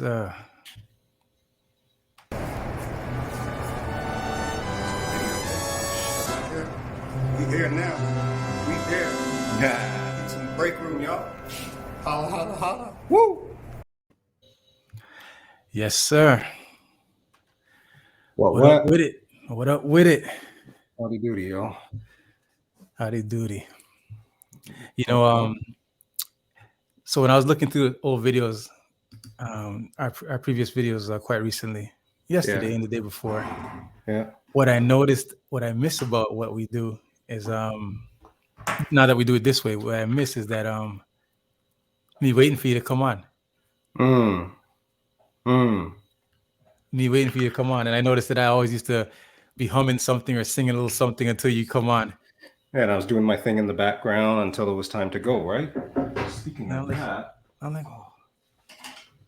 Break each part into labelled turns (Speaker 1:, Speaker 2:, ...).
Speaker 1: sir.
Speaker 2: We here now. We here. Yeah. Get some break room, y'all. Holla, holla, holla. Woo!
Speaker 1: Yes, sir.
Speaker 2: What
Speaker 1: Up with it? What up with it?
Speaker 2: Howdy doody, y'all.
Speaker 1: Howdy doody. You know, so when I was looking through old videos, our previous videos quite recently, yesterday and the day before, what I noticed, what I miss about what we do is now that we do it this way, what I miss is that me waiting for you to come on. Me waiting for you to come on. And I noticed that I always used to be humming something or singing a little something until you come on.
Speaker 2: Yeah, and I was doing my thing in the background until it was time to go, right? Speaking of that,
Speaker 1: I'm like, oh,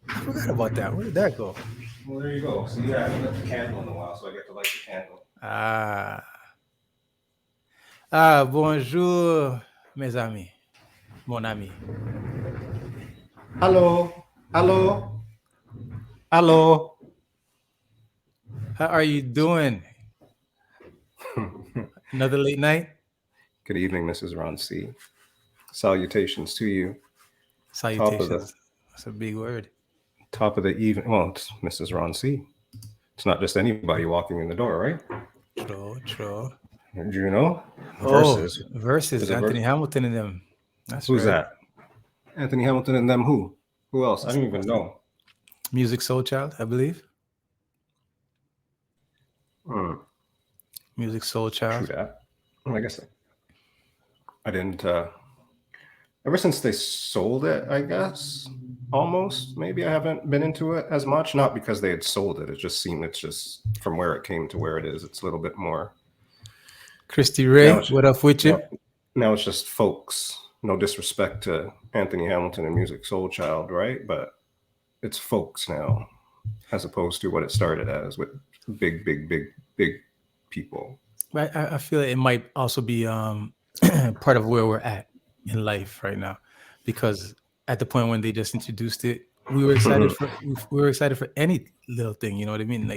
Speaker 1: I forgot about that. Where did that go?
Speaker 2: Well, there you go. So yeah, I haven't lit the candle in a while, so I get to light the candle.
Speaker 1: Bonjour, mes amis, mon ami.
Speaker 2: Hello.
Speaker 1: How are you doing? Another late night?
Speaker 2: Good evening, Mrs. Ron C. Salutations to you.
Speaker 1: Salutations. That's a big word.
Speaker 2: Top of the evening. Well, it's Mrs. Ron C. It's not just anybody walking in the door, right?
Speaker 1: True.
Speaker 2: Do you know?
Speaker 1: Versus Anthony Hamilton and them. That's
Speaker 2: Who's
Speaker 1: right.
Speaker 2: that? Anthony Hamilton and them who? Who else? I don't even know.
Speaker 1: Music Soul Child, I believe. Music Soul Child.
Speaker 2: True that. Well, I guess I didn't. Ever since they sold it, I guess, almost, maybe I haven't been into it as much. Not because they had sold it. It just seemed it's just from where it came to where it is. It's a little bit more.
Speaker 1: Christy Ray, what up with you?
Speaker 2: Now it's just folks. No disrespect to Anthony Hamilton and Music Soul Child, right? But it's folks now, as opposed to what it started as with big people.
Speaker 1: I feel it might also be part of where we're at in life right now, because at the point when they just introduced it, we were excited for any little thing. You know what I mean?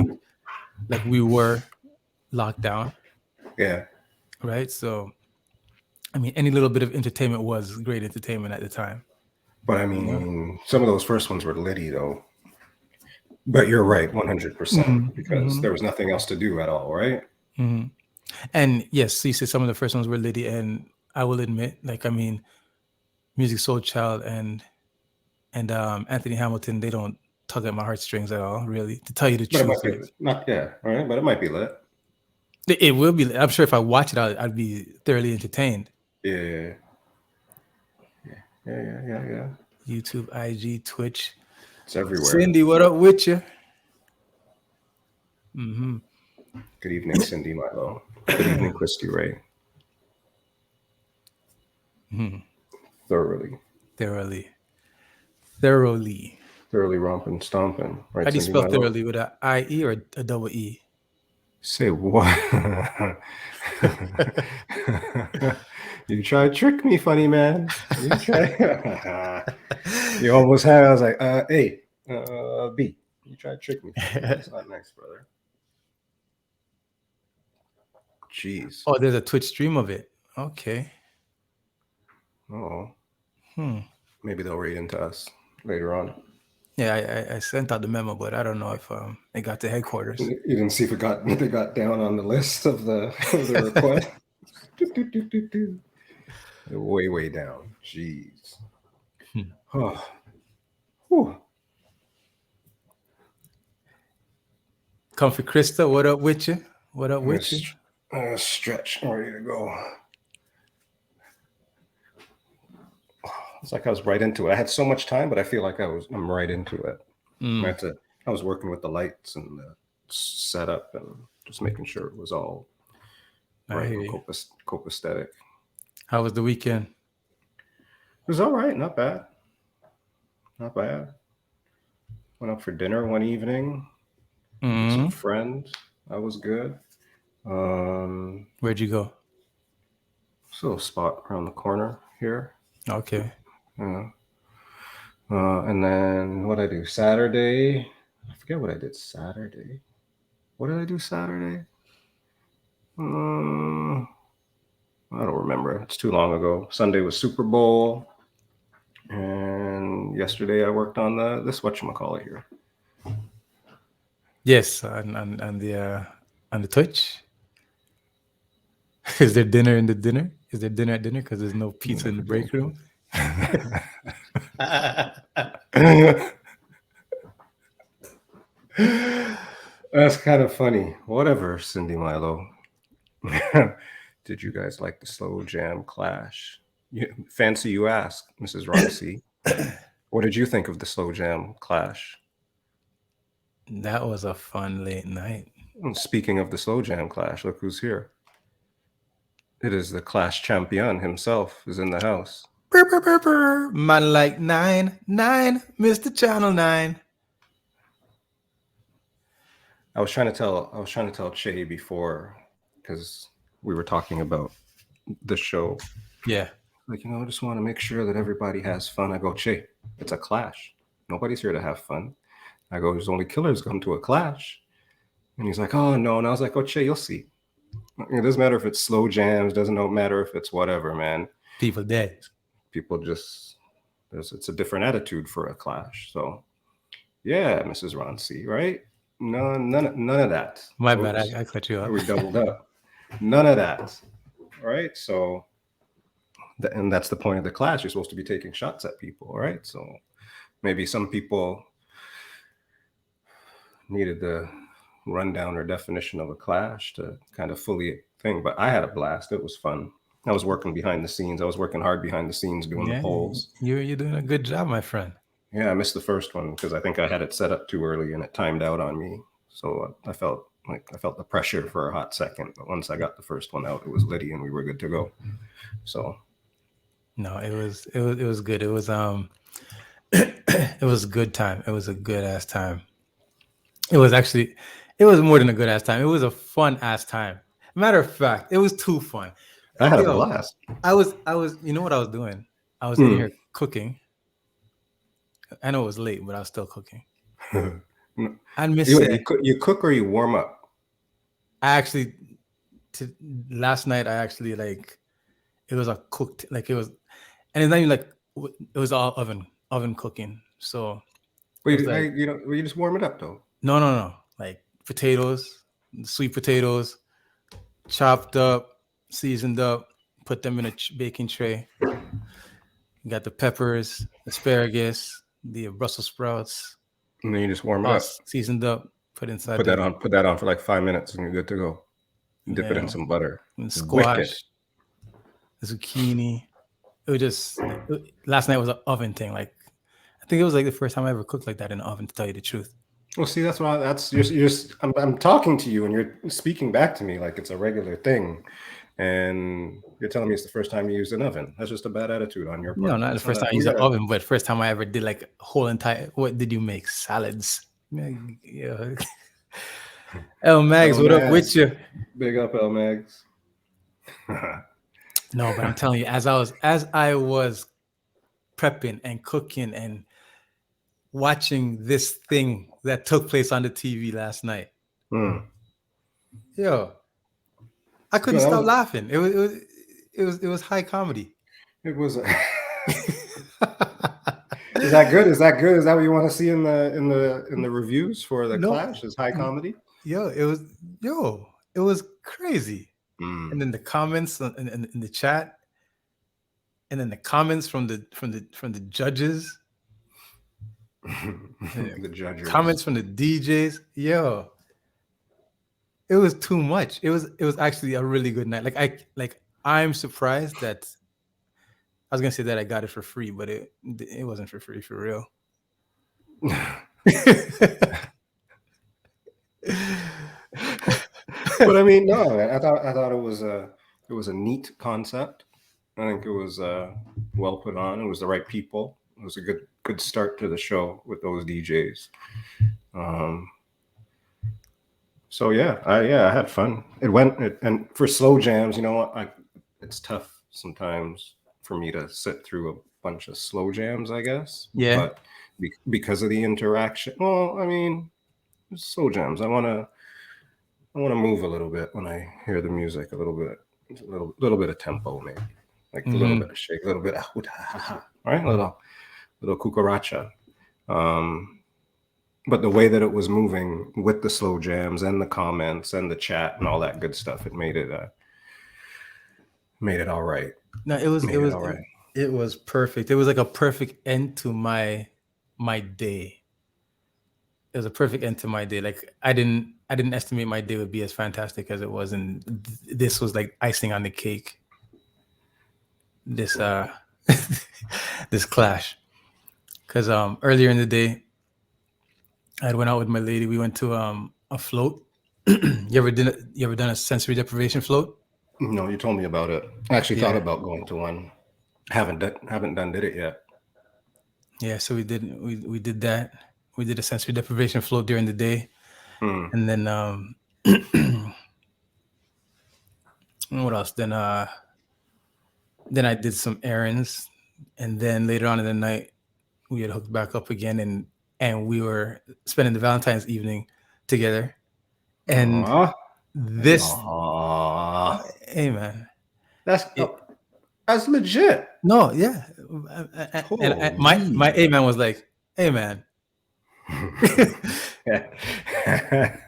Speaker 1: Like we were locked down.
Speaker 2: Yeah.
Speaker 1: Right. So, I mean, any little bit of entertainment was great entertainment at the time.
Speaker 2: But I mean, some of those first ones were litty though. But you're right, 100%, because there was nothing else to do at all, right?
Speaker 1: Mm-hmm. And yes, you said some of the first ones were litty, and I will admit, Music Soul Child and Anthony Hamilton, they don't tug at my heartstrings at all, really, to tell you the truth.
Speaker 2: But it might be lit.
Speaker 1: It will be lit. I'm sure if I watch it, I'd be thoroughly entertained.
Speaker 2: Yeah.
Speaker 1: YouTube, IG, Twitch.
Speaker 2: It's everywhere.
Speaker 1: Cindy, what up with you?
Speaker 2: Good evening, Cindy Milo. Good evening, Christy Ray. Thoroughly romping, stomping. Right,
Speaker 1: how do you spell thoroughly? With an I-E or a double E?
Speaker 2: Say what? You try to trick me, funny man. You try. You almost had. I was like, A, B. You try to trick me. That's not nice, brother. Jeez.
Speaker 1: Oh, there's a Twitch stream of it. Okay.
Speaker 2: Oh. Maybe they'll read into us later on.
Speaker 1: Yeah, I sent out the memo, but I don't know if it got to headquarters.
Speaker 2: You didn't see if they got down on the list of the request. Way down. Jeez.
Speaker 1: Comfy Krista, what up with you? What up with you?
Speaker 2: Stretch, I'm ready to go. It's like I was right into it. I had so much time, but I feel like I'm right into it. I was working with the lights and the setup and just making sure it was all right and copacetic.
Speaker 1: How was the weekend?
Speaker 2: It was all right, not bad. Went out for dinner one evening with some friends. That was good.
Speaker 1: Where'd you go?
Speaker 2: It's a little spot around the corner here.
Speaker 1: Okay.
Speaker 2: And then what did I do Saturday? I forget what I did Saturday. What did I do Saturday? I don't remember. It's too long ago. Sunday was Super Bowl. And yesterday I worked on this whatchamacallit here.
Speaker 1: Yes, on the Twitch. Is there dinner in the dinner? Is there dinner at dinner? Because there's no pizza in the break room.
Speaker 2: That's kind of funny. Whatever, Cindy Milo. Did you guys like the slow jam clash? Fancy you ask, Mrs. Roncy. What did you think of the slow jam clash?
Speaker 1: That was a fun late night.
Speaker 2: Speaking of the slow jam clash, look who's here. It is the clash champion himself is in the house.
Speaker 1: Burr, burr, burr, burr. Man like 9, Mr. Channel 9.
Speaker 2: I was trying to tell Che before, because we were talking about the show.
Speaker 1: Yeah.
Speaker 2: Like, I just want to make sure that everybody has fun. I go, Che, it's a clash. Nobody's here to have fun. I go, there's only killers come to a clash. And he's like, oh, no. And I was like, oh, Che, you'll see. It doesn't matter if it's slow jams. Doesn't matter if it's whatever, man.
Speaker 1: People dead.
Speaker 2: People just, it's a different attitude for a clash. So, yeah, Mrs. Roncy, right? None of that.
Speaker 1: My bad, I cut you off.
Speaker 2: We doubled up. None of that. Right? So, and that's the point of the clash. You're supposed to be taking shots at people, right? So maybe some people needed the rundown or definition of a clash to kind of fully thing. But I had a blast. It was fun. I was working behind the scenes. I was working hard behind the scenes doing the polls.
Speaker 1: You're doing a good job, my friend.
Speaker 2: Yeah, I missed the first one because I think I had it set up too early and it timed out on me. So I felt the pressure for a hot second. But once I got the first one out, it was litty and we were good to go. So
Speaker 1: no, it was good. It was it was a good time. It was a good ass time. It was more than a good ass time. It was a fun ass time. Matter of fact, it was too fun.
Speaker 2: I had a blast.
Speaker 1: I was you know what I was doing? I was in here cooking. I know it was late, but I was still cooking. I miss
Speaker 2: you cook or you warm up?
Speaker 1: Last night I actually it was a cooked, it was, and it's not even it was all oven cooking. So
Speaker 2: wait, you just warm it up though?
Speaker 1: No. Like potatoes, sweet potatoes, chopped up, seasoned up, put them in a baking tray. You got the peppers, asparagus, the Brussels sprouts.
Speaker 2: And then you just warm it up.
Speaker 1: Seasoned up, put inside.
Speaker 2: Put that on for like 5 minutes and you're good to go. Dip it in some butter.
Speaker 1: And squash, zucchini. It was just, last night was an oven thing. I think it was the first time I ever cooked like that in the oven, to tell you the truth.
Speaker 2: Well, see, I'm talking to you and you're speaking back to me like it's a regular thing. And you're telling me it's the first time you used an oven. That's just a bad attitude on your part.
Speaker 1: No, not the first time I used an oven, but first time I ever did a whole entire, what did you make? Salads. Yeah. El Mags, what up with you?
Speaker 2: Big up, El Mags.
Speaker 1: No, but I'm telling you, as I was prepping and cooking and watching this thing that took place on the TV last night, yo, I couldn't stop laughing. It was high comedy.
Speaker 2: It was. Is that good? Is that good? Is that what you want to see in the reviews for the clash? Is high comedy?
Speaker 1: It was crazy. And then the comments in the chat, and then the comments from the judges,
Speaker 2: the judges,
Speaker 1: comments from the DJs. Yo, it was too much. It was actually a really good night. I'm surprised that I was gonna say that I got it for free, but it wasn't for free for real.
Speaker 2: But I mean, no, I thought it was a neat concept. I think it was well put on. It was the right people. It was a good start to the show with those DJs. So yeah, I had fun. And for slow jams, you know what? It's tough sometimes for me to sit through a bunch of slow jams, I guess.
Speaker 1: Yeah.
Speaker 2: But because of the interaction, well, I mean, slow jams. I want to move a little bit when I hear the music. A little bit of tempo, maybe, like a little bit of shake, a little bit of right, a little cucaracha. But the way that it was moving with the slow jams and the comments and the chat and all that good stuff, it made it all right.
Speaker 1: No, it was perfect. It was like a perfect end to my day. It was a perfect end to my day. Like I didn't estimate my day would be as fantastic as it was, and this was like icing on the cake. This this clash, because earlier in the day, I went out with my lady. We went to a float. You ever done a sensory deprivation float?
Speaker 2: No, you told me about it. I actually thought about going to one. Haven't did it yet.
Speaker 1: Yeah, so we did that. We did a sensory deprivation float during the day, and then what else? Then I did some errands, and then later on in the night, we had hooked back up again, and we were spending the Valentine's evening together. And hey man,
Speaker 2: that's legit.
Speaker 1: No, yeah. And my hey man was like, hey man.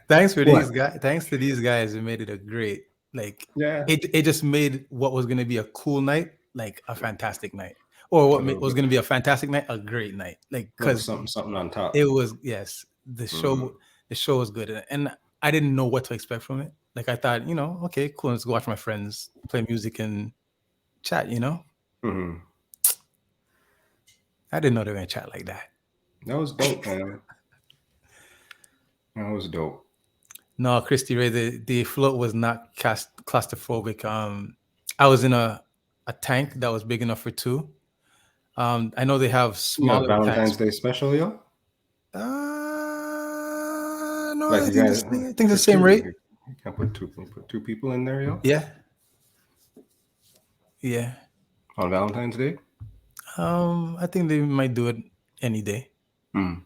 Speaker 1: Thanks to these guys, it made it a great, like, it just made what was going to be a cool night like a fantastic night, or what was going to be a fantastic night a great night, like, because
Speaker 2: something on top.
Speaker 1: It was, yes, the show was good, and I didn't know what to expect from it. Like I thought, okay, cool, let's go watch my friends play music and chat, I didn't know they were gonna chat like that.
Speaker 2: That was dope, man. That was dope.
Speaker 1: No, Christy Ray, the float was not claustrophobic. I was in a tank that was big enough for two. I know they have smaller
Speaker 2: Valentine's Day special, yo?
Speaker 1: No, like I think the same rate.
Speaker 2: You can put two people in there, yo?
Speaker 1: Yeah. Yeah.
Speaker 2: On Valentine's Day?
Speaker 1: I think they might do it any day. I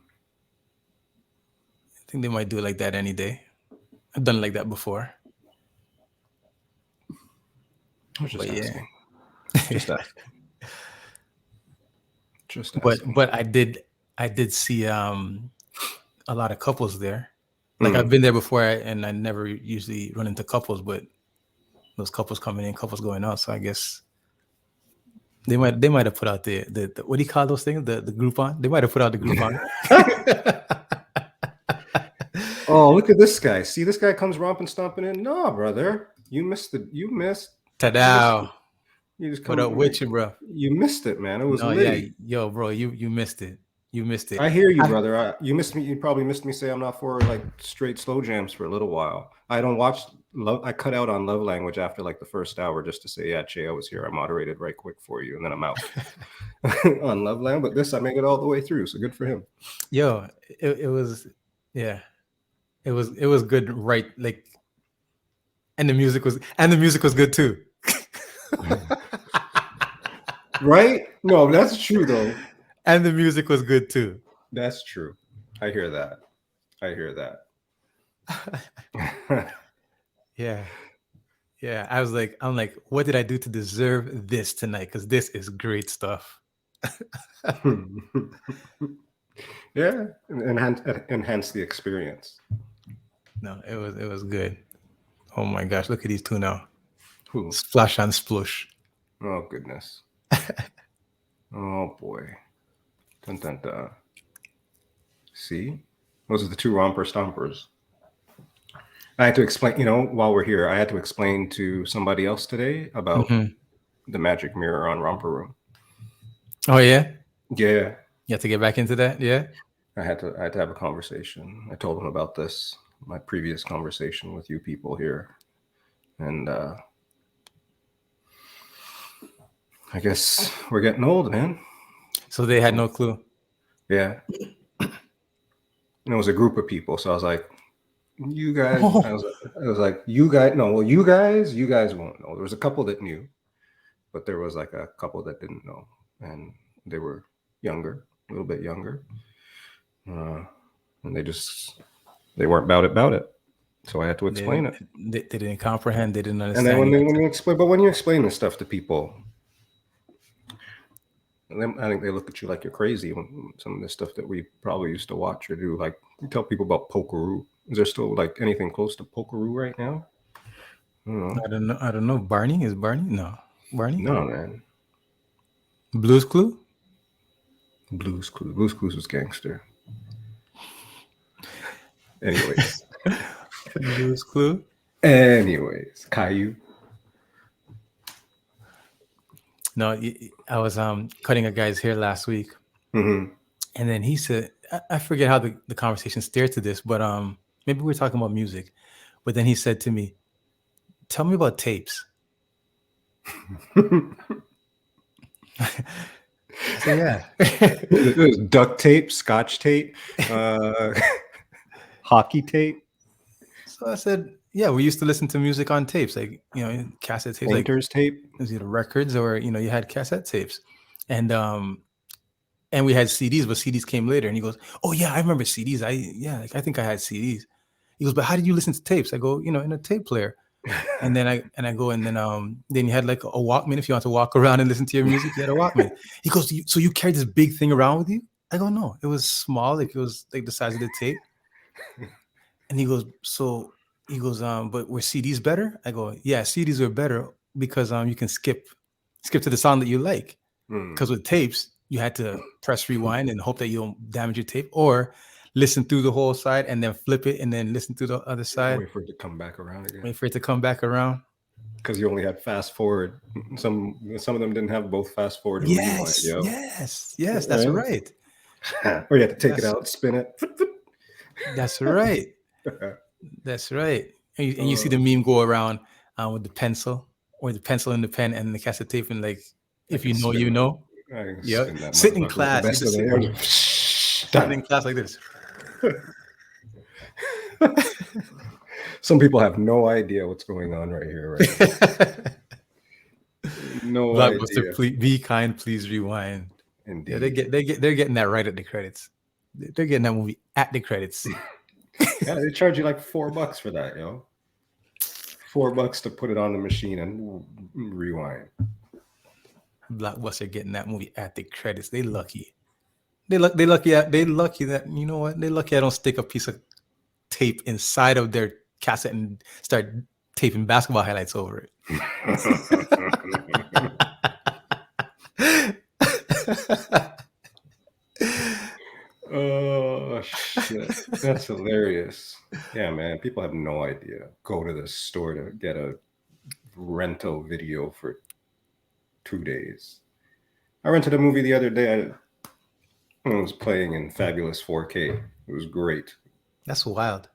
Speaker 1: think they might do it like that any day. I've done it like that before.
Speaker 2: I was just asking. Yeah. Just asking.
Speaker 1: But I did see a lot of couples there. Like I've been there before, and I never usually run into couples, but those couples coming in, couples going out. So I guess they might have put out the what do you call those things? The Groupon. They might have put out the Groupon.
Speaker 2: Oh, look at this guy. See, this guy comes romping, stomping in. No, brother. You missed.
Speaker 1: Ta-da.
Speaker 2: You just
Speaker 1: come up with you, bro.
Speaker 2: You missed it, man. It was litty.
Speaker 1: Yo, bro, you missed it. You missed it.
Speaker 2: I hear you, brother. You missed me. You probably missed me say I'm not for like straight slow jams for a little while. I don't watch love. I cut out on Love Language after like the first hour just to say, yeah, Che, I was here. I moderated right quick for you, and then I'm out on Love Language. But this, I make it all the way through. So good for him.
Speaker 1: Yo, it was, yeah, it was good, right? Like, and the music was good too.
Speaker 2: Right? No, that's true though.
Speaker 1: And the music was good too.
Speaker 2: That's true. I hear that.
Speaker 1: Yeah. I'm like, what did I do to deserve this tonight? Because this is great stuff.
Speaker 2: Yeah, enhance the experience.
Speaker 1: No, it was good. Oh my gosh, look at these two now.
Speaker 2: Who?
Speaker 1: Splash and Splush.
Speaker 2: Oh goodness. Oh boy. Dun, dun, dun. See? Those are the two romper stompers. I had to explain, while we're here, I had to explain to somebody else today about the magic mirror on Romper Room.
Speaker 1: Oh yeah?
Speaker 2: Yeah.
Speaker 1: You have to get back into that? Yeah?
Speaker 2: I had to have a conversation. I told them about this, my previous conversation with you people here. And I guess we're getting old, man.
Speaker 1: So they had no clue.
Speaker 2: Yeah. And it was a group of people. So I was like, you guys, I was like, you guys won't know. There was a couple that knew, but there was like a couple that didn't know. And They were younger, a little bit younger, and they weren't about it. So I had to explain it.
Speaker 1: They didn't comprehend. They didn't
Speaker 2: And then
Speaker 1: understand.
Speaker 2: when you explain this stuff to people, I think they look at you like you're crazy. When some of the stuff that we probably used to watch or do, like you tell people about Pokeroo. Is there still like anything close to Pokeroo right now?
Speaker 1: I don't know. I don't know. Barney is Barney? No, Barney.
Speaker 2: No, man.
Speaker 1: Blue's Clue.
Speaker 2: Blue's Clues was gangster. Anyways.
Speaker 1: Blue's Clue.
Speaker 2: Anyways, Caillou.
Speaker 1: No, I was cutting a guy's hair last week, and then he said, I forget how the conversation steered to this, but maybe we were talking about music, but then he said to me, "Tell me about tapes." So yeah,
Speaker 2: it was duct tape, scotch tape, hockey tape.
Speaker 1: So I said, "Yeah, we used to listen to music on tapes, like cassette tapes,
Speaker 2: Painter's tape,
Speaker 1: either records or you had cassette tapes, and we had CDs, but CDs came later." And he goes, "Oh yeah, I remember CDs. I think I had CDs." He goes, "But how did you listen to tapes?" I go, "In a tape player." And then I go, and then you had like a Walkman. If you want to walk around and listen to your music, you had a Walkman. He goes, "So you carried this big thing around with you?" I go, "No, it was small, like it was like the size of the tape." And he goes, "But were CDs better?" I go, "Yeah, CDs were better because you can skip to the song that you like. Because with tapes, you had to press rewind and hope that you don't damage your tape, or listen through the whole side and then flip it and then listen to the other side.
Speaker 2: Wait for it to come back around again.
Speaker 1: Wait for it to come back around.
Speaker 2: Because you only had fast forward. Some of them didn't have both fast forward and rewind. Yo.
Speaker 1: Yes, that's right.
Speaker 2: Or you had to take it out, spin it.
Speaker 1: That's right. That's right. And you see the meme go around with the pencil or the pencil and the pen and the cassette tape, and like, if you know, you know. Yeah. Sit in class. Sit in class like this.
Speaker 2: Some people have no idea what's going on right here, right? No
Speaker 1: Blockbuster,
Speaker 2: idea.
Speaker 1: Be kind, please rewind.
Speaker 2: Indeed.
Speaker 1: Yeah, they're getting that right at the credits. They're getting that movie at the credits.
Speaker 2: Yeah, they charge you like $4 for that, yo. $4 to put it on the machine and rewind.
Speaker 1: Blockbuster getting that movie at the credits. They lucky. They lucky that you know what? They lucky I don't stick a piece of tape inside of their cassette and start taping basketball highlights over it.
Speaker 2: Oh shit, that's hilarious. Yeah, man, people have no idea. Go to the store to get a rental video for 2 days. I rented a movie the other day. It was playing in fabulous 4K. It was great.
Speaker 1: That's wild.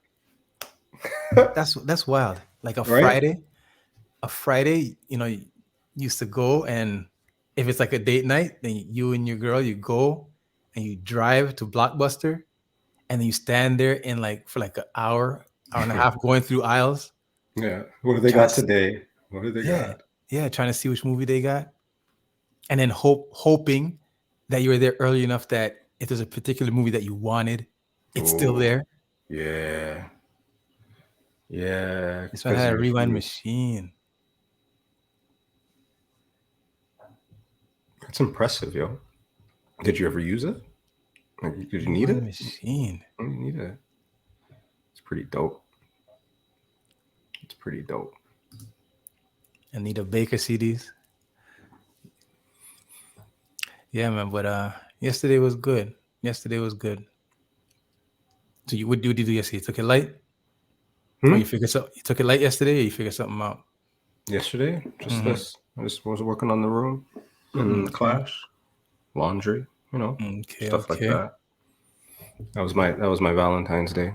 Speaker 1: That's wild. Like a Friday, you used to go, and if it's like a date night, then you and your girl, you go and you drive to Blockbuster, and then you stand there for like an hour and a half going through aisles.
Speaker 2: Yeah. What do they got today? What do they got?
Speaker 1: Yeah, trying to see which movie they got. And then hoping that you were there early enough that if there's a particular movie that you wanted, it's still there.
Speaker 2: Yeah. Yeah.
Speaker 1: So I had a rewind machine.
Speaker 2: That's impressive, yo. Did you ever use it? Like, did you need it?
Speaker 1: Machine.
Speaker 2: You need it. It's pretty dope.
Speaker 1: Anita Baker CDs. Yeah, man. But yesterday was good. So what did you do yesterday? You took it light? Or you took it light yesterday, or you figured something out?
Speaker 2: Yesterday? Just this. I just was working on the room and class, laundry, stuff like that. That was my Valentine's Day.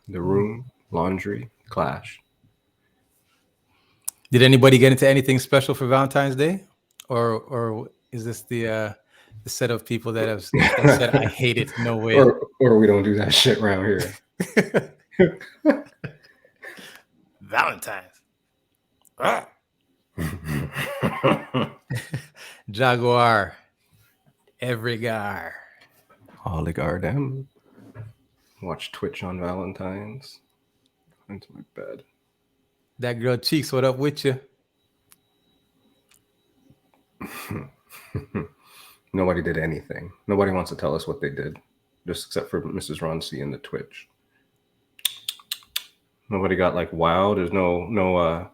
Speaker 2: The room, laundry, clash.
Speaker 1: Did anybody get into anything special for Valentine's Day, or is this the set of people that have said, "I hate it"? No way.
Speaker 2: Or we don't do that shit around here.
Speaker 1: Valentine's. Jaguar. Every guy.
Speaker 2: Oligar them. Watch Twitch on Valentine's. Into my bed.
Speaker 1: That girl Cheeks, what up with you?
Speaker 2: Nobody did anything. Nobody wants to tell us what they did, just except for Mrs. Ronci in the Twitch. Nobody got like wow. There's no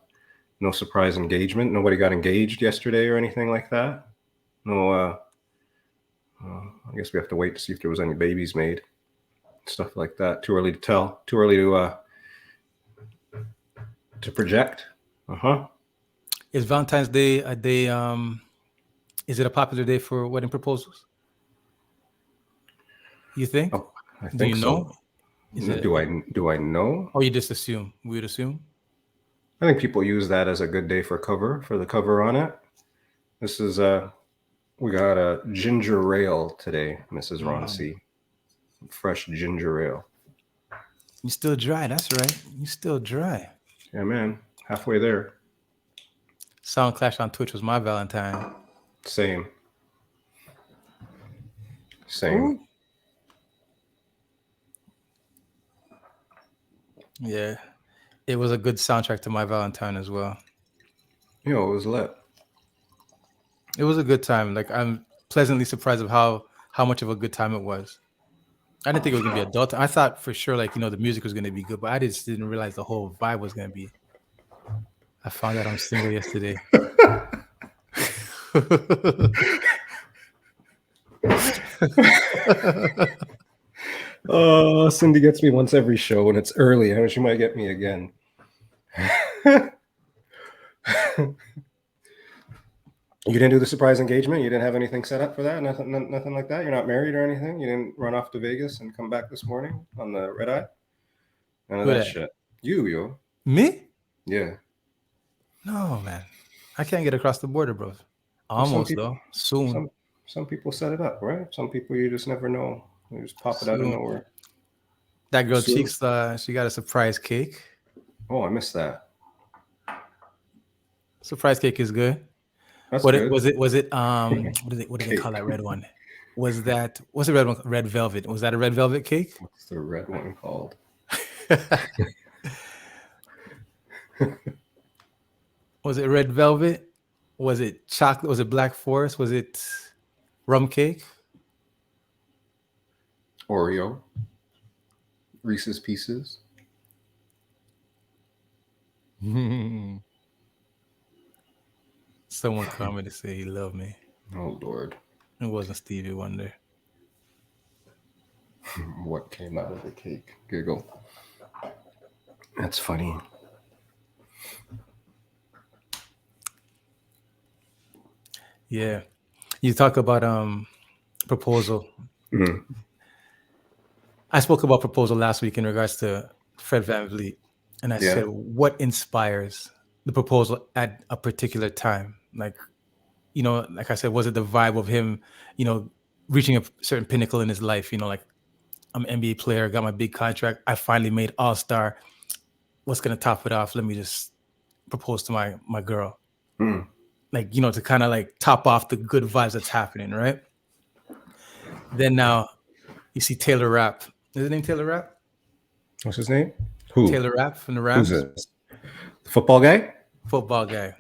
Speaker 2: surprise engagement. Nobody got engaged yesterday or anything like that. No. I guess we have to wait to see if there was any babies made. Stuff like that. Too early to tell. Too early to project.
Speaker 1: Is Valentine's Day a day? Is it a popular day for wedding proposals? You think?
Speaker 2: Oh, I think
Speaker 1: Do you know?
Speaker 2: So. Do I know?
Speaker 1: Or you just assume? We would assume.
Speaker 2: I think people use that as a good day for the cover on it. This is we got a ginger ale today, Mrs. Ronci. Fresh ginger ale.
Speaker 1: You still dry? That's right. You still dry.
Speaker 2: Yeah, man. Halfway there.
Speaker 1: Sound Clash on Twitch was my Valentine.
Speaker 2: Same.
Speaker 1: Ooh. Yeah. It was a good soundtrack to my Valentine as well.
Speaker 2: It was lit.
Speaker 1: It was a good time. Like, I'm pleasantly surprised of how much of a good time it was. I didn't think it was gonna be adult. I thought for sure, like, the music was gonna be good, but I just didn't realize the whole vibe was gonna be. I found out I'm single yesterday.
Speaker 2: Oh, Cindy gets me once every show, and it's early. I mean, she might get me again. You didn't do the surprise engagement? You didn't have anything set up for that? Nothing like that? You're not married or anything? You didn't run off to Vegas and come back this morning on the red eye? None of that shit. You, yo.
Speaker 1: Me?
Speaker 2: Yeah.
Speaker 1: No, man. I can't get across the border, bro. Almost, though. Soon.
Speaker 2: Some people set it up, right? Some people you just never know. You just pop it out of nowhere.
Speaker 1: That girl Cheeks, she got a surprise cake.
Speaker 2: Oh, I missed that.
Speaker 1: Surprise cake is good.
Speaker 2: That's good.
Speaker 1: Was it what do they call that red one? What's the red one? Red velvet. Was that a red velvet cake?
Speaker 2: What's the red one called?
Speaker 1: Was it red velvet? Was it chocolate? Was it Black Forest? Was it rum cake?
Speaker 2: Oreo. Reese's Pieces.
Speaker 1: Someone commented to say he loved me.
Speaker 2: Oh, Lord.
Speaker 1: It wasn't Stevie Wonder.
Speaker 2: What came out of the cake? Giggle. That's funny.
Speaker 1: Yeah. You talk about proposal.
Speaker 2: Mm-hmm.
Speaker 1: I spoke about proposal last week in regards to Fred VanVleet. And I said, what inspires the proposal at a particular time? Like, like I said, was it the vibe of him, reaching a certain pinnacle in his life? Like, I'm an NBA player, got my big contract. I finally made All-Star. What's going to top it off? Let me just propose to my girl.
Speaker 2: Mm.
Speaker 1: Like, to kind of like top off the good vibes that's happening, right? Then now you see Taylor Rapp. Is his name Taylor Rapp?
Speaker 2: What's his name? Who?
Speaker 1: Taylor Rapp from the Rams.
Speaker 2: Who's this? The football guy?
Speaker 1: Football guy.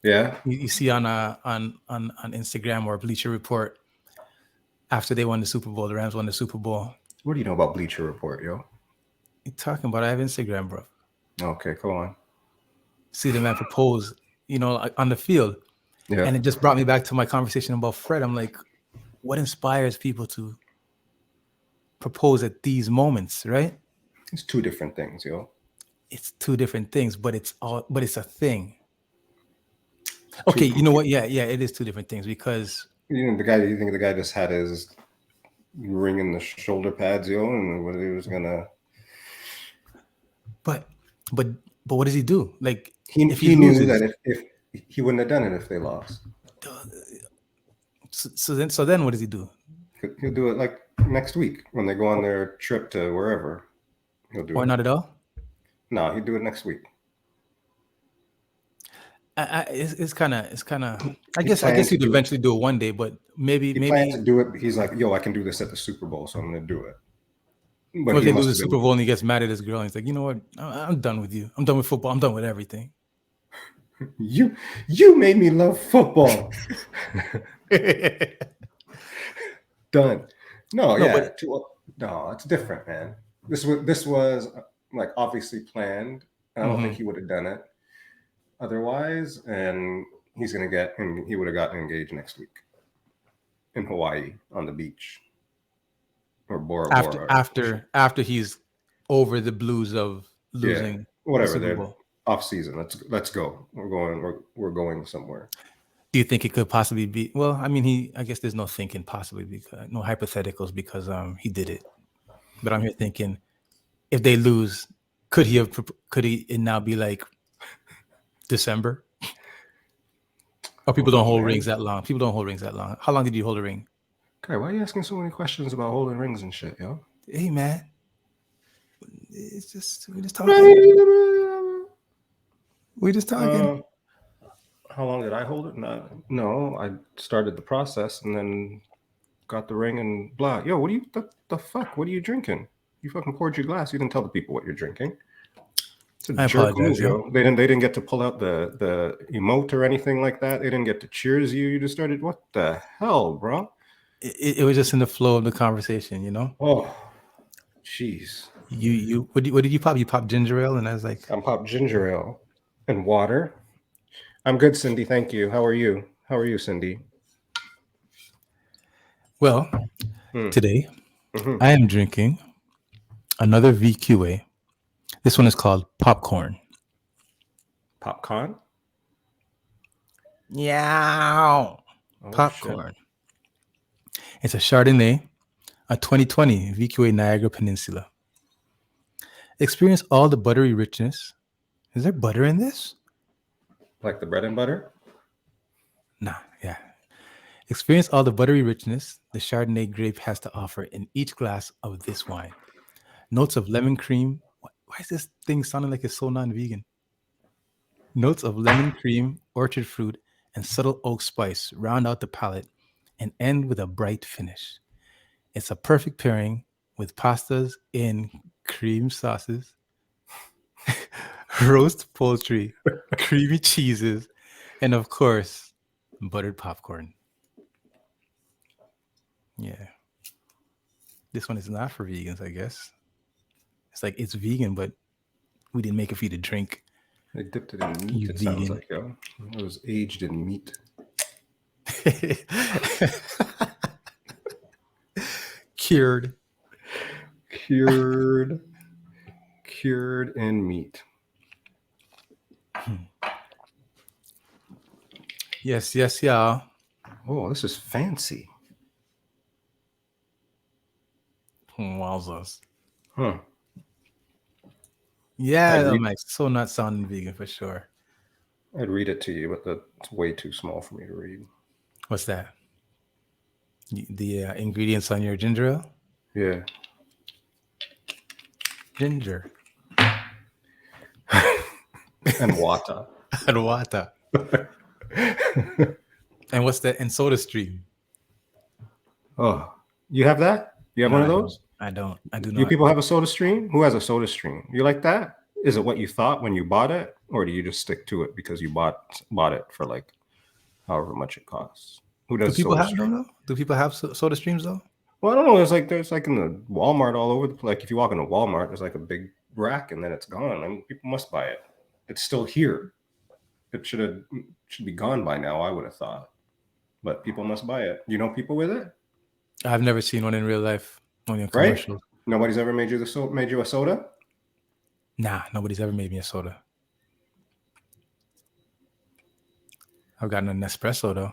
Speaker 2: Yeah.
Speaker 1: You see on Instagram or Bleacher Report after they won the Super Bowl, the Rams won the Super Bowl.
Speaker 2: What do you know about Bleacher Report, yo?
Speaker 1: You talking about? I have Instagram, bro.
Speaker 2: Okay, go on.
Speaker 1: See the man propose, on the field.
Speaker 2: Yeah.
Speaker 1: And it just brought me back to my conversation about Fred. I'm like, what inspires people to propose at these moments, right?
Speaker 2: It's two different things, yo.
Speaker 1: It's two different things, but it's a thing. Okay, you know what? Yeah, it is two different things because
Speaker 2: you think the guy just had his ring in the shoulder pads, yo, and what he was gonna.
Speaker 1: But what does he do? Like
Speaker 2: he knew that if he wouldn't have done it if they lost.
Speaker 1: So then what does he do?
Speaker 2: He'll do it like next week when they go on their trip to wherever. He'll do it.
Speaker 1: Or not at all?
Speaker 2: No, he'll do it next week.
Speaker 1: It's kind of. I
Speaker 2: He
Speaker 1: guess
Speaker 2: planned to
Speaker 1: you'd
Speaker 2: do it.
Speaker 1: eventually do it one day, but
Speaker 2: He planned
Speaker 1: maybe.
Speaker 2: to do it. He's like, yo, I can do this at the Super Bowl, so I'm going to do it. But
Speaker 1: Or if
Speaker 2: he
Speaker 1: they lose
Speaker 2: must
Speaker 1: the
Speaker 2: have
Speaker 1: Super
Speaker 2: been,
Speaker 1: Bowl and he gets mad at his girl, and he's like, you know what? I'm done with you. I'm done with football. I'm done with everything.
Speaker 2: you made me love football. Done. No,
Speaker 1: No,
Speaker 2: yeah.
Speaker 1: but
Speaker 2: No, it's different, man. This was like obviously planned. I don't think
Speaker 1: mhm.
Speaker 2: he would have done it otherwise. And he would have gotten engaged next week in Hawaii on the beach or Bora Bora or some shit.
Speaker 1: After he's over the blues of
Speaker 2: Yeah,
Speaker 1: losing the
Speaker 2: whatever.
Speaker 1: Super
Speaker 2: They're
Speaker 1: Bowl.
Speaker 2: off season. Let's go. We're going somewhere.
Speaker 1: Do you think it could possibly be? Well, I mean, I guess there's no thinking possibly because no hypotheticals because he did it. But I'm here thinking if they lose, could he it now be like December? Or
Speaker 2: I
Speaker 1: people
Speaker 2: don't
Speaker 1: don't
Speaker 2: know,
Speaker 1: hold
Speaker 2: man.
Speaker 1: rings that long. People don't hold rings that long. How long did you hold a ring?
Speaker 2: Okay, why are you asking so many questions about holding rings and shit, yo?
Speaker 1: Hey man, it's just we're just talking. We're just talking.
Speaker 2: Uh, how long did I hold it? No, I started the process and then got the ring and blah. Yo, the fuck? What are you drinking? You fucking poured your glass. You didn't tell the people what you're drinking. It's a
Speaker 1: I
Speaker 2: jerk
Speaker 1: apologize,
Speaker 2: move,
Speaker 1: yo.
Speaker 2: yo. They didn't get to pull out the emote or anything like that. They didn't get to cheers you. You just started. What the hell, bro?
Speaker 1: It was just in the flow of the conversation, you know.
Speaker 2: Oh, jeez.
Speaker 1: What did you pop? You pop ginger ale, and I was like,
Speaker 2: I'm pop ginger ale and water. I'm good, Cindy. Thank you. How are you? How are you, Cindy?
Speaker 1: well,
Speaker 2: Hmm.
Speaker 1: today
Speaker 2: Mm-hmm.
Speaker 1: I am drinking another VQA. This one is called popcorn.
Speaker 2: Popcorn.
Speaker 1: Yeah,
Speaker 2: Oh shit.
Speaker 1: popcorn. It's a Chardonnay, a 2020 VQA Niagara Peninsula. Experience all the buttery richness. Is there butter in this?
Speaker 2: Like the bread and butter.
Speaker 1: Nah, yeah. Experience all the buttery richness the Chardonnay grape has to offer in each glass of this wine. Notes of lemon cream. Why is this thing sounding like it's so non-vegan? Notes of lemon cream, orchard fruit, and subtle oak spice round out the palate and end with a bright finish. It's a perfect pairing with pastas in cream sauces, roast poultry, creamy cheeses, and of course, buttered popcorn. Yeah. This one is not for vegans, I guess. It's like it's vegan, but we didn't make it for you to drink.
Speaker 2: They dipped it in meat.
Speaker 1: You
Speaker 2: It sounds
Speaker 1: vegan.
Speaker 2: like yo. It was aged in meat.
Speaker 1: Cured.
Speaker 2: Cured, cured in meat.
Speaker 1: Yes, yes, y'all.
Speaker 2: Oh, this is fancy.
Speaker 1: Wowzers.
Speaker 2: Huh.
Speaker 1: Yeah,
Speaker 2: I'd
Speaker 1: that
Speaker 2: read.
Speaker 1: makes so not sounding vegan for sure.
Speaker 2: I'd read it to you, but that's way too small for me to read.
Speaker 1: What's that? The ingredients on your ginger ale?
Speaker 2: Yeah.
Speaker 1: Ginger
Speaker 2: And water.
Speaker 1: and water. And what's that? And Soda Stream.
Speaker 2: Oh, you have that? You have
Speaker 1: No,
Speaker 2: one of
Speaker 1: I don't.
Speaker 2: those?
Speaker 1: I don't. I do
Speaker 2: You
Speaker 1: not.
Speaker 2: people have a soda stream? Who has a soda stream? You like that? Is it what you thought when you bought it, or do you just stick to it because you bought it for like however much it costs? Who
Speaker 1: Do
Speaker 2: does
Speaker 1: people
Speaker 2: soda
Speaker 1: have them
Speaker 2: stream?
Speaker 1: though? Do people have Soda Streams though?
Speaker 2: Well, I don't know. There's like in the Walmart all over the place. Like if you walk into Walmart, there's like a big rack, and then it's gone. I mean, people must buy it. It's still here. It should be gone by now. I would have thought, but people must buy it. You know people with it,
Speaker 1: I've never seen one in real life. Only on
Speaker 2: right?
Speaker 1: commercials.
Speaker 2: Nobody's ever made you a soda.
Speaker 1: Nah, nobody's ever made me a soda. I've gotten a Nespresso though.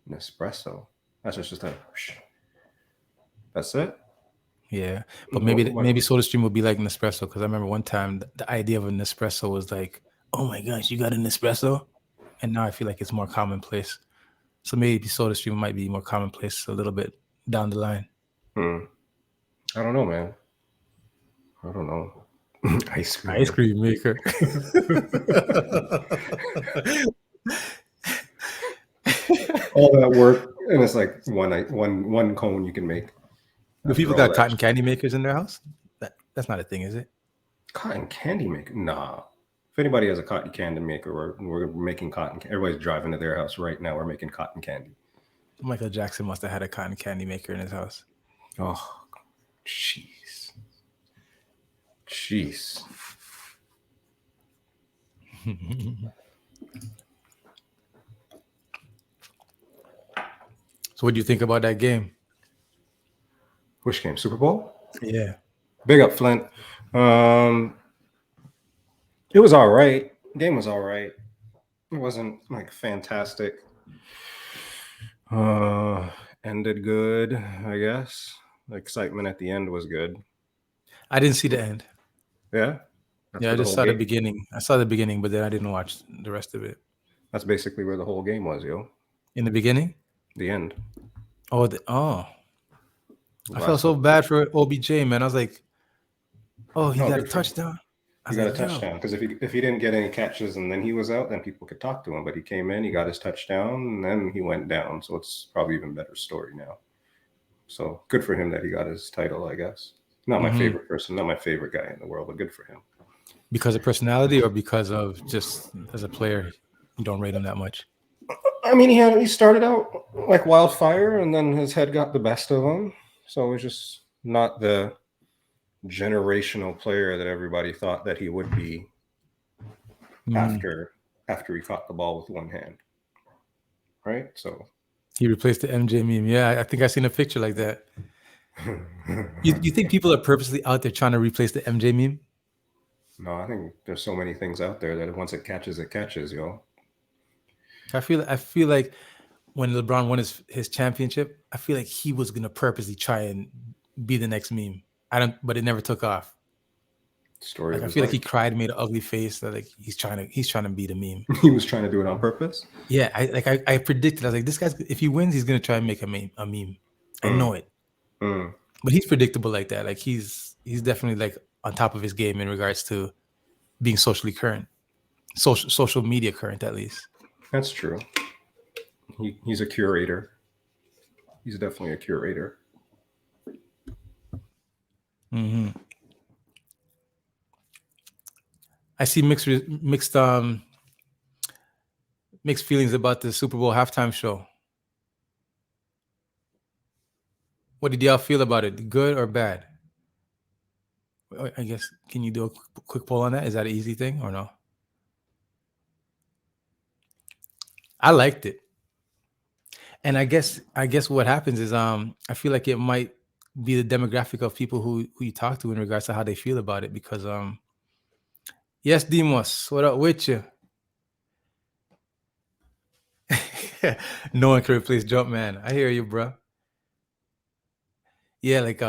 Speaker 2: Nespresso. That's just a. That's it.
Speaker 1: Yeah, but
Speaker 2: What?
Speaker 1: maybe Soda Stream would be like Nespresso because I remember one time the idea of a Nespresso was like, oh my gosh, you got an Nespresso, and now I feel like it's more commonplace. So maybe Soda Stream might be more commonplace a little bit down the line.
Speaker 2: I don't know, man. I don't know. Ice cream.
Speaker 1: Ice cream maker.
Speaker 2: All that work, and it's like one cone you can make.
Speaker 1: Do people
Speaker 2: After all
Speaker 1: got
Speaker 2: that
Speaker 1: cotton candy makers in their house? That's not a thing, is it?
Speaker 2: cotton candy maker? Nah. If anybody has a cotton candy maker, we're making cotton. Everybody's driving to their house right now. We're making cotton candy.
Speaker 1: Michael Jackson must have had a cotton candy maker in his house.
Speaker 2: Oh, jeez. Jeez.
Speaker 1: So what do you think about that game?
Speaker 2: Which game? Super Bowl?
Speaker 1: Yeah.
Speaker 2: Big up, Flint. It was all right. Game was all right. It wasn't like fantastic. Ended good, I guess. The excitement at the end was good.
Speaker 1: I didn't see the end.
Speaker 2: Yeah?
Speaker 1: Yeah, I just saw the beginning. I saw the beginning, but then I didn't watch the rest of it.
Speaker 2: That's basically where the whole game was, yo.
Speaker 1: In the beginning?
Speaker 2: The end.
Speaker 1: Oh, I felt so bad for OBJ, man. I was like, oh, he got a touchdown.
Speaker 2: He got a touchdown because if he didn't get any catches and then he was out, then people could talk to him. But he came in, he got his touchdown, and then he went down. So it's probably even better story now. So good for him that he got his title, I guess. Not my favorite person, not my favorite guy in the world, but good for him.
Speaker 1: Because of personality or because of just as a player, you don't rate him that much?
Speaker 2: I mean, he started out like wildfire, and then his head got the best of him. So it was just not the generational player that everybody thought that he would be after he caught the ball with one hand. Right? So
Speaker 1: he replaced the MJ meme. Yeah, I think I seen a picture like that. You think people are purposely out there trying to replace the MJ meme?
Speaker 2: No, I think there's so many things out there that once it catches, yo.
Speaker 1: I feel like when LeBron won his championship, I feel like he was gonna purposely try and be the next meme. But it never took off.
Speaker 2: Story.
Speaker 1: I feel like he cried, made an ugly face. That like he's trying to be the meme.
Speaker 2: He was trying to do it on purpose.
Speaker 1: Yeah, I predicted. I was like, this guy's if he wins, he's gonna try and make a meme. I know it. But he's predictable like that. Like he's definitely like on top of his game in regards to being socially current, social media current at least.
Speaker 2: That's true. He's a curator. He's definitely a curator.
Speaker 1: I see mixed feelings about the Super Bowl halftime show. What did y'all feel about it? Good or bad? I guess, can you do a quick poll on that? Is that an easy thing or no? I liked it. And I guess what happens is I feel like it might be the demographic of people who you talk to in regards to how they feel about it, because yes, Demos, what up with you? No one can replace Jumpman. I hear you, bro. Yeah, like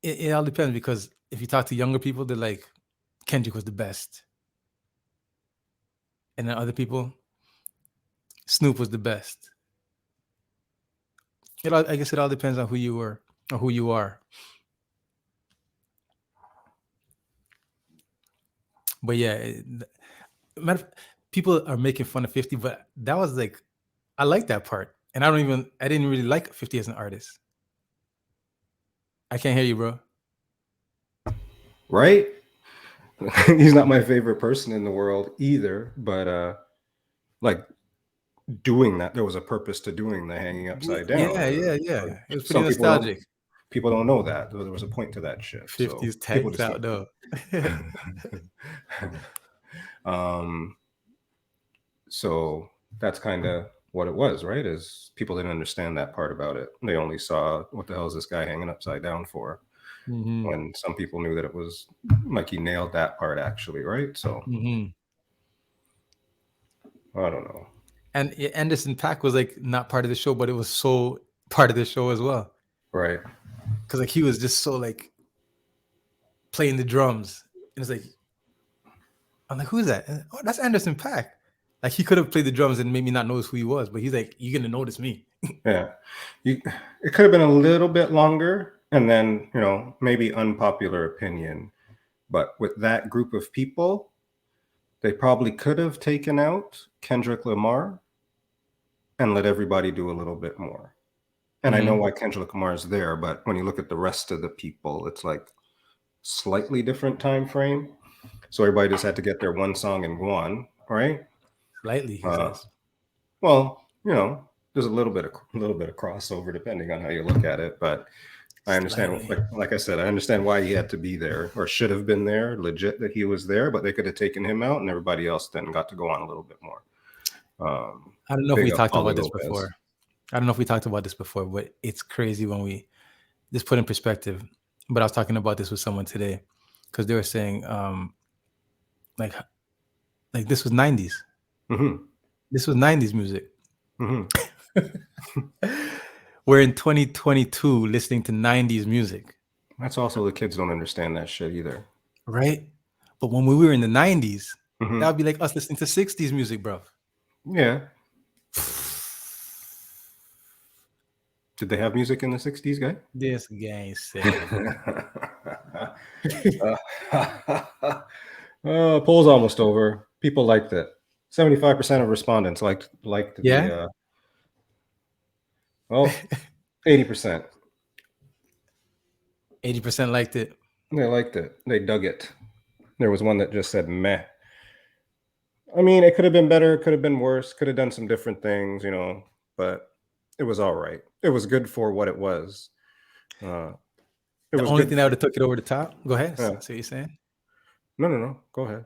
Speaker 1: it all depends, because if you talk to younger people, they're like, Kendrick was the best. And then other people, Snoop was the best. I guess it all depends on who you were or who you are. But yeah, people are making fun of 50, but that was like, I like that part. And I didn't really like 50 as an artist. I can't hear you, bro.
Speaker 2: Right? He's not my favorite person in the world either, but like doing that, there was a purpose to doing the hanging upside down.
Speaker 1: Yeah. It was pretty nostalgic.
Speaker 2: People don't know that. There was a point to that shit.
Speaker 1: 50's so tagged out though.
Speaker 2: So that's kind of what it was, right? Is people didn't understand that part about it. They only saw, what the hell is this guy hanging upside down for? When some people knew that it was like he nailed that part actually, right? So I don't know.
Speaker 1: And Anderson .Paak was like not part of the show, but it was so part of the show as well,
Speaker 2: right?
Speaker 1: Because like he was just so like playing the drums, and it's like, I'm like, who's that? Oh, that's Anderson .Paak. Like he could have played the drums and made me not notice who he was, but he's like, you're gonna notice me.
Speaker 2: Yeah, it could have been a little bit longer, And then, maybe unpopular opinion, but with that group of people, they probably could have taken out Kendrick Lamar and let everybody do a little bit more. And I know why Kendrick Lamar is there, but when you look at the rest of the people, it's like slightly different time frame. So everybody just had to get their one song and go on, right?
Speaker 1: Slightly, he
Speaker 2: Uh,
Speaker 1: says.
Speaker 2: well, there's a little bit of crossover depending on how you look at it, but I understand,
Speaker 1: Slightly.
Speaker 2: like I said, I understand why he had to be there or should have been there. Legit that he was there, but they could have taken him out, and everybody else then got to go on a little bit more.
Speaker 1: I don't know if
Speaker 2: Big
Speaker 1: we
Speaker 2: up
Speaker 1: talked
Speaker 2: Holly
Speaker 1: about this
Speaker 2: Lopez.
Speaker 1: before. I don't know if we talked about this before, but it's crazy when we just put in perspective. But I was talking about this with someone today because they were saying, like this was 90s.
Speaker 2: Mm-hmm.
Speaker 1: This was 90s music.
Speaker 2: Mm-hmm.
Speaker 1: We're in 2022 listening to 90s music.
Speaker 2: That's also the kids don't understand that shit either.
Speaker 1: Right? But when we were in the 90s,
Speaker 2: Mm-hmm.
Speaker 1: that would be like us listening to 60s music, bro.
Speaker 2: Yeah. Did they have music in the 60s, guy?
Speaker 1: This gang said.
Speaker 2: Poll's almost over. People liked it. 75% of respondents liked
Speaker 1: Yeah?
Speaker 2: the 80%.
Speaker 1: 80% liked it.
Speaker 2: They liked it. They dug it. There was one that just said meh. I mean, it could have been better, could have been worse, could have done some different things, but it was all right. It was good for what it was.
Speaker 1: The only thing that would have took it over the top. Go ahead.
Speaker 2: Yeah.
Speaker 1: See what you're saying?
Speaker 2: No. Go ahead.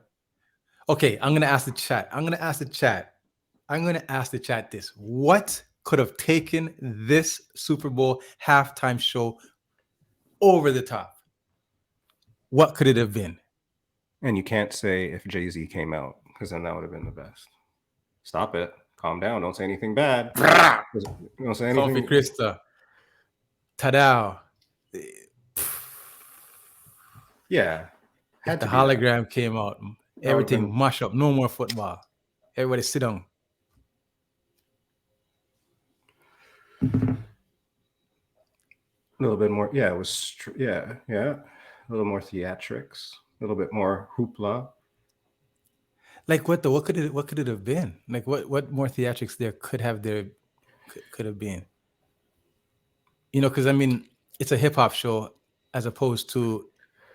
Speaker 1: Okay, I'm gonna ask the chat. I'm gonna ask the chat this. What could have taken this Super Bowl halftime show over the top? What could it have been?
Speaker 2: And you can't say if Jay-Z came out, because then that would have been the best. Stop it. Calm down. Don't say anything bad. Don't say anything.
Speaker 1: Coffee Krista. Tadao.
Speaker 2: Yeah.
Speaker 1: If the hologram came out, everything mush up. No more football. Everybody sit down.
Speaker 2: A little bit more. Yeah, it was. Yeah. A little more theatrics. A little bit more hoopla.
Speaker 1: Like what could it have been? Like what more theatrics there could have been? Because I mean, it's a hip hop show as opposed to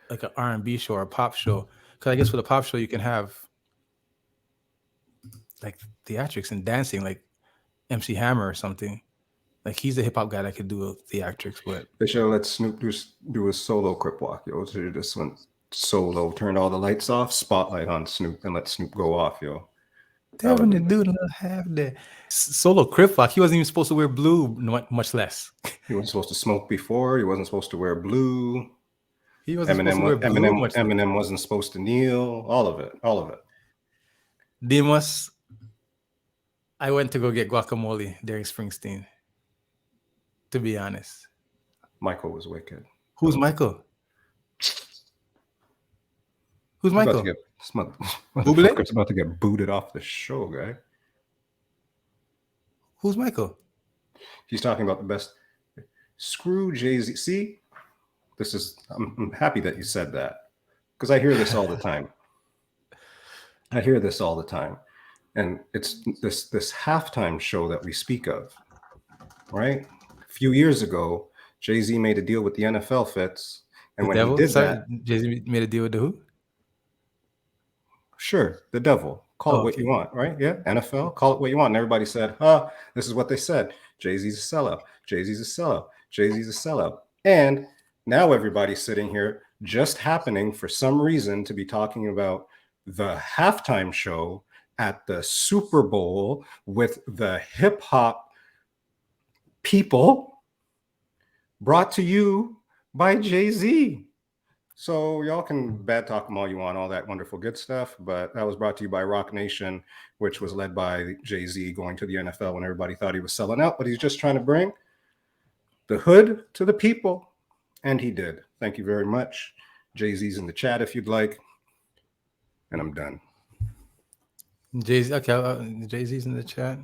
Speaker 1: like an R&B show or a pop show. Because I guess with a pop show you can have like theatrics and dancing, like MC Hammer or something. Like he's the hip hop guy that could do theatrics, but
Speaker 2: they should have let Snoop do a solo crip walk. Yo, so you just went solo, turned all the lights off, spotlight on Snoop, and let Snoop go off, yo.
Speaker 1: Devin the dude have the solo crip walk. He wasn't even supposed to wear blue, much less.
Speaker 2: He wasn't supposed to smoke before. He wasn't supposed to wear blue.
Speaker 1: He wasn't supposed to wear blue.
Speaker 2: Eminem wasn't supposed to kneel. All of it.
Speaker 1: Demas, I went to go get guacamole during Springsteen. To be honest,
Speaker 2: Michael was wicked.
Speaker 1: Who's Michael? Who's Michael?
Speaker 2: Motherfucker's about to get booted off the show, guy.
Speaker 1: Who's Michael?
Speaker 2: He's talking about the best. Screw Jay-Z. See, I'm happy that you said that because I hear this all the time. And it's this halftime show that we speak of, right? A few years ago, Jay-Z made a deal with the NFL, Fitz. And when he did that,
Speaker 1: Jay-Z made a deal with the who?
Speaker 2: Sure, the devil. Call it what you want, right? Yeah, NFL, call it what you want. And everybody said, this is what they said. Jay-Z's a sellout. Jay-Z's a sellout. Jay-Z's a sellout. And now everybody's sitting here just happening for some reason to be talking about the halftime show at the Super Bowl with the hip hop people brought to you by Jay-Z. So y'all can bad talk them all you want, all that wonderful good stuff, but that was brought to you by Rock Nation, which was led by Jay-Z going to the NFL when everybody thought he was selling out, but he's just trying to bring the hood to the people, and he did. Thank you very much. Jay-Z's in the chat if you'd like, and I'm done.
Speaker 1: Jay-Z, okay, Jay-Z's in the chat.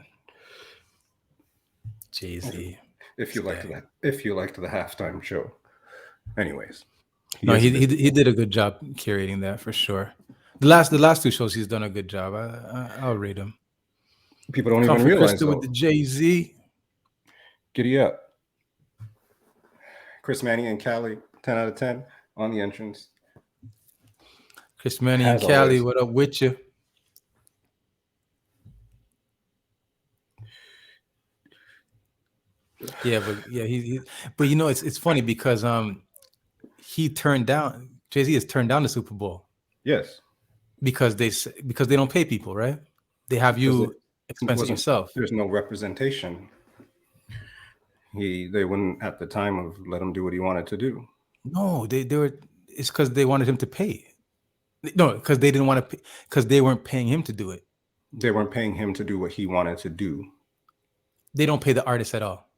Speaker 1: Jay-Z.
Speaker 2: If you liked the halftime show. Anyways,
Speaker 1: No,
Speaker 2: is a good.
Speaker 1: he did a good job curating that for sure. The last two shows he's done a good job. I'll rate him.
Speaker 2: People don't
Speaker 1: Come
Speaker 2: even
Speaker 1: for
Speaker 2: realize
Speaker 1: Krista with
Speaker 2: though.
Speaker 1: the Jay-Z.
Speaker 2: Giddy up. Chris Manny and Callie, 10 out of 10 on the entrance.
Speaker 1: Chris Manny and
Speaker 2: As
Speaker 1: Callie,
Speaker 2: always.
Speaker 1: what up with you? Yeah, but you know it's funny because he turned down Jay-Z has turned down the Super Bowl
Speaker 2: Yes.
Speaker 1: because they don't pay people, right? They have
Speaker 2: Because
Speaker 1: you expense it yourself.
Speaker 2: there's no representation. They wouldn't at the time have let him do what he wanted to do.
Speaker 1: No, they were. It's because they wanted him to pay. No, because they didn't want to. Because they weren't paying him to do it.
Speaker 2: They weren't paying him to do what he wanted to do.
Speaker 1: They don't pay the artist at all.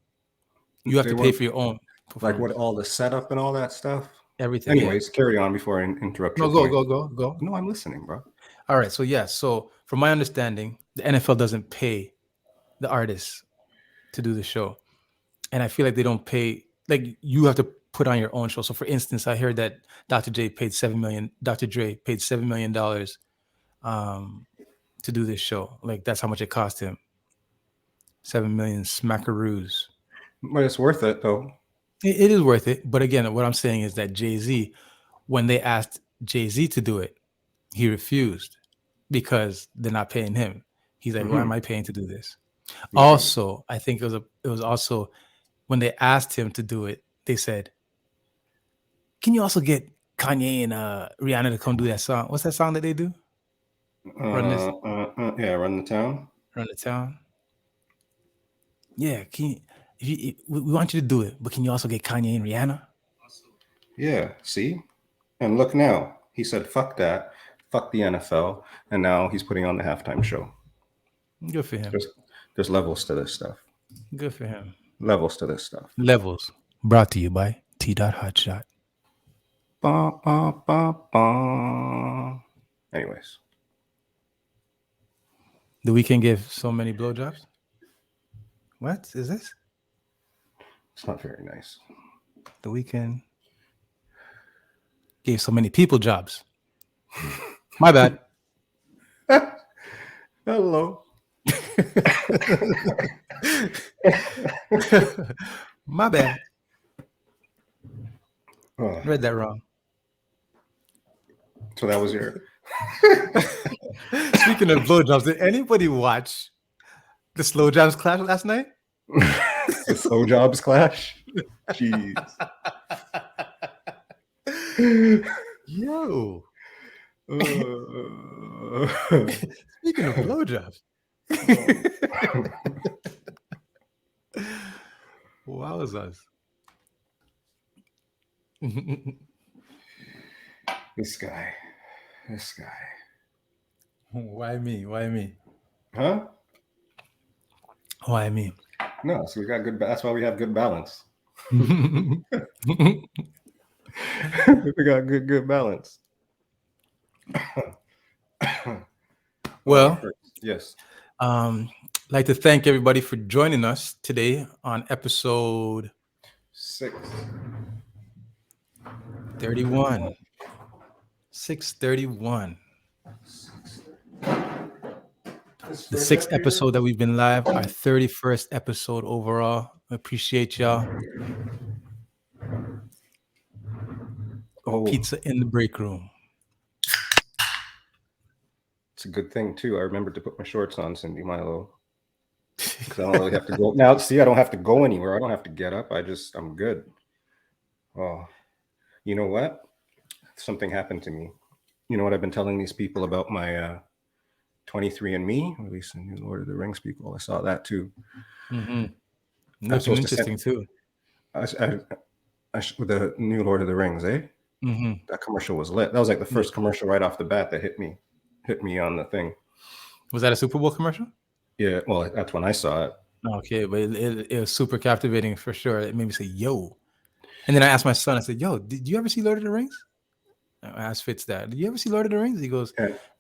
Speaker 1: You have to pay for your own
Speaker 2: like what all the setup and all that stuff.
Speaker 1: Everything.
Speaker 2: Anyways, carry on before I interrupt.
Speaker 1: No, go.
Speaker 2: No, I'm listening, bro.
Speaker 1: All right. So yeah. So from my understanding, the NFL doesn't pay the artists to do the show, and I feel like they don't pay. Like you have to put on your own show. So for instance, I heard that Dr. Dre paid $7 million to do this show. Like that's how much it cost him. 7 million smackaroos.
Speaker 2: But it's worth it though.
Speaker 1: It is worth it. But again, what I'm saying is that Jay-Z, when they asked Jay-Z to do it, he refused because they're not paying him. He's like, why am I paying to do this? Mm-hmm. Also, I think it was also when they asked him to do it, they said, can you also get Kanye and Rihanna to come do that song? What's that song that they do?
Speaker 2: Run the Town.
Speaker 1: Run the Town. Yeah, we want you to do it, but can you also get Kanye and Rihanna?
Speaker 2: Yeah, see? And look now. He said, fuck that. Fuck the NFL. And now he's putting on the halftime show.
Speaker 1: Good for him.
Speaker 2: There's levels to this stuff.
Speaker 1: Good for him.
Speaker 2: Levels to this stuff.
Speaker 1: Levels. Brought to you by T.Hotshot.
Speaker 2: Ba, ba, ba, ba. Anyways.
Speaker 1: The Weeknd give so many blowjobs? What is this?
Speaker 2: It's not very nice.
Speaker 1: The Weeknd gave so many people jobs. My bad.
Speaker 2: Hello.
Speaker 1: My bad.
Speaker 2: Oh.
Speaker 1: Read that wrong.
Speaker 2: So that was your...
Speaker 1: Speaking of blowjobs, did anybody watch the Slow Jams clash last night?
Speaker 2: The Slow Jobs clash? Jeez.
Speaker 1: Yo. Speaking of blowjobs. Wowzers.
Speaker 2: This guy.
Speaker 1: Why me?
Speaker 2: Huh?
Speaker 1: Why me?
Speaker 2: No, so we got good. That's why we have good balance. We got good balance.
Speaker 1: Well,
Speaker 2: yes.
Speaker 1: Like to thank everybody for joining us today on episode 631. 631. The 6th episode that we've been live, our 31st episode overall. Appreciate y'all. Pizza in the break room.
Speaker 2: It's a good thing too. I remembered to put my shorts on, Cindy Milo, because I don't really have to go now. See, I don't have to go anywhere. I don't have to get up. I'm good. Oh, you know what? Something happened to me. You know what I've been telling these people about my 23andMe, or at least the new Lord of the Rings people. I saw that too.
Speaker 1: Mm-hmm. That's interesting too.
Speaker 2: With the new Lord of the Rings, eh?
Speaker 1: Mm-hmm.
Speaker 2: That commercial was lit. That was like the first commercial right off the bat that hit me on the thing.
Speaker 1: Was that a Super Bowl commercial?
Speaker 2: Yeah, well, that's when I saw it.
Speaker 1: Okay, but it was super captivating for sure. It made me say, yo. And then I asked my son, I said, yo, did you ever see Lord of the Rings? I asked Fitz that. Did you ever see Lord of the Rings? He goes,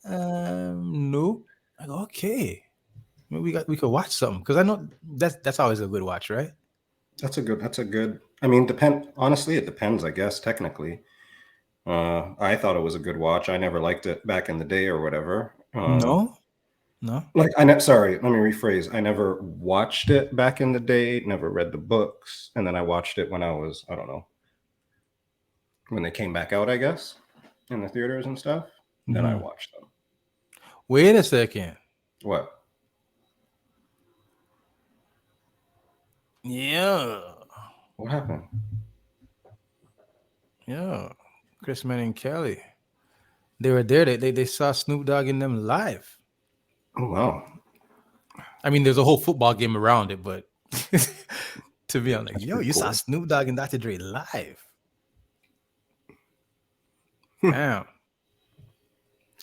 Speaker 1: no. I go, okay. Maybe we could watch something, because I know that's always a good watch, right?
Speaker 2: That's a good I mean, honestly, it depends, I guess, technically. I thought it was a good watch. I never liked it back in the day or whatever.
Speaker 1: No.
Speaker 2: Like sorry, let me rephrase. I never watched it back in the day, never read the books, and then I watched it when I was, I don't know, when they came back out, I guess, in the theaters and stuff. Then I watched them.
Speaker 1: Wait a second.
Speaker 2: What?
Speaker 1: Yeah.
Speaker 2: What happened?
Speaker 1: Yeah. Chris Manning and Kelly. They were there. They saw Snoop Dogg in them live.
Speaker 2: Oh, wow.
Speaker 1: I mean, there's a whole football game around it, but to be honest, yo, you saw
Speaker 2: cool.
Speaker 1: Snoop Dogg and Dr. Dre live. Damn.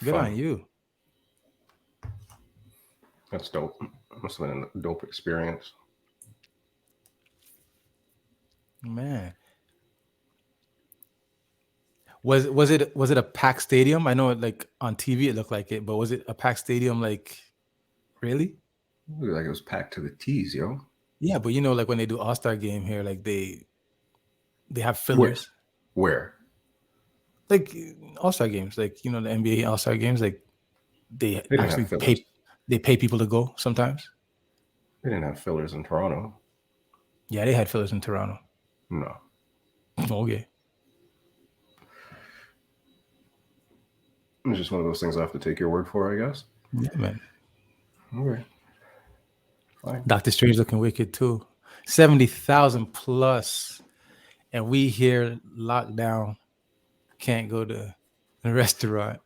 Speaker 1: Good
Speaker 2: Fun.
Speaker 1: on you.
Speaker 2: That's dope. Must have been a dope experience.
Speaker 1: Man. Was it a packed stadium? I know it, like on TV it looked like it, but was it a packed stadium? Like, really?
Speaker 2: It looked like it was packed to the T's, yo.
Speaker 1: Yeah, but you know, like when they do All-Star game here, like they have fillers.
Speaker 2: Where?
Speaker 1: Like All-Star games, like, you know, the NBA All-Star games, like they
Speaker 2: didn't
Speaker 1: actually
Speaker 2: have fillers.
Speaker 1: pay people to go sometimes.
Speaker 2: They didn't have fillers in Toronto.
Speaker 1: Yeah, they had fillers in Toronto.
Speaker 2: No.
Speaker 1: Okay.
Speaker 2: It's just one of those things I have to take your word for, I guess.
Speaker 1: Yeah, man.
Speaker 2: Okay. Fine.
Speaker 1: Doctor Strange looking wicked too. 70,000 plus, and we here locked down, can't go to the restaurant,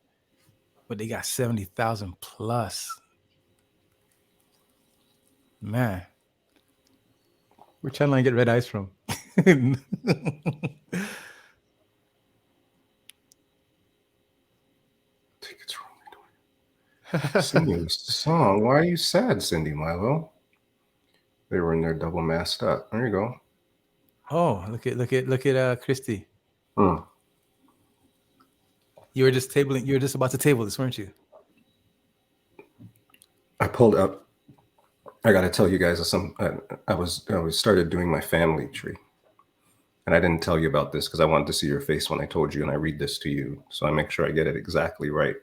Speaker 1: but they got 70,000 plus. Man, we're trying to get red eyes from.
Speaker 2: Tickets wrong. Singing song. Why are you sad, Cindy Milo? They were in there double masked up. There you go.
Speaker 1: Oh, look at Christy.
Speaker 2: Hmm.
Speaker 1: You were just about to table this, weren't you?
Speaker 2: I pulled up. I got to tell you guys I was started doing my family tree. And I didn't tell you about this because I wanted to see your face when I told you, and I read this to you. So I make sure I get it exactly right.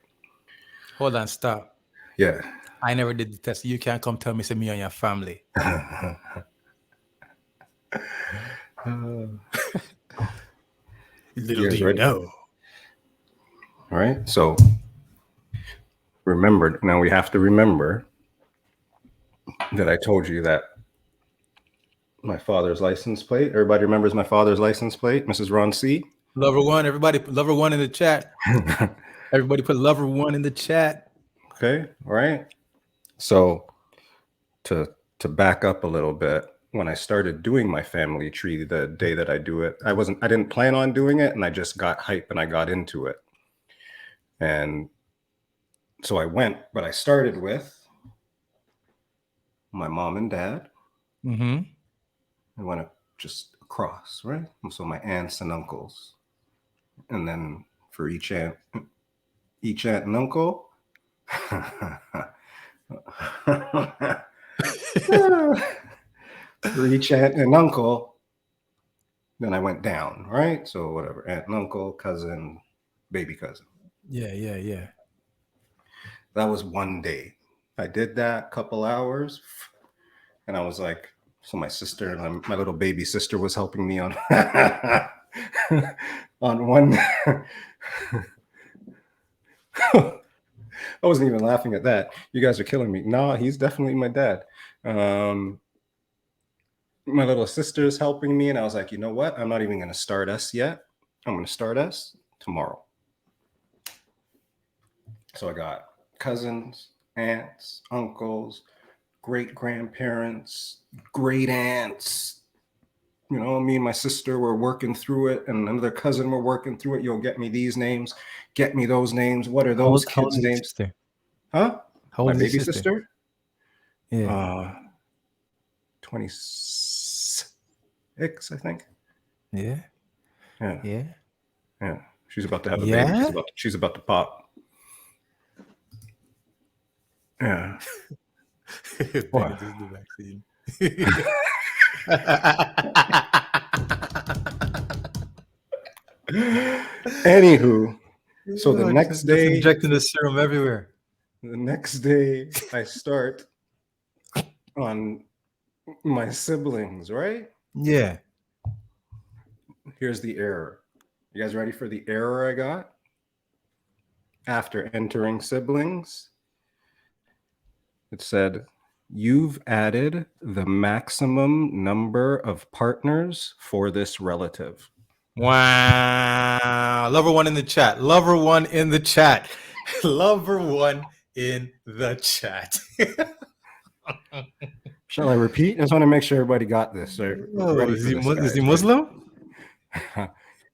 Speaker 1: Hold on, stop.
Speaker 2: Yeah.
Speaker 1: I never did the test. You can't come tell me say me and your family. Little do you know.
Speaker 2: All right. So remember, now we have to remember that I told you that my father's license plate. Everybody remembers my father's license plate, Mrs. Ron C.
Speaker 1: Lover one. Everybody put lover one in the chat. Everybody put lover one in the chat.
Speaker 2: Okay. All right. So to back up a little bit, when I started doing my family tree, the day that I do it, I didn't plan on doing it, and I just got hype and I got into it. And so I went, but I started with my mom and dad.
Speaker 1: Mm-hmm.
Speaker 2: I went just across, right? And so my aunts and uncles. And then for each aunt and uncle, for each aunt and uncle, then I went down, right? So whatever, aunt and uncle, cousin, baby cousin.
Speaker 1: Yeah.
Speaker 2: That was one day. I did that couple hours, and I was like, so my sister, my little baby sister, was helping me on on one. I wasn't even laughing at that. You guys are killing me. No, he's definitely my dad. My little sister's helping me, and I was like, you know what? I'm not even going to start us yet. I'm going to start us tomorrow. So I got cousins, aunts, uncles, great grandparents, great aunts. You know, me and my sister were working through it, and another cousin were working through it. You'll get me these names, get me those names. What are those kids' names?
Speaker 1: Sister?
Speaker 2: Huh?
Speaker 1: How old
Speaker 2: my
Speaker 1: is
Speaker 2: baby
Speaker 1: sister?
Speaker 2: sister?
Speaker 1: Yeah.
Speaker 2: 26, I think.
Speaker 1: Yeah.
Speaker 2: She's about to have a baby. She's about to pop. Yeah.
Speaker 1: What? Just the vaccine.
Speaker 2: Anywho, so the next
Speaker 1: just
Speaker 2: day,
Speaker 1: injecting the serum everywhere.
Speaker 2: I start on my siblings, right?
Speaker 1: Yeah.
Speaker 2: Here's the error. You guys ready for the error I got? After entering siblings, it said, you've added the maximum number of partners for this relative.
Speaker 1: Wow. Lover one in the chat. Lover one in the chat. Lover one in the chat.
Speaker 2: Shall I repeat? I just want to make sure everybody got this. Ready for this, guys.
Speaker 1: Is he Muslim?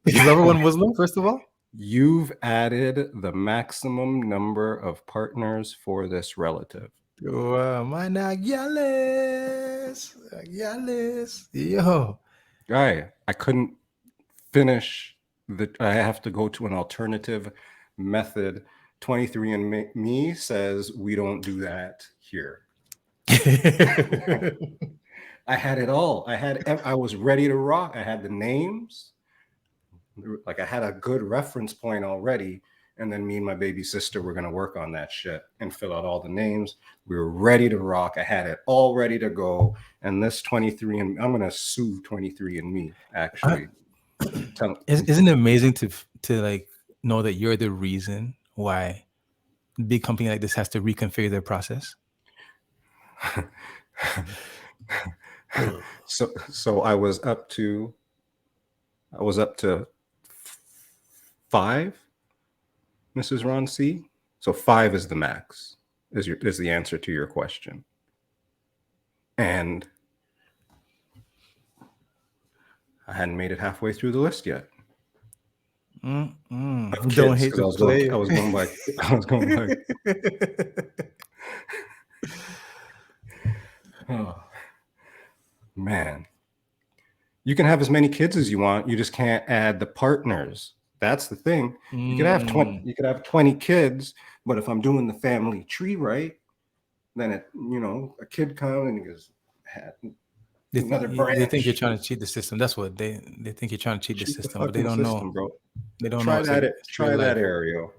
Speaker 1: Is lover one Muslim, first of all?
Speaker 2: You've added the maximum number of partners for this relative.
Speaker 1: Man, yo.
Speaker 2: Guy, I couldn't finish I have to go to an alternative method. 23andMe says we don't do that here. I had it all. I was ready to rock. I had the names. Like I had a good reference point already. And then me and my baby sister were going to work on that shit and fill out all the names. We were ready to rock. I had it all ready to go. And this 23 and I'm going to sue 23andMe actually.
Speaker 1: Isn't it amazing to like know that you're the reason why a big company like this has to reconfigure their process?
Speaker 2: So I was up to 5, Mrs. Ron C. So 5 is the max, is the answer to your question. And I hadn't made it halfway through the list yet.
Speaker 1: Don't hate
Speaker 2: the player. I was going by. Oh, man. You can have as many kids as you want. You just can't add the partners. That's the thing. You could have 20. You could have 20 kids, but if I'm doing the family tree right, then a kid comes and he goes, another branch.
Speaker 1: They think you're trying to cheat the system. That's what they think you're trying to cheat the system, but they don't know,
Speaker 2: bro.
Speaker 1: They don't
Speaker 2: try
Speaker 1: know.
Speaker 2: That. Try that error.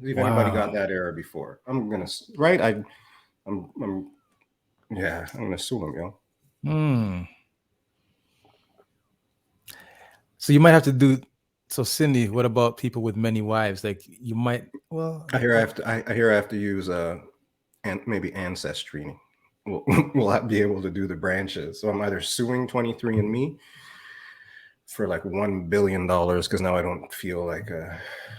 Speaker 2: See if anybody got that error before. I'm gonna I'm gonna sue him, yo.
Speaker 1: So you might have to do. So Cindy, what about people with many wives? Like you might. Well,
Speaker 2: I hear I have to use maybe ancestry. We'll be able to do the branches. So I'm either suing 23andMe for like $1 billion because now I don't feel like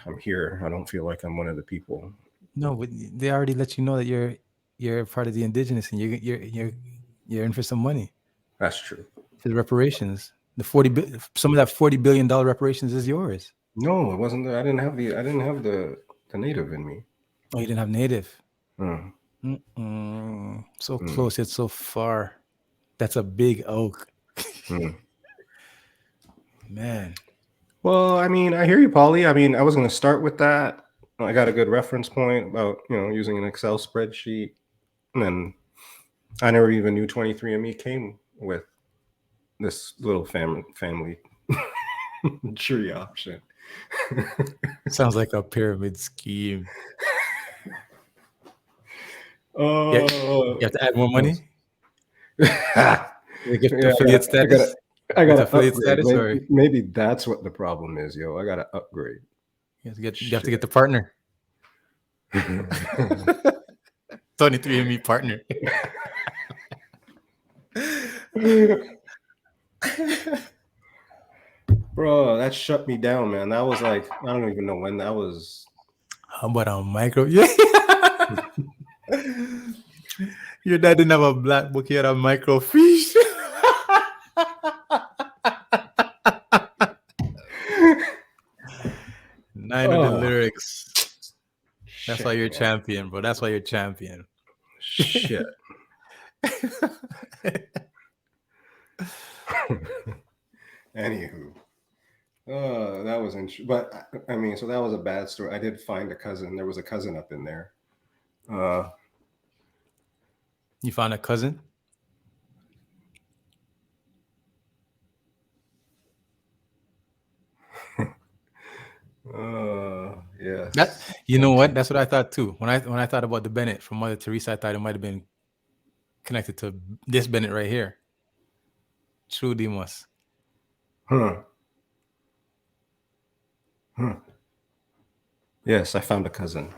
Speaker 2: I'm here. I don't feel like I'm one of the people.
Speaker 1: No, but they already let you know that you're part of the indigenous and you're in for some money.
Speaker 2: That's true.
Speaker 1: For the reparations, some of that $40 billion reparations is yours.
Speaker 2: No, it wasn't. I didn't have the native in me.
Speaker 1: Oh, you didn't have native. So close, it's so far. That's a big oak. Man.
Speaker 2: Well, I mean, I hear you, Paulie. I mean, I was going to start with that. I got a good reference point about, using an Excel spreadsheet. And then I never even knew 23andMe came with this little family tree option.
Speaker 1: Sounds like a pyramid scheme.
Speaker 2: Oh,
Speaker 1: you have to add more money? You get affiliate status?
Speaker 2: I got
Speaker 1: affiliate status,
Speaker 2: maybe that's what the problem is, yo. I got to upgrade.
Speaker 1: You have to get the partner. 23andMe partner.
Speaker 2: Bro, that shut me down, man. That was like, I don't even know when that was.
Speaker 1: How about a micro? Yeah. Your dad didn't have a black book, he had a microfiche. Nine of the lyrics. That's why you're champion, bro. That's why you're champion.
Speaker 2: Shit. Anywho. That was interesting. But I mean, so that was a bad story. I did find a cousin. There was a cousin up in there.
Speaker 1: You found a cousin?
Speaker 2: Yes.
Speaker 1: You know what? That's what I thought too. When I thought about the Bennett from Mother Teresa, I thought it might have been connected to this Bennett right here. True Demos.
Speaker 2: Huh. Yes, I found a cousin.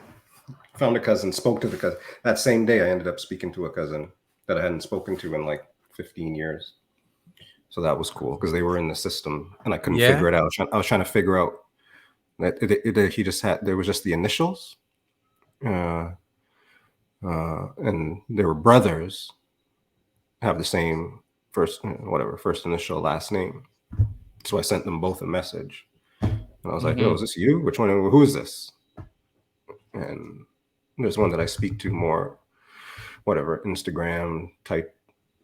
Speaker 2: Spoke to the cousin. That same day, I ended up speaking to a cousin that I hadn't spoken to in like 15 years. So that was cool because they were in the system and I couldn't figure it out. I was trying to figure out that he just had, there was just the initials. And they were brothers, have the same first initial, last name. So I sent them both a message. And I was like, yo, is this you? Which one? Who is this? And there's one that I speak to more, Instagram type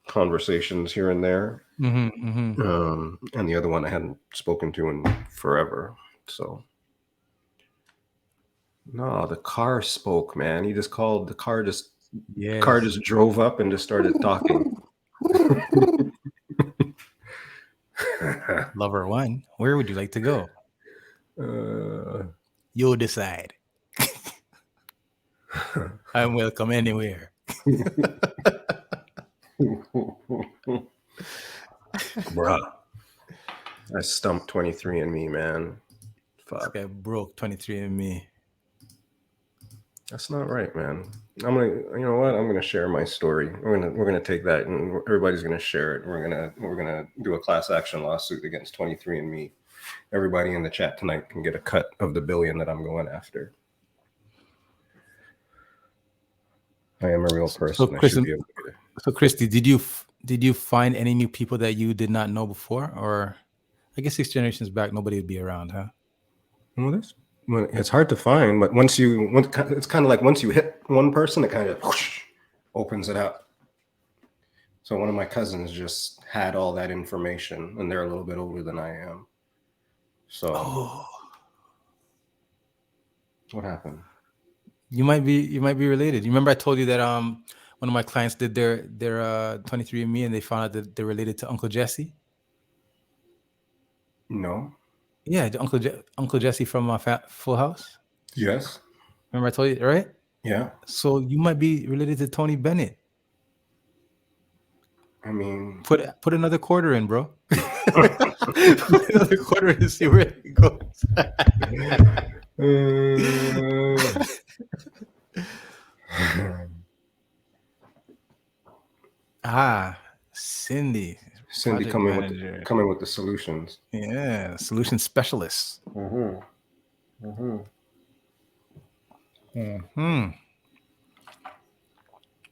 Speaker 2: conversations here and there. And the other one I hadn't spoken to in forever. So, no, the car spoke, man. He just called, the car just drove up and just started talking.
Speaker 1: Lover one, where would you like to go? You'll decide. I'm welcome anywhere.
Speaker 2: Bruh. I stumped 23andMe, man. Fuck.
Speaker 1: This guy broke 23andMe.
Speaker 2: That's not right, man. You know what? I'm gonna share my story. We're gonna take that and everybody's gonna share it. We're gonna do a class action lawsuit against 23andMe. Everybody in the chat tonight can get a cut of the billion that I'm going after. I am a real person.
Speaker 1: So Christy, did you find any new people that you did not know before? Or I guess 6 generations back, nobody would be around, huh?
Speaker 2: Well, it's hard to find, but it's kind of like once you hit one person, it kind of opens it up. So one of my cousins just had all that information, and they're a little bit older than I am. So, what happened?
Speaker 1: You might be related. You remember I told you that one of my clients did their 23andMe and they found out that they're related to Uncle Jesse?
Speaker 2: No.
Speaker 1: Yeah, Uncle Jesse from Full House.
Speaker 2: Yes.
Speaker 1: Remember I told you, right?
Speaker 2: Yeah.
Speaker 1: So you might be related to Tony Bennett.
Speaker 2: I mean,
Speaker 1: put another quarter in, bro. Put another quarter in and see where it goes. Cindy
Speaker 2: coming with the solutions.
Speaker 1: Yeah, solution specialist.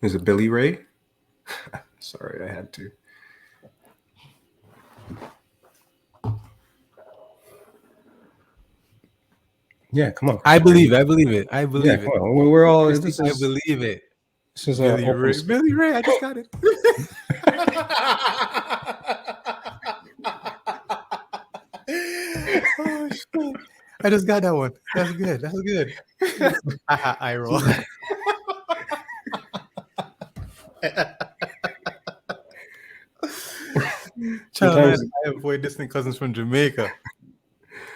Speaker 2: Is it Billy Ray? Sorry, I had to. Yeah, come on.
Speaker 1: I believe it. I believe it.
Speaker 2: Come on. We're all.
Speaker 1: I believe it.
Speaker 2: This is
Speaker 1: Billy Ray. I just got it. Oh shit! I just got that one. That's good. I roll. Child, I avoid distant cousins from Jamaica.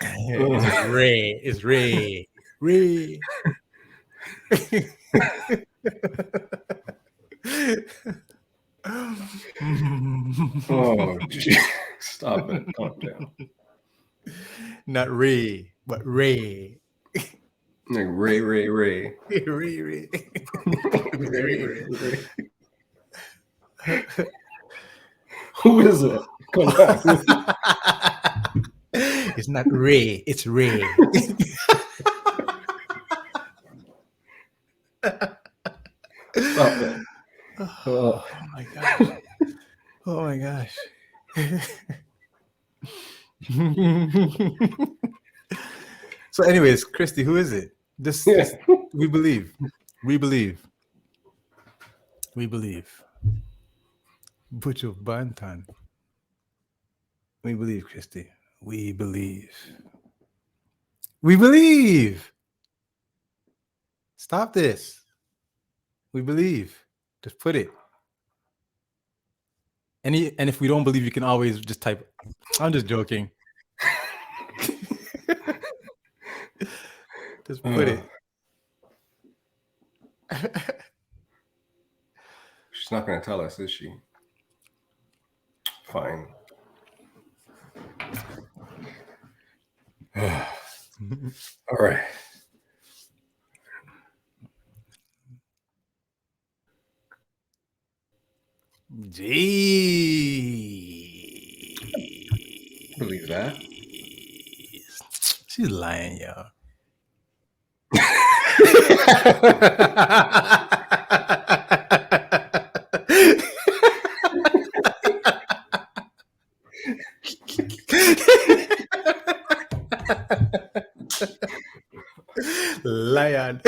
Speaker 1: It's Ray.
Speaker 2: Oh, geez. Stop it. Calm down.
Speaker 1: Not Ray, but Ray.
Speaker 2: Like Ray.
Speaker 1: Ray.
Speaker 2: Who is it? Come on.
Speaker 1: It's not Ray, it's Ray.
Speaker 2: Stop it.
Speaker 1: Oh my gosh. So anyways, Christy, who is it? This we believe. Butcher Bantan. We believe, Christy. We believe. Stop this. We believe. Just put it. And if we don't believe, you can always just type. I'm just joking. Just put it.
Speaker 2: She's not going to tell us, is she? Fine. All right.
Speaker 1: Jeez.
Speaker 2: Believe that.
Speaker 1: She's lying, yo. Lion.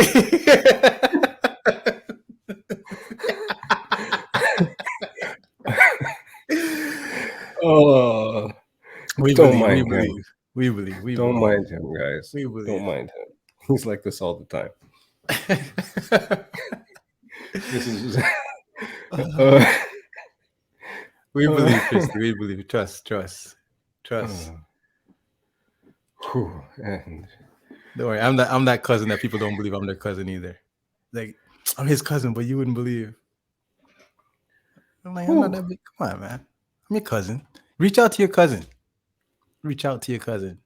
Speaker 2: Oh,
Speaker 1: We
Speaker 2: don't
Speaker 1: believe,
Speaker 2: mind
Speaker 1: we
Speaker 2: him.
Speaker 1: believe, we believe, we
Speaker 2: Don't
Speaker 1: believe.
Speaker 2: mind him, guys.
Speaker 1: We believe.
Speaker 2: Don't mind him. He's like this all the time. This is.
Speaker 1: We believe, Christy. We believe. Trust.
Speaker 2: And
Speaker 1: Don't worry. I'm that cousin that people don't believe I'm their cousin either. Like, I'm his cousin, but you wouldn't believe. I'm like, I'm not that big. Come on, man. I'm your cousin. Reach out to your cousin. Reach out to your cousin.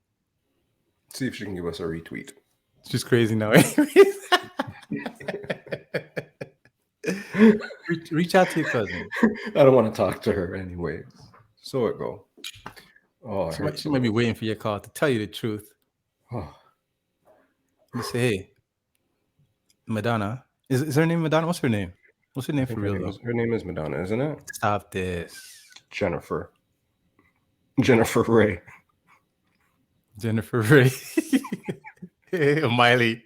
Speaker 2: See if she can give us a retweet.
Speaker 1: She's crazy now. Reach out to your cousin.
Speaker 2: I don't want to talk to her anyways. So it go. Oh,
Speaker 1: she might be waiting for your call to tell you the truth.
Speaker 2: Oh.
Speaker 1: You say, hey, Madonna. Is her name Madonna? What's her name? What's her name for real though?
Speaker 2: Her name is Madonna, isn't it?
Speaker 1: Stop this.
Speaker 2: Jennifer Ray.
Speaker 1: Jennifer Ray. Miley.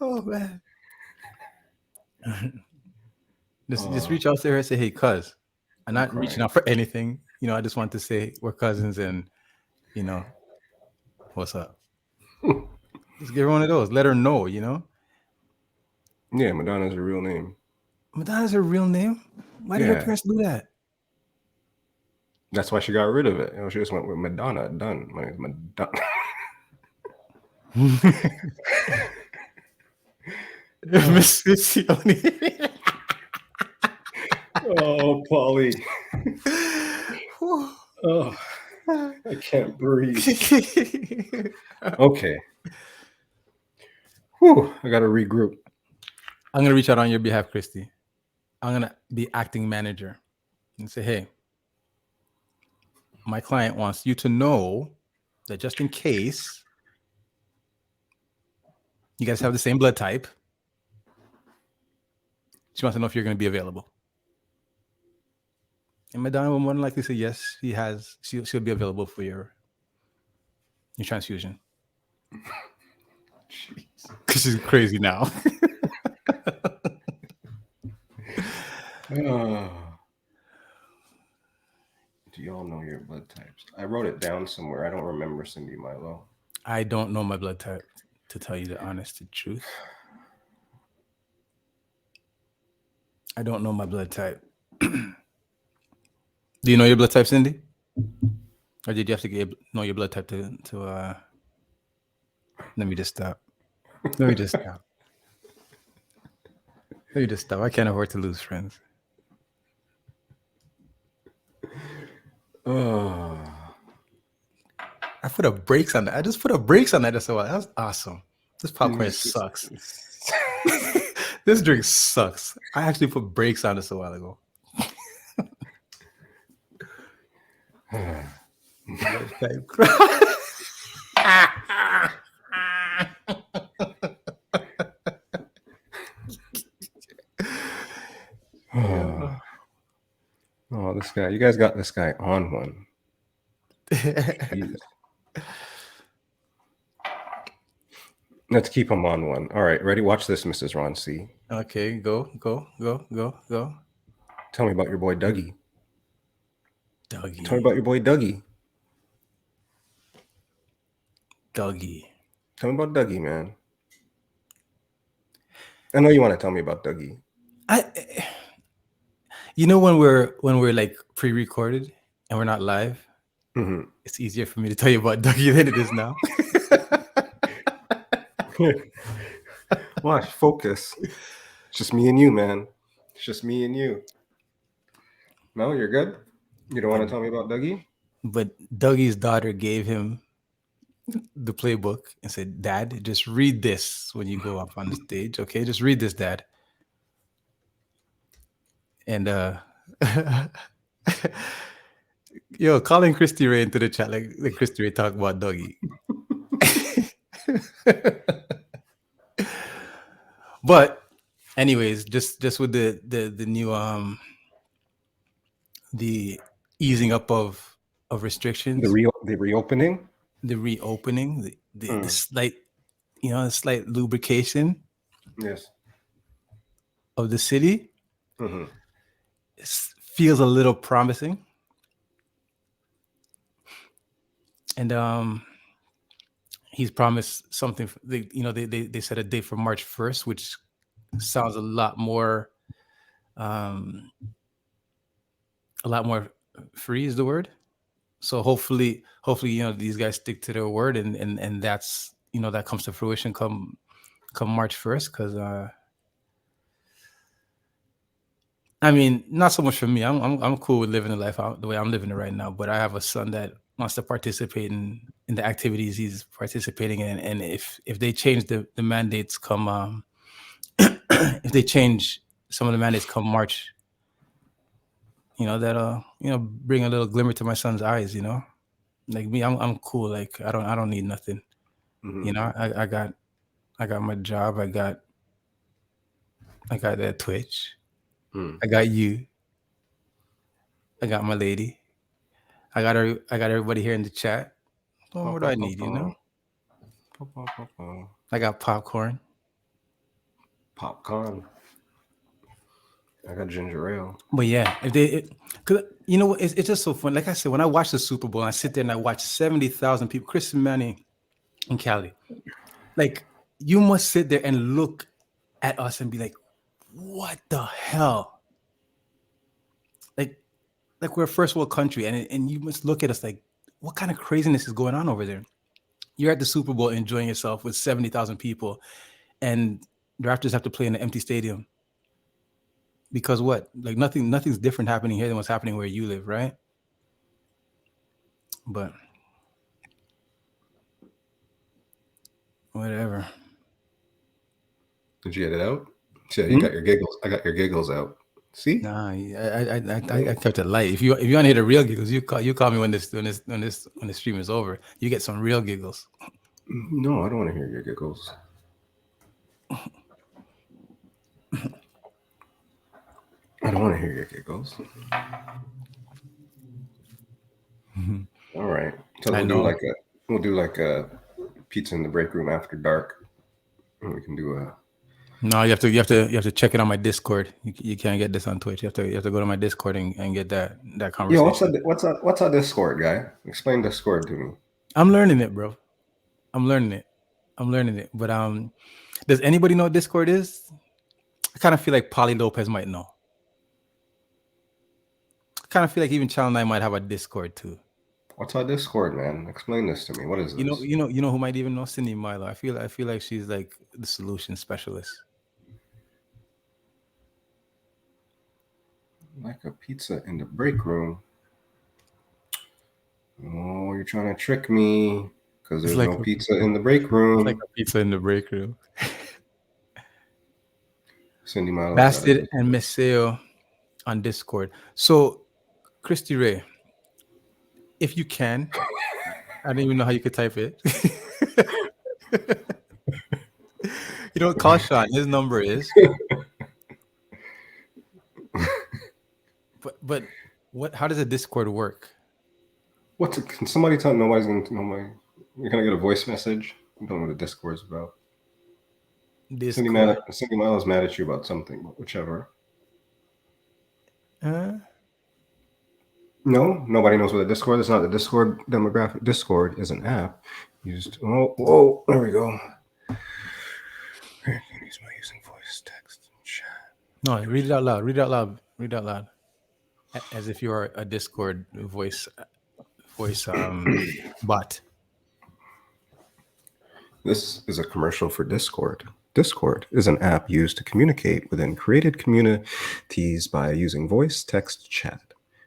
Speaker 1: Oh man. Just reach out to her and say, hey, cuz. I'm not reaching out for anything. You know, I just want to say we're cousins and, you know, what's up? Just give her one of those. Let her know, you know?
Speaker 2: Yeah, Madonna's her real name.
Speaker 1: Madonna's her real name? Why did her parents do that?
Speaker 2: That's why she got rid of it. You know, she just went with Madonna. Done. My name's Madonna.
Speaker 1: Miss Missy.
Speaker 2: Oh, Polly. Oh, I can't breathe. Okay. Whew, I got to regroup.
Speaker 1: I'm going to reach out on your behalf, Christy. I'm going to be acting manager and say, hey, my client wants you to know that just in case you guys have the same blood type, she wants to know if you're going to be available. And Madonna will more than likely say yes, she'll be available for your transfusion. Because she's crazy now.
Speaker 2: Do y'all know your blood types? I wrote it down somewhere. I don't remember, Cindy Milo.
Speaker 1: I don't know my blood type, to tell you the honest truth. I don't know my blood type. Do you know your blood type, Cindy? Or did you have to know your blood type to let me just stop. Let me just stop. I can't afford to lose friends.
Speaker 2: Oh.
Speaker 1: I put a brakes on that. I just put a brakes on that just a while. That's awesome. This popcorn sucks. This drink sucks. I actually put brakes on this a while ago.
Speaker 2: Oh, this guy. You guys got this guy on one. Let's keep him on one. All right, ready? Watch this, Mrs. Ron C.
Speaker 1: Okay, go.
Speaker 2: Tell me about your boy Dougie.
Speaker 1: Tell me
Speaker 2: about your boy Dougie. Tell me about Dougie, man. I know you want to tell me about Dougie.
Speaker 1: You know when we're like pre-recorded and we're not live, It's easier for me to tell you about Dougie than it is now.
Speaker 2: Watch, focus. It's just me and you, man. It's just me and you. No, you're good? You don't want to tell me about Dougie?
Speaker 1: But Dougie's daughter gave him the playbook and said, "Dad, just read this when you go up on the stage. Okay, just read this, Dad." And yo, calling Christy Ray into the chat like Christy Ray talk about Dougie. But anyways, just with the new the easing up of restrictions,
Speaker 2: The reopening,
Speaker 1: the reopening, the slight, the slight lubrication
Speaker 2: yes,
Speaker 1: of the city feels a little promising. And he's promised something. They set a date for March 1st, which sounds a lot more free is the word. So hopefully, these guys stick to their word, and that's that comes to fruition come March 1st. Because I mean, not so much for me. I'm cool with living the life the way I'm living it right now. But I have a son that wants to participate in the activities he's participating in, and if they change the mandates come if they change some of the mandates come March, that'll bring a little glimmer to my son's eyes. Like me, I'm cool. Like I don't need nothing. I got my job. I got that Twitch. I got you. I got my lady. I got everybody here in the chat. What more do I need? I got popcorn.
Speaker 2: I got ginger ale.
Speaker 1: But yeah, cause it's just so fun. Like I said, when I watch the Super Bowl, I sit there and I watch 70,000 people. Chris Manning in Cali, like you must sit there and look at us and be like, "What the hell?" Like we're a first world country, and you must look at us like, "What kind of craziness is going on over there?" You're at the Super Bowl enjoying yourself with 70,000 people, and the Raptors have to play in an empty stadium. Because what? Like nothing's different happening here than what's happening where you live, right? But whatever.
Speaker 2: Did you get it out? Yeah, you got your giggles. I got your giggles out. See?
Speaker 1: Nah, I kept it light. If you want to hear the real giggles, you call me when the stream is over. You get some real giggles.
Speaker 2: No, I don't want to hear your giggles. I don't want to hear your giggles. All right. So we'll do like a pizza in the break room after dark. And we can do a.
Speaker 1: No, you have to check it on my Discord. You can't get this on Twitch. You have to go to my Discord and get that conversation.
Speaker 2: Yo, what's a Discord, guy? Explain Discord to me.
Speaker 1: I'm learning it, bro. I'm learning it. But does anybody know what Discord is? I kind of feel like Polly Lopez might know. I kind of feel like even Channel 9 might have a Discord too.
Speaker 2: What's our Discord, man? Explain this to me. What is this?
Speaker 1: You know who might even know? Cindy Milo. I feel like she's like the solution specialist.
Speaker 2: Like a pizza in the break room. Oh, you're trying to trick me because there's no pizza in the break room.
Speaker 1: It's like a pizza in the break room.
Speaker 2: Cindy Milo.
Speaker 1: Bastard and Meseo on Discord. So, Christy Ray, if you can, I don't even know how you could type it. Call Sean. His number is. But what? How does a Discord work?
Speaker 2: Can somebody tell me? Nobody's going to know you're going to get a voice message. I don't know what a Discord's about. Cindy Milo's mad at you about something, but whichever. No, nobody knows what a Discord is. It's not the Discord demographic. Discord is an app used. Whoa, there we go. Use my using voice, text, and chat.
Speaker 1: No, read it out loud. Read it out loud. As if you are a Discord voice voice bot.
Speaker 2: This is a commercial for Discord. Discord is an app used to communicate within created communities by using voice, text, chat.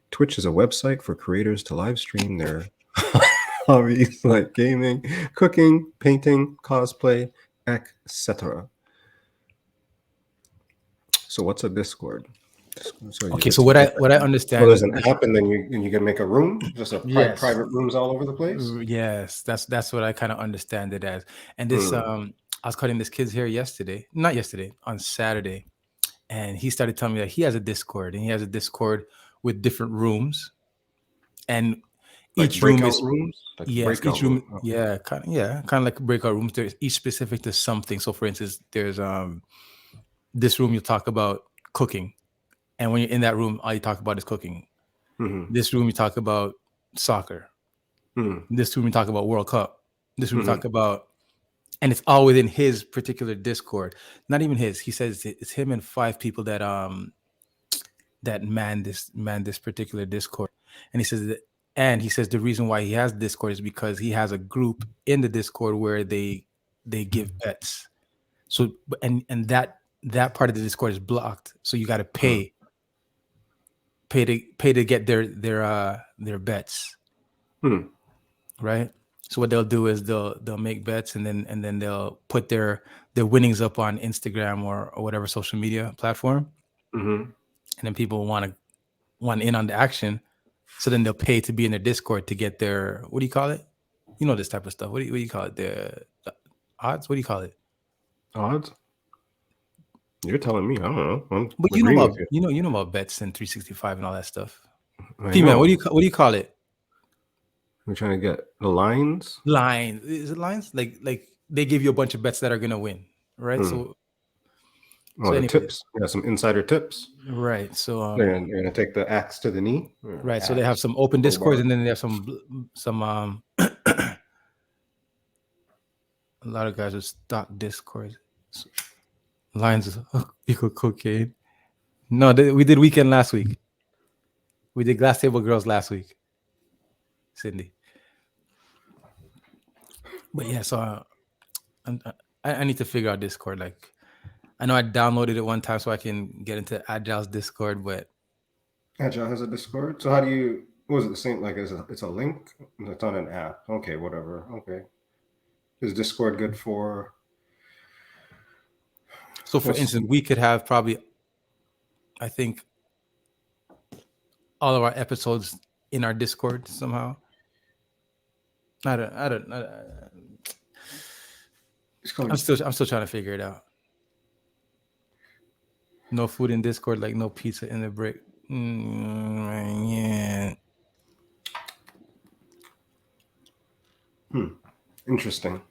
Speaker 2: Twitch is a website for creators to live stream their hobbies like gaming, cooking, painting, cosplay, etc. So what's a Discord?
Speaker 1: Okay, so what I understand.
Speaker 2: Well, there's an app, and then you can make a room, just a
Speaker 1: Yes.
Speaker 2: private rooms all over the place.
Speaker 1: Yes, that's what I kind of understand it as. And this I was cutting this kid's hair on Saturday, and he started telling me that he has a Discord, and he has a Discord with different rooms, and
Speaker 2: Like
Speaker 1: each room
Speaker 2: breakout
Speaker 1: is
Speaker 2: rooms. Like
Speaker 1: yes,
Speaker 2: breakout
Speaker 1: each room,
Speaker 2: room.
Speaker 1: kind of like breakout rooms. There's each specific to something. So, for instance, there's this room you talk about cooking, and when you're in that room, all you talk about is cooking.
Speaker 2: Mm-hmm.
Speaker 1: This room you talk about soccer.
Speaker 2: Mm-hmm.
Speaker 1: This room we talk about World Cup. This room we talk about, and it's all within his particular Discord. Not even his. He says it's him and 5 people that that man this particular Discord. And he says the reason why he has Discord is because he has a group in the Discord where they give bets. So and that part of the Discord is blocked. So you got to pay to get their bets. Right? So what they'll do is they'll make bets, and then they'll put their winnings up on Instagram or whatever social media platform. And then people want in on the action. So then they'll pay to be in their Discord to get their, what do you call it? You know, this type of stuff. What do you call it? The odds? What do you call it?
Speaker 2: Odds? You're telling me. I don't know.
Speaker 1: But you know about bets and 365 and all that stuff.
Speaker 2: P-Man,
Speaker 1: what do you call it?
Speaker 2: We're trying to get the lines.
Speaker 1: Lines. Is it lines? Like they give you a bunch of bets that are gonna win, right? So
Speaker 2: the tips. Yeah, some insider tips.
Speaker 1: Right. So
Speaker 2: they're gonna take the axe to the knee.
Speaker 1: Right. So they have some open Discords, and then they have some a lot of guys with stock Discords. Lines of equal cocaine. No, we did weekend last week. We did Glass Table Girls last week. Cindy. But yeah, so I need to figure out Discord. Like, I know I downloaded it one time so I can get into Agile's Discord, but
Speaker 2: Agile has a Discord. So how do you? Was it the same? Like, it's a link? It's on an app. Okay, whatever. Okay. Is Discord good for?
Speaker 1: So, for instance, we could have probably, I think, all of our episodes in our Discord somehow. I don't. I'm still trying to figure it out. No food in Discord, like no pizza in the break. Yeah.
Speaker 2: Interesting.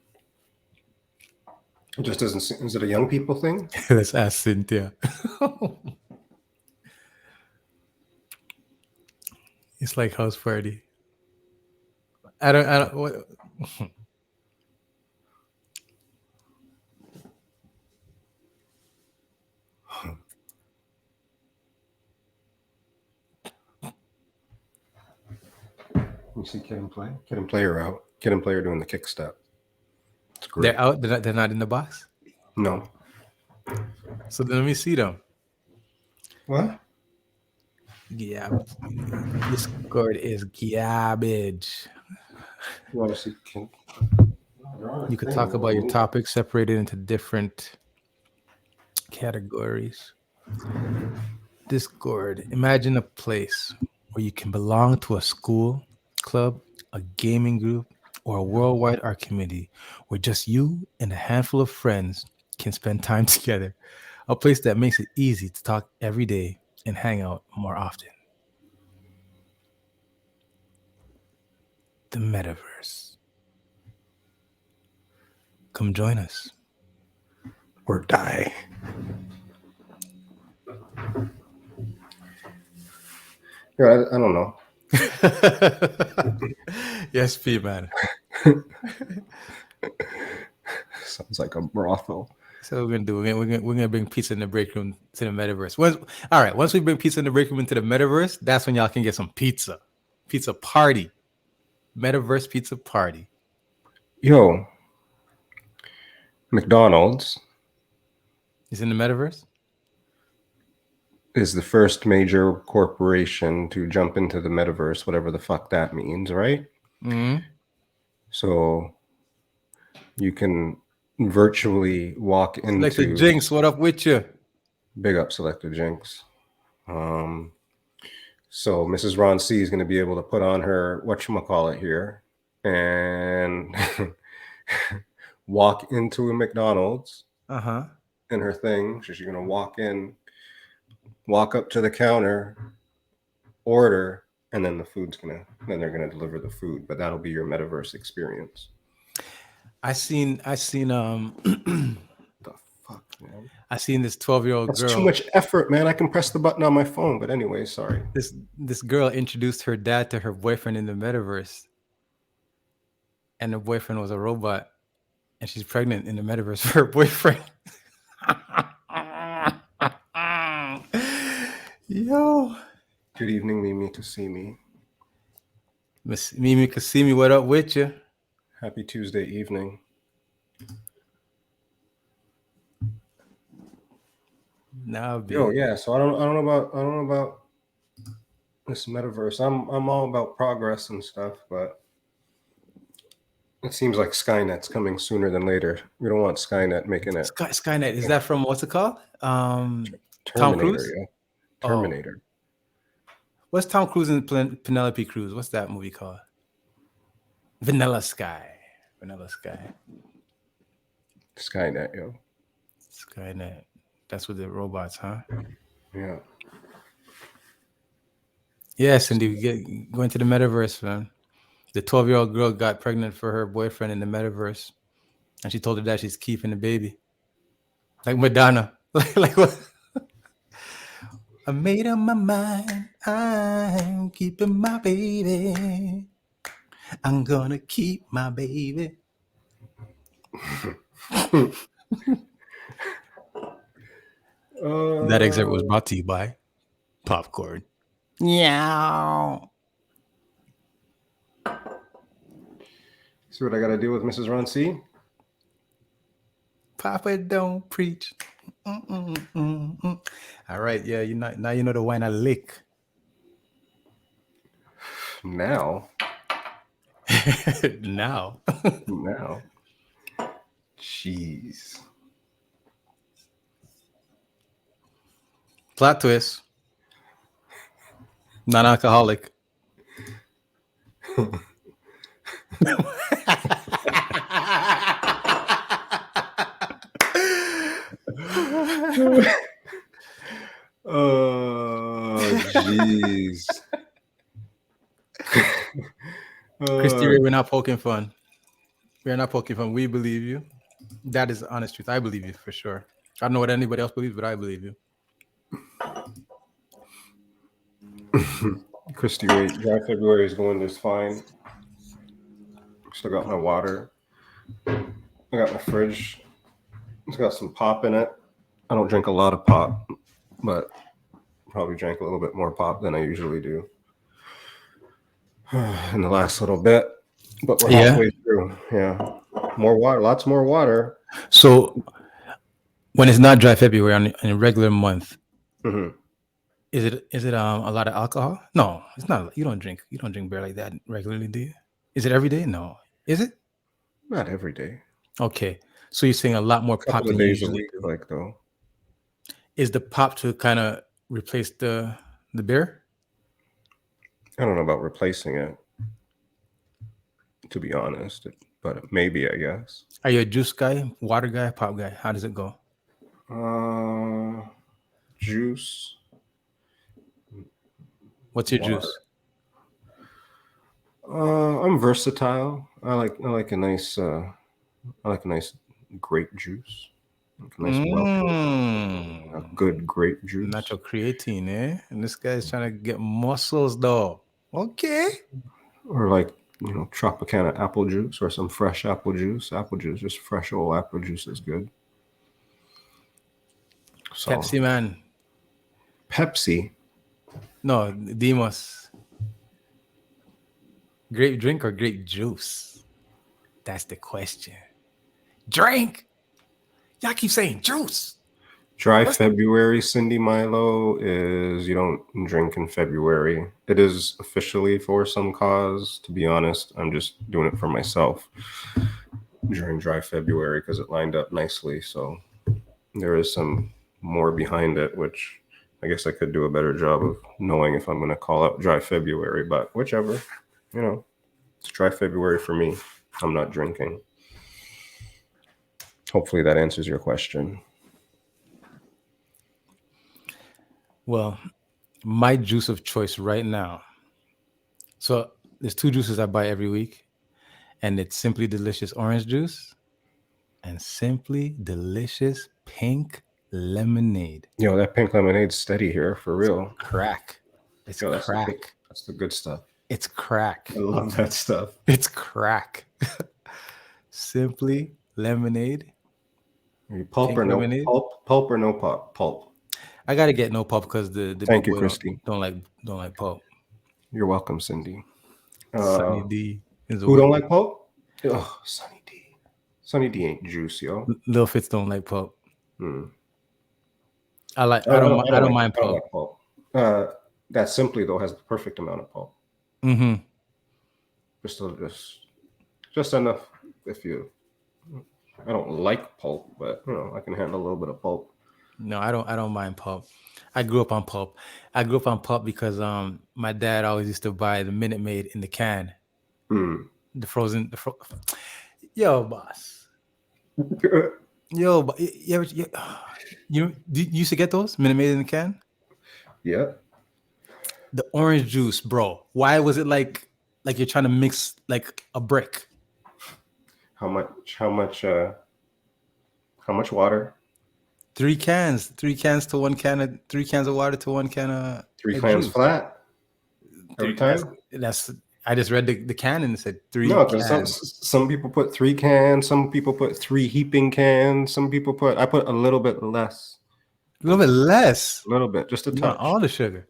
Speaker 2: It just doesn't seem. Is it a young people thing?
Speaker 1: Let's ask Cynthia. It's like house party. I don't. What?
Speaker 2: You see Kid and Play? Kid and Play are out. Kid and Play are doing the kick step. It's great.
Speaker 1: They're out? They're not in the box?
Speaker 2: No.
Speaker 1: So then let me see them.
Speaker 2: What?
Speaker 1: Yeah. Discord is garbage.
Speaker 2: You want to see Kid?
Speaker 1: You could talk about your topics separated into different categories. Discord. Imagine a place where you can belong to a school, club, a gaming group, or a worldwide art community where just you and a handful of friends can spend time together. A place that makes it easy to talk every day and hang out more often. The metaverse. Come join us.
Speaker 2: Or die. Yeah, I don't know.
Speaker 1: Yes, P-Man.
Speaker 2: Sounds like a brothel.
Speaker 1: So we're gonna bring pizza in the break room to the metaverse. Once we bring pizza in the break room into the metaverse, that's when y'all can get some pizza party. Metaverse pizza party.
Speaker 2: Yo, McDonald's
Speaker 1: Is in the metaverse?
Speaker 2: is the first major corporation to jump into the metaverse, whatever the fuck that means, right?
Speaker 1: Mm-hmm.
Speaker 2: So you can virtually walk
Speaker 1: Selected
Speaker 2: into
Speaker 1: Jinx, what up with you?
Speaker 2: big up Selected Jinx. So Mrs. Ron C is going to be able to put on her whatchamacallit here and walk into a McDonald's
Speaker 1: Uh-huh.
Speaker 2: in her thing. She's going to walk in, walk up to the counter, order, and then then they're gonna deliver the food. But that'll be your metaverse experience.
Speaker 1: I seen
Speaker 2: The fuck, man?
Speaker 1: I seen this 12-year-old
Speaker 2: That's
Speaker 1: girl.
Speaker 2: too much effort, man. I can press the button on my phone. But anyway, sorry.
Speaker 1: This girl introduced her dad to her boyfriend in the metaverse. And the boyfriend was a robot. And she's pregnant in the metaverse for her boyfriend. Yo.
Speaker 2: Good evening, Mimi Kasimi.
Speaker 1: Miss Mimi Kasimi, what up with you?
Speaker 2: Happy Tuesday evening.
Speaker 1: Now, baby.
Speaker 2: Yo, yeah. So I don't know about this metaverse. I'm all about progress and stuff, but it seems like Skynet's coming sooner than later. We don't want Skynet making it.
Speaker 1: Skynet, is that from what's it called? Tom
Speaker 2: Terminator,
Speaker 1: Cruise?
Speaker 2: yeah. Terminator.
Speaker 1: Oh. What's Tom Cruise and Penelope Cruz? What's that movie called? Vanilla Sky. Vanilla Sky.
Speaker 2: Skynet, yo.
Speaker 1: Skynet. That's with the robots, huh?
Speaker 2: Yeah.
Speaker 1: Yes, indeed. Going to the metaverse, man. The 12-year-old girl got pregnant for her boyfriend in the metaverse. And she told her dad she's keeping the baby. Like Madonna. like what? I made up my mind. I'm keeping my baby. I'm gonna keep my baby. That excerpt was brought to you by Popcorn. Meow.
Speaker 2: See what I got to do with Mrs. Ron C?
Speaker 1: Papa don't preach. All right, yeah, now you know the wine I lick.
Speaker 2: Now.
Speaker 1: Now.
Speaker 2: Now. Jeez.
Speaker 1: Plot twist. Non-alcoholic.
Speaker 2: Oh, jeez.
Speaker 1: Christy Ray, we're not poking fun. We're not poking fun. We believe you. That is the honest truth. I believe you for sure. I don't know what anybody else believes, but I believe you.
Speaker 2: Christy Ray, dry February is going just fine. Still got my water. I got my fridge. It's got some pop in it. I don't drink a lot of pop, but probably drank a little bit more pop than I usually do in the last little bit. But we're halfway through. Yeah. More water, lots more water.
Speaker 1: So when it's not dry February on a regular month,
Speaker 2: mm-hmm.
Speaker 1: is it a lot of alcohol? No, it's not. You don't drink beer like that regularly, do you? Is it every day? No. Is it?
Speaker 2: Not every day.
Speaker 1: Okay. So you're saying a lot more pop than you usually do.
Speaker 2: Like though.
Speaker 1: Is the pop to kind of replace the beer?
Speaker 2: I don't know about replacing it, to be honest, but maybe, I guess.
Speaker 1: Are you a juice guy, water guy, pop guy? How does it go?
Speaker 2: Juice.
Speaker 1: What's your juice?
Speaker 2: I'm versatile. I like a nice grape juice. Like a nice a good grape juice.
Speaker 1: Natural creatine, eh? And this guy's trying to get muscles though. Okay.
Speaker 2: Or like, Tropicana apple juice or some fresh apple juice. Apple juice, just fresh old apple juice is good. So,
Speaker 1: Pepsi, man.
Speaker 2: Pepsi?
Speaker 1: No, Demos. Grape drink or grape juice? That's the question. Drink. Y'all keep saying juice.
Speaker 2: Dry February, Cindy Milo, is you don't drink in February. It is officially for some cause. To be honest, I'm just doing it for myself during dry February because it lined up nicely. So there is some more behind it, which I guess I could do a better job of knowing if I'm going to call out dry February. But whichever, it's dry February for me. I'm not drinking. Hopefully that answers your question.
Speaker 1: Well, my juice of choice right now. So there's two juices I buy every week, and it's Simply Delicious orange juice and Simply Delicious pink lemonade.
Speaker 2: Yo, that pink lemonade's steady here for real.
Speaker 1: Crack. It's
Speaker 2: Yo,
Speaker 1: crack.
Speaker 2: That's the good stuff.
Speaker 1: It's crack.
Speaker 2: I love that stuff.
Speaker 1: It's crack. Simply lemonade.
Speaker 2: Pulp or no pulp? Pulp or no pulp? Pulp.
Speaker 1: I gotta get no pulp because the
Speaker 2: Thank you, Christy.
Speaker 1: Don't like pulp.
Speaker 2: You're welcome, Cindy.
Speaker 1: Sunny D is
Speaker 2: who don't like pulp? Oh, Sunny D. Sunny D ain't juice, yo.
Speaker 1: Lil Fitz don't like pulp. I don't mind pulp.
Speaker 2: Like pulp. That Simply though has the perfect amount of pulp.
Speaker 1: Mm-hmm.
Speaker 2: Just enough if you. I don't like pulp, but I can handle a little bit of pulp.
Speaker 1: No, I don't mind pulp. I grew up on pulp. I grew up on pulp because my dad always used to buy the Minute Maid in the can. The frozen. Yo, boss. Yo, you used to get those Minute Maid in the can?
Speaker 2: Yeah.
Speaker 1: The orange juice, bro. Why was it like you're trying to mix like a brick?
Speaker 2: How much water?
Speaker 1: 3 cans. 3 cans to 1 can of 3 cans of water to 1 can of
Speaker 2: 3 cans juice. Flat? Every time?
Speaker 1: That's I just read the can and it said 3
Speaker 2: no,
Speaker 1: cans.
Speaker 2: Some people put 3 cans, some people put 3 heaping cans, some people I put a little bit less.
Speaker 1: A little bit less?
Speaker 2: A little bit, just a touch.
Speaker 1: Not all the sugar.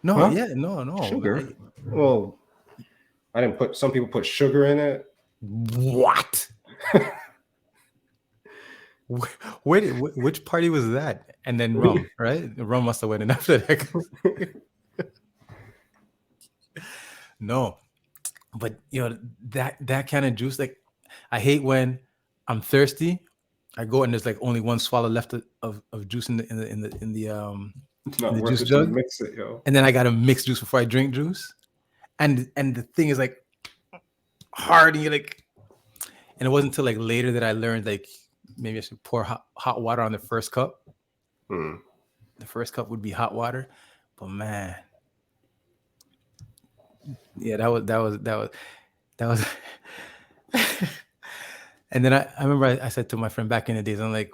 Speaker 1: No, huh? Yeah, no.
Speaker 2: Sugar? Well, I didn't put, some people put sugar in it.
Speaker 1: What? Which party was that? And then rum, right? Rum must have went in after that. No, but that kind of juice, like I hate when I'm thirsty. I go and there's like only 1 swallow left of juice in the juice jug.
Speaker 2: Mix it, yo.
Speaker 1: And then I gotta mix juice before I drink juice. And the thing is like hard, and you're like, and it wasn't until like later that I learned like maybe I should pour hot water on the first cup. The first cup would be hot water, but man, yeah, that was. And then I remember I said to my friend back in the days, I'm like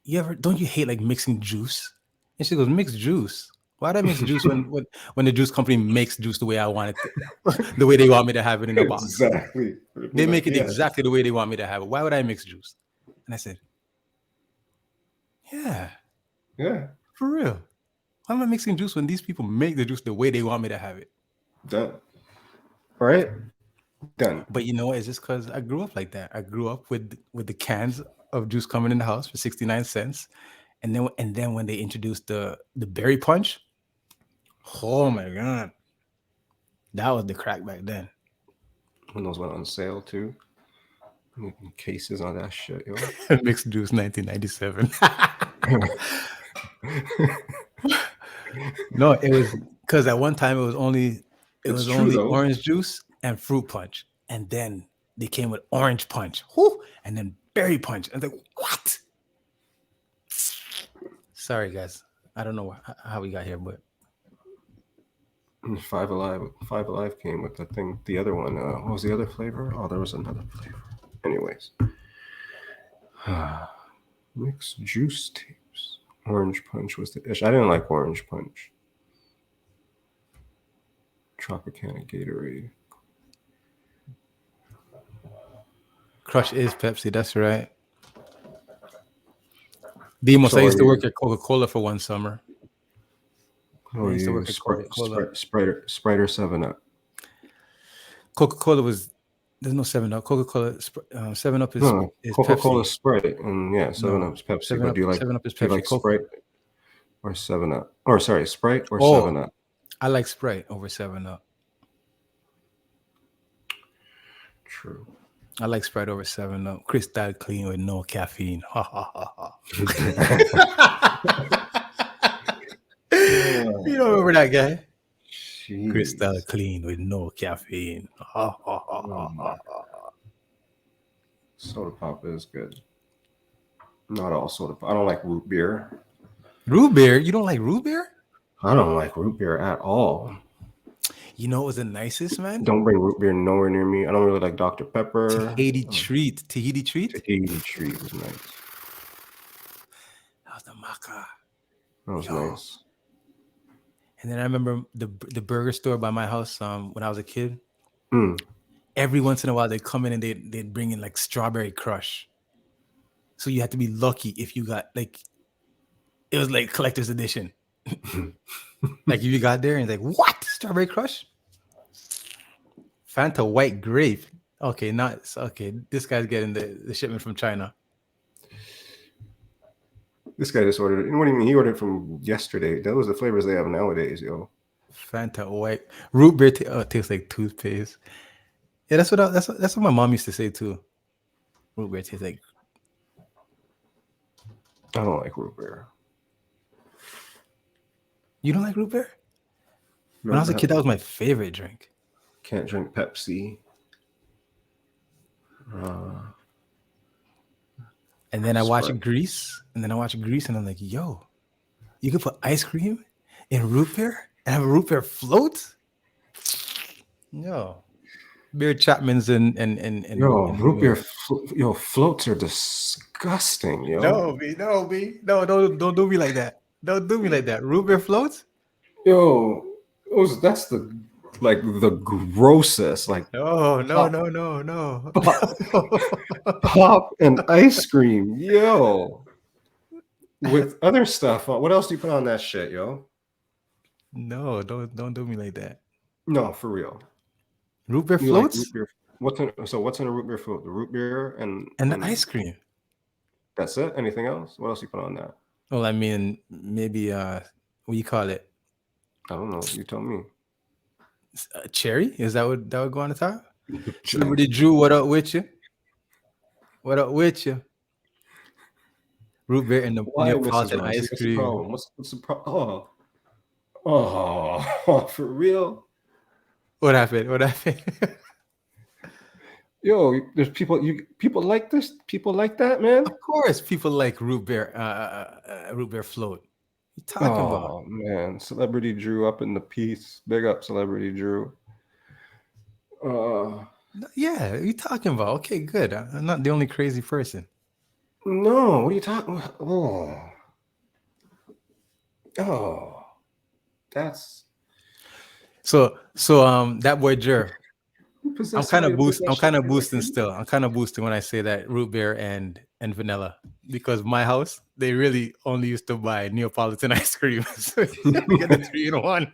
Speaker 1: you ever, don't you hate like mixing juice? And she goes, mix juice? Why do I mix juice when the juice company makes juice the way I want it, the way they want me to have it in a box?
Speaker 2: Exactly.
Speaker 1: They make it exactly the way they want me to have it. Why would I mix juice? And I said, yeah, for real. Why am I mixing juice when these people make the juice the way they want me to have it?
Speaker 2: Done. Right? Done.
Speaker 1: But you know what? It's just because I grew up like that. I grew up with the cans of juice coming in the house for 69 cents. And then when they introduced the berry punch, oh my God. That was the crack back then.
Speaker 2: When those went on sale too. Cases on that shit, yo.
Speaker 1: Mixed juice 1997. No, it was because at one time it was only orange juice and fruit punch, and then they came with orange punch, and then berry punch. And like, what? Sorry, guys, I don't know how we got here, but
Speaker 2: Five Alive came with the thing. The other one, what was the other flavor? Oh, there was another flavor. Anyways, mixed juice tapes. Orange punch was the ish. I didn't like orange punch. Tropicana Gatorade.
Speaker 1: Crush is Pepsi. That's right. Demos, I used to work at Coca-Cola for one summer.
Speaker 2: Oh, I used to work at Coca-Cola. Sprite or 7-Up.
Speaker 1: Coca-Cola was there's no 7-Up. Coca-Cola 7-Up is
Speaker 2: No,
Speaker 1: is
Speaker 2: Coca-Cola
Speaker 1: Pepsi.
Speaker 2: Sprite, and yeah, 7-Up's Pepsi. But
Speaker 1: 7-Up is
Speaker 2: do you
Speaker 1: Pepsi.
Speaker 2: like
Speaker 1: Coke.
Speaker 2: Sprite or 7-Up? Or sorry, Sprite or
Speaker 1: Oh,
Speaker 2: 7-Up?
Speaker 1: I like Sprite over 7-Up.
Speaker 2: True.
Speaker 1: I like Sprite over 7-Up. Crystal clean with no caffeine. Ha ha ha ha. You don't remember that guy? Crystal
Speaker 2: Jeez.
Speaker 1: clean with no caffeine. Ha ha ha
Speaker 2: Oh
Speaker 1: ha
Speaker 2: my.
Speaker 1: ha ha.
Speaker 2: Soda pop is good. Not all soda pop. I don't like root beer.
Speaker 1: Root beer? You don't like root beer?
Speaker 2: I don't like root beer at all.
Speaker 1: You know what was the nicest, man?
Speaker 2: Don't bring root beer nowhere near me. I don't really like Dr. Pepper.
Speaker 1: Tahiti treat. Tahiti treat?
Speaker 2: Tahiti treat was nice.
Speaker 1: That was the maca.
Speaker 2: That was nice.
Speaker 1: And then I remember the burger store by my house when I was a kid.
Speaker 2: Mm.
Speaker 1: Every once in a while they'd come in and they'd bring in like strawberry crush. So you had to be lucky if you got like it was like collector's edition. Like if you got there and it's like, what? Strawberry crush? Fanta white grape. Okay, this guy's getting the shipment from China.
Speaker 2: This guy just ordered it. What do you mean? He ordered it from yesterday. That was the flavors they have nowadays, yo.
Speaker 1: Fanta white root beer tastes like toothpaste. Yeah, that's what my mom used to say too. Root beer tastes like.
Speaker 2: I don't like root beer.
Speaker 1: You don't like root beer?
Speaker 2: No,
Speaker 1: When I was a kid, that was my favorite drink.
Speaker 2: Can't drink Pepsi.
Speaker 1: And then I watched Grease, and I'm like, yo, you could put ice cream in root beer and have a root beer float? No. Beer Chapman's and
Speaker 2: root beer floats are disgusting, yo.
Speaker 1: No, don't do me like that. Don't do me like that. Root beer floats?
Speaker 2: Yo, that's the grossest. Like
Speaker 1: no.
Speaker 2: Pop and ice cream, yo. With other stuff. What else do you put on that shit, yo?
Speaker 1: No, don't do me like that.
Speaker 2: No, for real.
Speaker 1: Root beer floats?
Speaker 2: Like root beer. What's in a root beer float? The root beer and
Speaker 1: the ice cream.
Speaker 2: That's it? Anything else? What else you put on that?
Speaker 1: Well, I mean, maybe what do you call it?
Speaker 2: I don't know. You tell me.
Speaker 1: Cherry? Is that what would go on the top? Celebrity Drew, what up with you? What up with you? Root beer and the Neapolitan ice cream.
Speaker 2: What's the problem? Oh, for real?
Speaker 1: What happened?
Speaker 2: Yo, there's people like this. People like that, man.
Speaker 1: Of course, people like root beer float. What you talking about?
Speaker 2: Oh man, Celebrity Drew up in the piece. Big up, Celebrity Drew.
Speaker 1: Yeah, what you talking about? Okay, good. I'm not the only crazy person.
Speaker 2: No, what are you talking about? Oh, that's
Speaker 1: so. That boy Jer. I'm kind of boosting still. I'm kind of boosting when I say that root beer and vanilla, because my house, they really only used to buy Neapolitan ice cream. So you have to get the 3-in-1.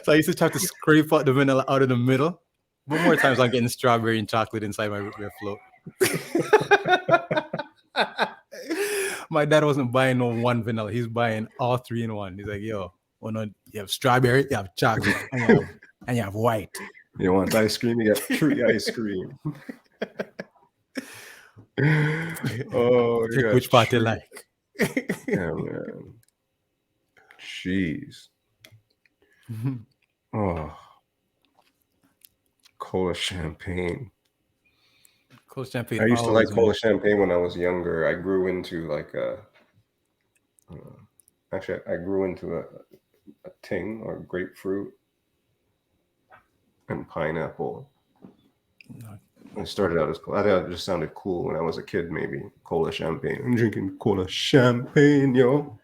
Speaker 1: So I used to try to scrape out the vanilla out of the middle. But more times I'm getting strawberry and chocolate inside my root beer float. My dad wasn't buying no one vanilla. He's buying all 3-in-1. He's like, yo, you have strawberry, you have chocolate, and you have white.
Speaker 2: You want ice cream? You got tree ice cream. Oh,
Speaker 1: pick which part you like.
Speaker 2: Yeah, man. Jeez. Oh, cola champagne.
Speaker 1: Cola champagne.
Speaker 2: I used to like cola champagne when I was younger. I grew into like I grew into a ting or grapefruit and pineapple. I started out as I thought it just sounded cool when I was a kid. Maybe cola champagne. I'm drinking cola champagne, yo.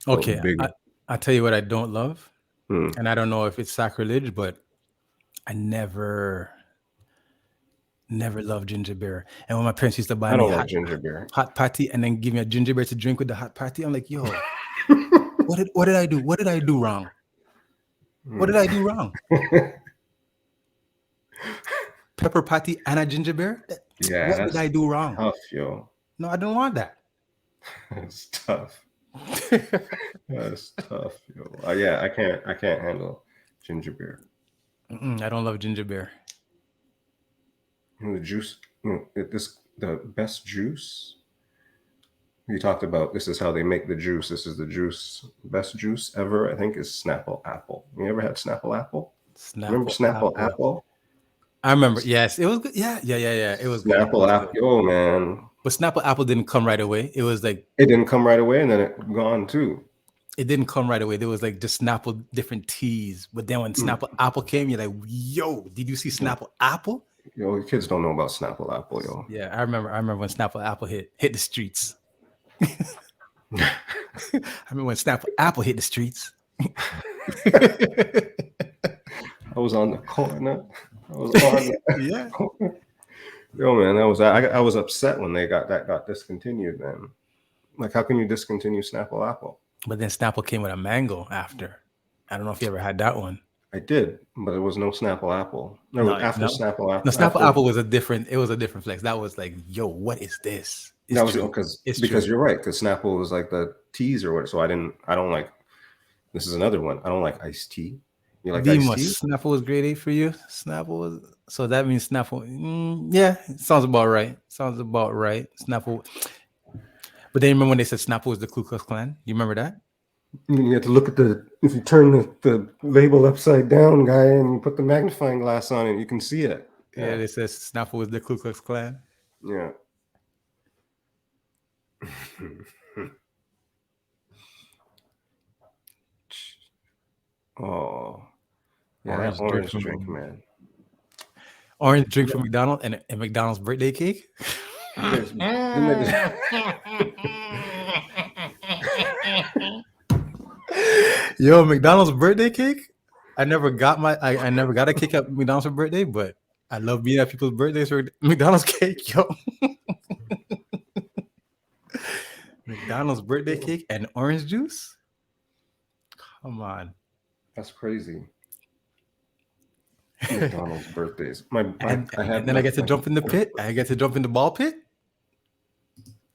Speaker 1: Okay, I'll tell you what I don't love, and I don't know if it's sacrilege, but I never loved ginger beer. And when my parents used to buy me hot patty and then give me a ginger beer to drink with the hot patty, I'm like, yo, what did I do? What did I do wrong? What did I do wrong? pepper patty and a ginger beer.
Speaker 2: Yeah,
Speaker 1: What did I
Speaker 2: that's
Speaker 1: do wrong?
Speaker 2: tough, yo.
Speaker 1: No, I don't want that.
Speaker 2: That's tough. That's tough, yo. Yeah, I can't handle ginger beer.
Speaker 1: I don't love ginger beer.
Speaker 2: The juice, the best juice. You talked about this is how they make the juice. This is the juice, best juice ever. I think is Snapple apple. You ever had Snapple apple? Remember Snapple apple?
Speaker 1: I remember. Yes, it was good. Yeah. It was good.
Speaker 2: Snapple apple, oh man!
Speaker 1: But Snapple apple didn't come right away. It was like
Speaker 2: it didn't come right away, and then it gone too.
Speaker 1: It didn't come right away. There was like just Snapple different teas. But then when Snapple apple came, you're like, yo, did you see Snapple apple?
Speaker 2: Yo, kids don't know about Snapple apple, yo.
Speaker 1: Yeah, I remember when Snapple apple hit the streets. I remember when Snapple apple hit the streets.
Speaker 2: I was on the corner. I was on the corner. Yo, man, I was upset when they got discontinued, man. Like, how can you discontinue Snapple apple?
Speaker 1: But then Snapple came with a mango after. I don't know if you ever had that one.
Speaker 2: I did, but it was no Snapple apple. Snapple apple.
Speaker 1: No, Snapple apple was a different flex. That was like, yo, what is this?
Speaker 2: That was because you're right, because Snapple was like the teas or what. So I don't like. This is another one. I don't like iced tea. You like iced tea?
Speaker 1: Snapple was grade A for you. Snapple was, so that means Snapple. Yeah, it sounds about right. Snapple. But then remember when they said Snapple was the Ku Klux Klan? You remember that?
Speaker 2: You have to look at if you turn the label upside down, guy, and you put the magnifying glass on it, you can see it.
Speaker 1: Yeah, they said Snapple was the Ku Klux Klan.
Speaker 2: Yeah. Oh. Yeah, orange drink, man.
Speaker 1: Orange drink from McDonald's and McDonald's birthday cake? Yo, McDonald's birthday cake? I never got a cake at McDonald's for birthday, but I love being at people's birthdays for McDonald's cake, yo. McDonald's birthday cake and orange juice? Come on.
Speaker 2: That's crazy. McDonald's birthdays.
Speaker 1: And then I get to jump in the pit. I get to jump in the ball pit.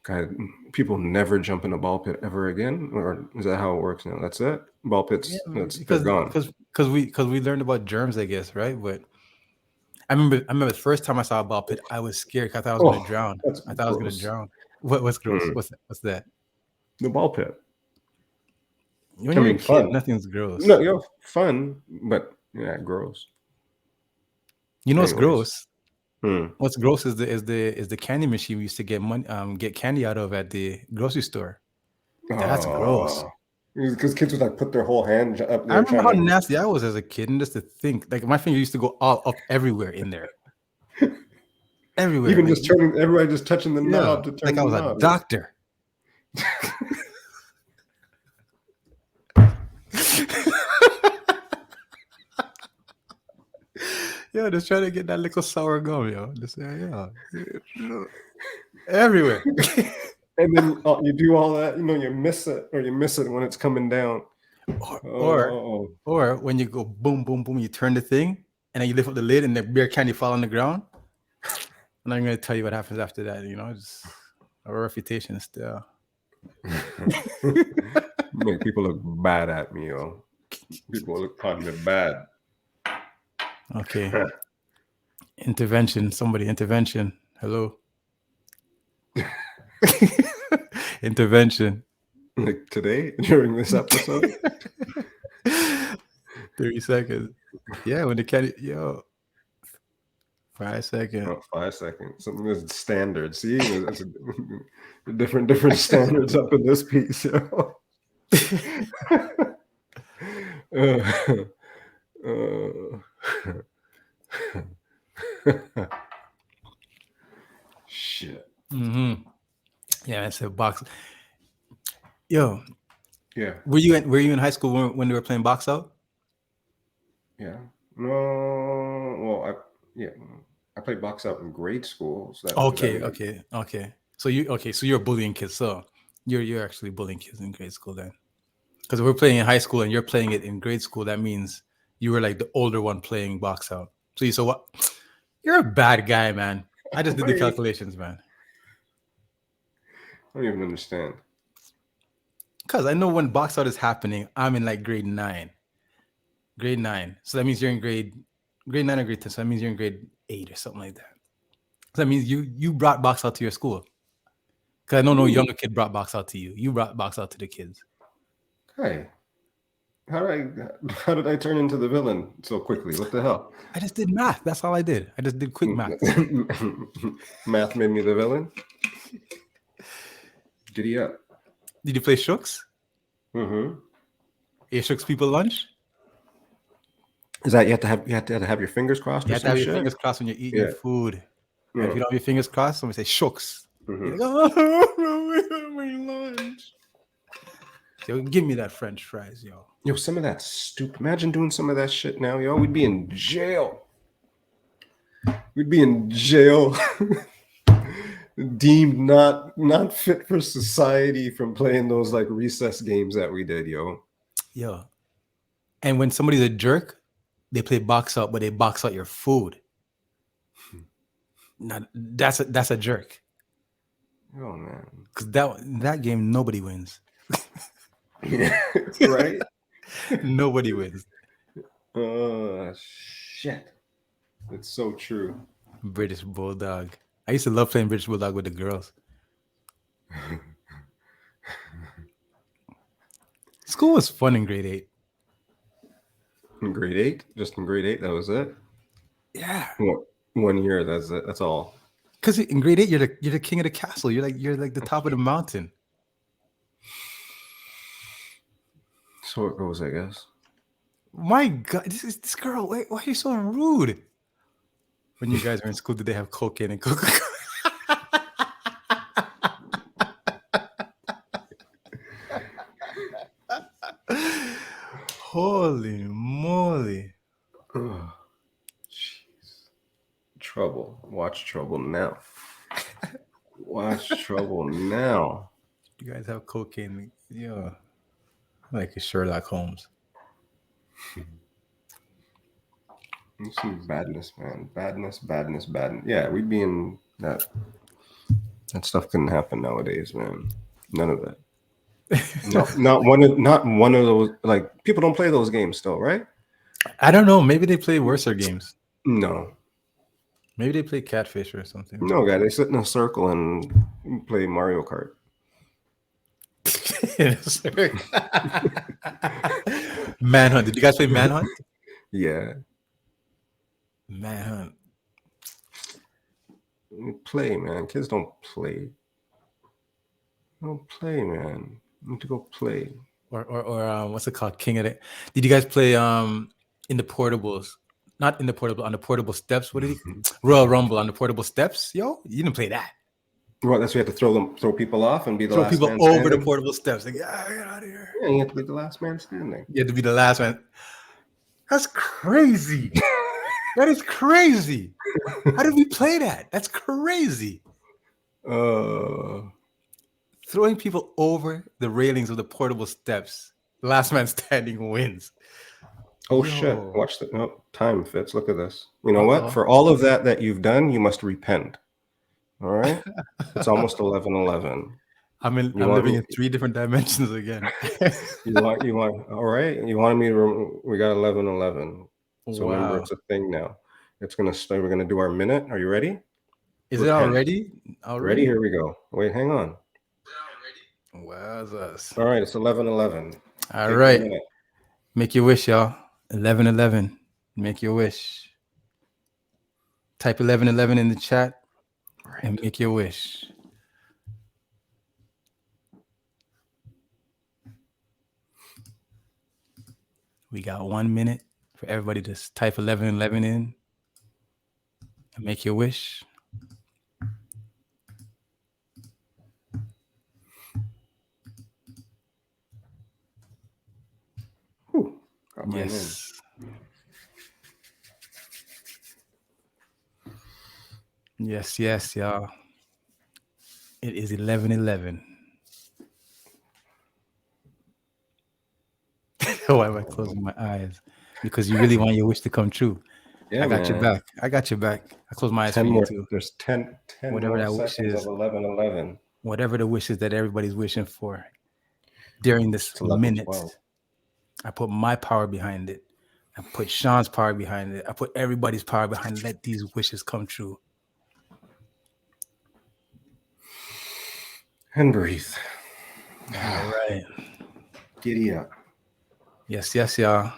Speaker 2: God, people never jump in a ball pit ever again, or is that how it works now? That's it. Ball pits, they're gone.
Speaker 1: Because we learned about germs, I guess, right? But I remember the first time I saw a ball pit, I was scared because I thought I was going to drown. I thought I was going to drown. What's gross? What's that?
Speaker 2: The ball pit.
Speaker 1: When you're a kid, nothing's gross.
Speaker 2: No, you're fun, but yeah, gross.
Speaker 1: You know what's gross? What's gross is the candy machine we used to get candy out of at the grocery store. That's gross.
Speaker 2: Because kids would like put their whole hand up there.
Speaker 1: I remember how nasty I was as a kid, and just to think, like my finger used to go all up everywhere in there. Everywhere.
Speaker 2: Even just turning, everybody just touching the knob to turn.
Speaker 1: Like I was a doctor. Yo, just trying to get that little sour gum, yo. Just everywhere.
Speaker 2: And then you do all that, you miss it when it's coming down.
Speaker 1: Or when you go boom, boom, boom, you turn the thing, and then you lift up the lid, and the beer candy fall on the ground. I'm not going to tell you what happens after that. Just our reputation still.
Speaker 2: Make people look bad at me, yo. People look kind of bad.
Speaker 1: Okay. Intervention. Somebody, intervention. Hello. Intervention.
Speaker 2: Like today, during this episode?
Speaker 1: 30 seconds. Yeah, when the candy, yo. 5 seconds.
Speaker 2: Oh, 5 seconds. Something that's standard. See, that's different standards up in this piece, yo. Shit.
Speaker 1: Yeah, that's a box. Yo.
Speaker 2: Yeah.
Speaker 1: Were you in high school when they were playing box out?
Speaker 2: Yeah. No. Well, I played box out in grade school. So
Speaker 1: Okay. So you're bullying kids. So you're actually bullying kids in grade school then. Because we're playing in high school and you're playing it in grade school, that means you were like the older one playing box out. So what? You're a bad guy, man. I just did the
Speaker 2: Why-
Speaker 1: calculations, man.
Speaker 2: I don't even understand.
Speaker 1: Because I know when box out is happening, I'm in like grade 9. Grade 9. So that means you're in grade 9 or grade 10. So that means you're in grade 8 or something like that. So that means you brought box out to your school. Because I know no younger kid brought box out to you. You brought box out to the kids.
Speaker 2: Hey, how did I turn into the villain so quickly? What the hell?
Speaker 1: I just did math. That's all I did. I just did quick math.
Speaker 2: Math made me the villain. Giddy up.
Speaker 1: Did you play Shooks?
Speaker 2: Mm-hmm.
Speaker 1: You Shooks people lunch?
Speaker 2: Is that you have to have your fingers crossed?
Speaker 1: You
Speaker 2: Or
Speaker 1: have to have
Speaker 2: some
Speaker 1: your
Speaker 2: shit?
Speaker 1: fingers crossed when you're eating your food. And if you don't have your fingers crossed, somebody say Shooks.
Speaker 2: Mhm.
Speaker 1: You're like, oh, my lunch. Yo, give me that French fries, yo.
Speaker 2: Yo, some of that stupid. Imagine doing some of that shit now, yo. We'd be in jail. We'd be in jail. Deemed not fit for society from playing those like recess games that we did, yo.
Speaker 1: Yo. And when somebody's a jerk, they play box out, but they box out your food. Now, that's a jerk.
Speaker 2: Oh man.
Speaker 1: Because that game, nobody wins.
Speaker 2: Right?
Speaker 1: Nobody wins.
Speaker 2: Shit. It's so true.
Speaker 1: British Bulldog. I used to love playing British Bulldog with the girls. School was fun in grade 8.
Speaker 2: In grade 8? Just in grade 8, that was it?
Speaker 1: Yeah.
Speaker 2: What, 1 year, that's it. That's all.
Speaker 1: Because in grade 8, you're the king of the castle. You're like the top of the mountain.
Speaker 2: So it goes, I guess.
Speaker 1: My God, this girl. Why are you so rude? When you guys were in school, did they have cocaine and Coca-Cola? Holy moly.
Speaker 2: Oh, jeez. Trouble. Watch Trouble now. Watch Trouble now.
Speaker 1: You guys have cocaine. Yeah. Like a Sherlock Holmes.
Speaker 2: Some badness, man. Badness. Yeah, we'd be in that. That stuff couldn't happen nowadays, man. None of that. No, not one of those. Like, people don't play those games still, right?
Speaker 1: I don't know. Maybe they play worser games.
Speaker 2: No.
Speaker 1: Maybe they play Catfish or something.
Speaker 2: No, guy. They sit in a circle and play Mario Kart.
Speaker 1: Manhunt. Did you guys play Manhunt?
Speaker 2: Yeah.
Speaker 1: Manhunt.
Speaker 2: Play, man. Kids don't play. Don't play, man. You need to go play.
Speaker 1: Or what's it called? King of the. Did you guys play in the portables? Not in the portable, on the portable steps. What did he? Royal Rumble on the portable steps. Yo, you didn't play that.
Speaker 2: Well, that's we have to throw people off and be the
Speaker 1: Throw
Speaker 2: last
Speaker 1: people
Speaker 2: man
Speaker 1: over
Speaker 2: standing.
Speaker 1: the portable steps. Like, yeah, get out of here.
Speaker 2: Yeah, you have to be the last man standing.
Speaker 1: You have to be the last man. That's crazy. That is crazy. How did we play that? That's crazy. Throwing people over the railings of the portable steps. Last man standing wins.
Speaker 2: Oh, shit. Watch the time fits. Look at this. You know
Speaker 1: Uh-oh.
Speaker 2: what? For all of that you've done, you must repent. All right? It's almost 11:11.
Speaker 1: I'm living in 3 different dimensions again.
Speaker 2: you want all right? You wanted me to we got 11:11. So remember, it's a thing now. It's gonna start. We're gonna do our minute. Are you ready?
Speaker 1: Is it already?
Speaker 2: Ready? Here we go. Wait, hang on.
Speaker 1: Wowzers.
Speaker 2: All right, it's 11:11.
Speaker 1: All right. Make your wish, y'all. 11:11. Make your wish. Type 11:11 in the chat and make your wish. We got 1 minute for everybody to type 11:11 in and make your wish.
Speaker 2: Whew,
Speaker 1: yes. Yes, y'all. It is 11:11. Why am I closing my eyes? Because you really want your wish to come true.
Speaker 2: Yeah,
Speaker 1: I got your
Speaker 2: man.
Speaker 1: back. I got your back. I close my eyes for
Speaker 2: 10
Speaker 1: you
Speaker 2: more.
Speaker 1: too.
Speaker 2: There's 10
Speaker 1: Whatever
Speaker 2: more
Speaker 1: that wish
Speaker 2: seconds of
Speaker 1: is,
Speaker 2: 11:11.
Speaker 1: whatever the wish is that everybody's wishing for during this
Speaker 2: It's
Speaker 1: minute,
Speaker 2: 11:12.
Speaker 1: I put my power behind it. I put Sean's power behind it. I put everybody's power behind it. Let these wishes come true.
Speaker 2: And breathe.
Speaker 1: All right.
Speaker 2: Giddy up.
Speaker 1: Yes, yes, y'all.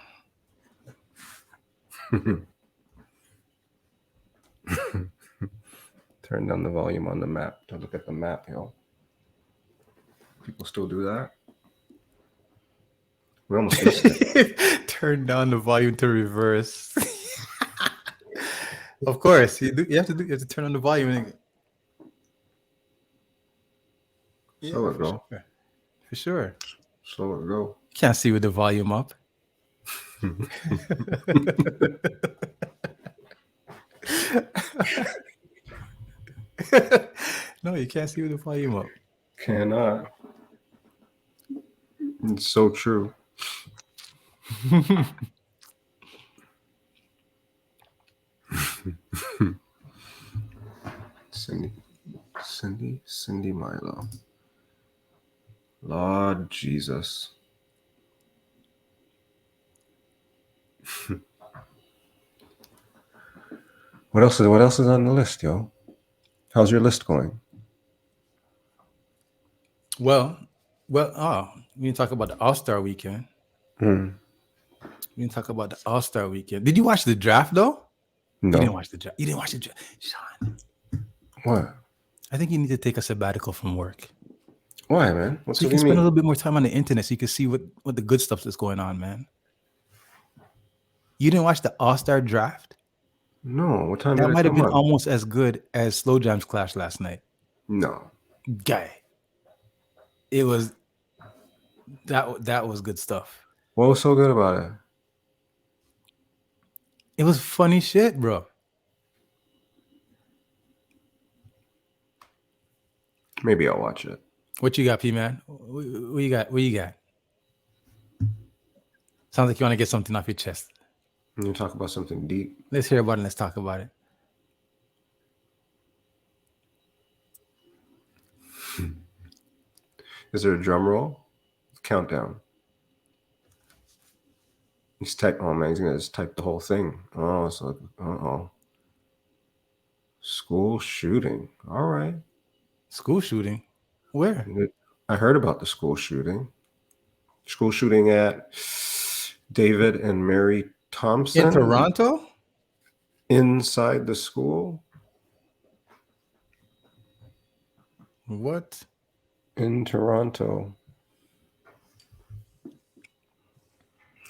Speaker 2: Turn down the volume on the map to look at the map, yo. People still do that? We almost missed it.
Speaker 1: Turn down the volume to reverse. Of course, you have to turn on the volume.
Speaker 2: Slow it go.
Speaker 1: Sure. For sure.
Speaker 2: Slow it go.
Speaker 1: You can't see with the volume up. No, you can't see with the volume up.
Speaker 2: Cannot. It's so true. Cindy Milo. Lord Jesus. What else is on the list, yo? How's your list going?
Speaker 1: Well, we didn't talk about the All-Star weekend. We didn't talk about the All-Star weekend. Did you watch the draft though?
Speaker 2: No.
Speaker 1: You didn't watch the draft. You didn't watch the draft, Sean.
Speaker 2: What?
Speaker 1: I think you need to take a sabbatical from work.
Speaker 2: Why, man?
Speaker 1: So you can spend a little bit more time on the internet so you can see what the good stuff that's going on, man. You didn't watch the All-Star draft?
Speaker 2: No. What time
Speaker 1: That
Speaker 2: did it
Speaker 1: might have
Speaker 2: come
Speaker 1: been
Speaker 2: on?
Speaker 1: almost as good as Slow Jam's Clash last night.
Speaker 2: No.
Speaker 1: Guy. It was that was good stuff.
Speaker 2: What was so good about it?
Speaker 1: It was funny shit, bro.
Speaker 2: Maybe I'll watch it.
Speaker 1: What you got, P man? What you got? What you got? Sounds like you want to get something off your chest.
Speaker 2: You talk about something deep.
Speaker 1: Let's hear about it. Let's talk about it.
Speaker 2: Is there a drum roll? Countdown. He's type. Oh man, he's gonna just type the whole thing. Oh, so school shooting. All right.
Speaker 1: School shooting? Where?
Speaker 2: I heard about the school shooting. School shooting at David and Mary Thompson
Speaker 1: In Toronto?
Speaker 2: inside the school.
Speaker 1: What?
Speaker 2: In Toronto.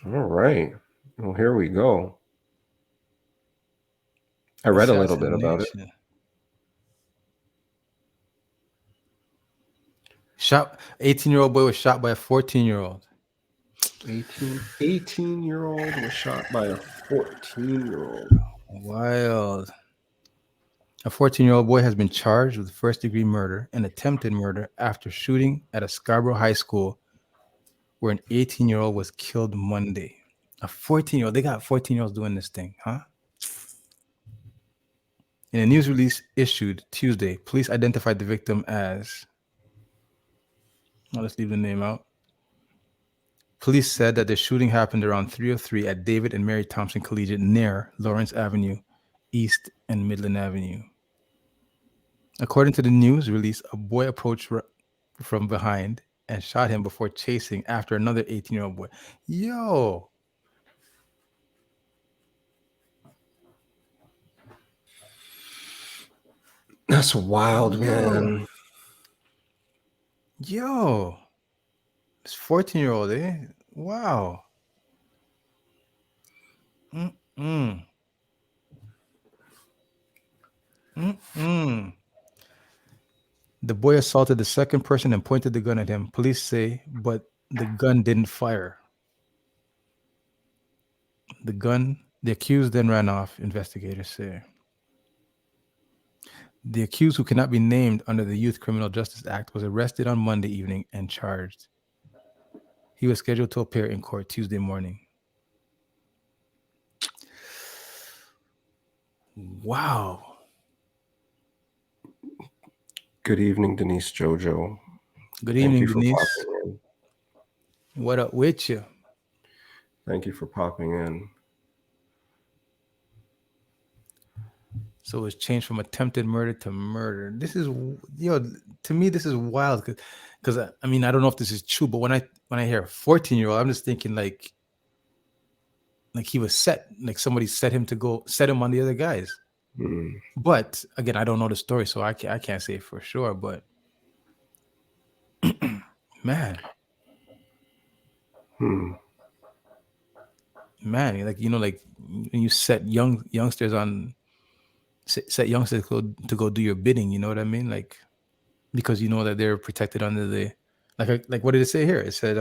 Speaker 2: All right. Well, here we go. I read a little bit about it.
Speaker 1: Shot 18-year-old boy was shot by a 14-year-old.
Speaker 2: 18-year-old was shot by a 14-year-old.
Speaker 1: Wild. A 14-year-old boy has been charged with first-degree murder and attempted murder after shooting at a Scarborough high school where an 18-year-old was killed Monday. A 14-year-old. They got 14-year-olds doing this thing, huh? In a news release issued Tuesday, police identified the victim as... Well, let's leave the name out. Police said that the shooting happened around 3:03 at David and Mary Thompson Collegiate near Lawrence Avenue, East and Midland Avenue. According to the news release, a boy approached from behind and shot him before chasing after another 18-year-old boy. Yo!
Speaker 2: That's wild, man.
Speaker 1: Yo! This 14-year-old, eh? Wow. The boy assaulted the second person and pointed the gun at him, police say, but the gun didn't fire. The accused then ran off, investigators say. The accused, who cannot be named under the Youth Criminal Justice Act, was arrested on Monday evening and charged. He was scheduled to appear in court Tuesday morning. Wow.
Speaker 2: Good evening, Denise Jojo.
Speaker 1: Good
Speaker 2: Thank
Speaker 1: evening,
Speaker 2: you for
Speaker 1: Denise.
Speaker 2: popping in.
Speaker 1: What up with you?
Speaker 2: Thank you for popping in.
Speaker 1: So it's changed from attempted murder to murder. This is to me this is wild because I mean I don't know if this is true, but when I hear a 14-year-old, I'm just thinking like he was set, like somebody set him on the other guys.
Speaker 2: Mm.
Speaker 1: But again, I don't know the story, so I can't say for sure. But man, man, like like when you set youngsters to go do your bidding, you know what I mean? Like because you know that they're protected under the like what did it say here? It said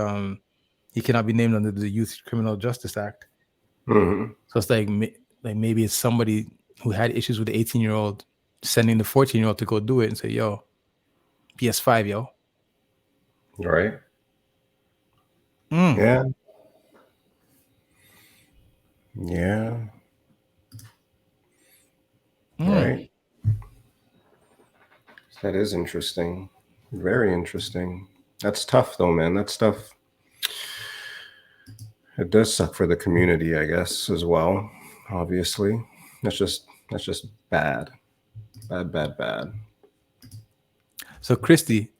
Speaker 1: he cannot be named under the Youth Criminal Justice Act.
Speaker 2: Mm-hmm.
Speaker 1: So it's like maybe it's somebody who had issues with the 18-year-old sending the 14-year-old to go do it and say, "Yo, PS5, yo."
Speaker 2: Right.
Speaker 1: Mm.
Speaker 2: Yeah. Yeah. Right. That is interesting. Very interesting. That's tough though, man. That's tough. It does suck for the community, I guess, as well. Obviously. That's just bad. Bad, bad, bad.
Speaker 1: So Christy,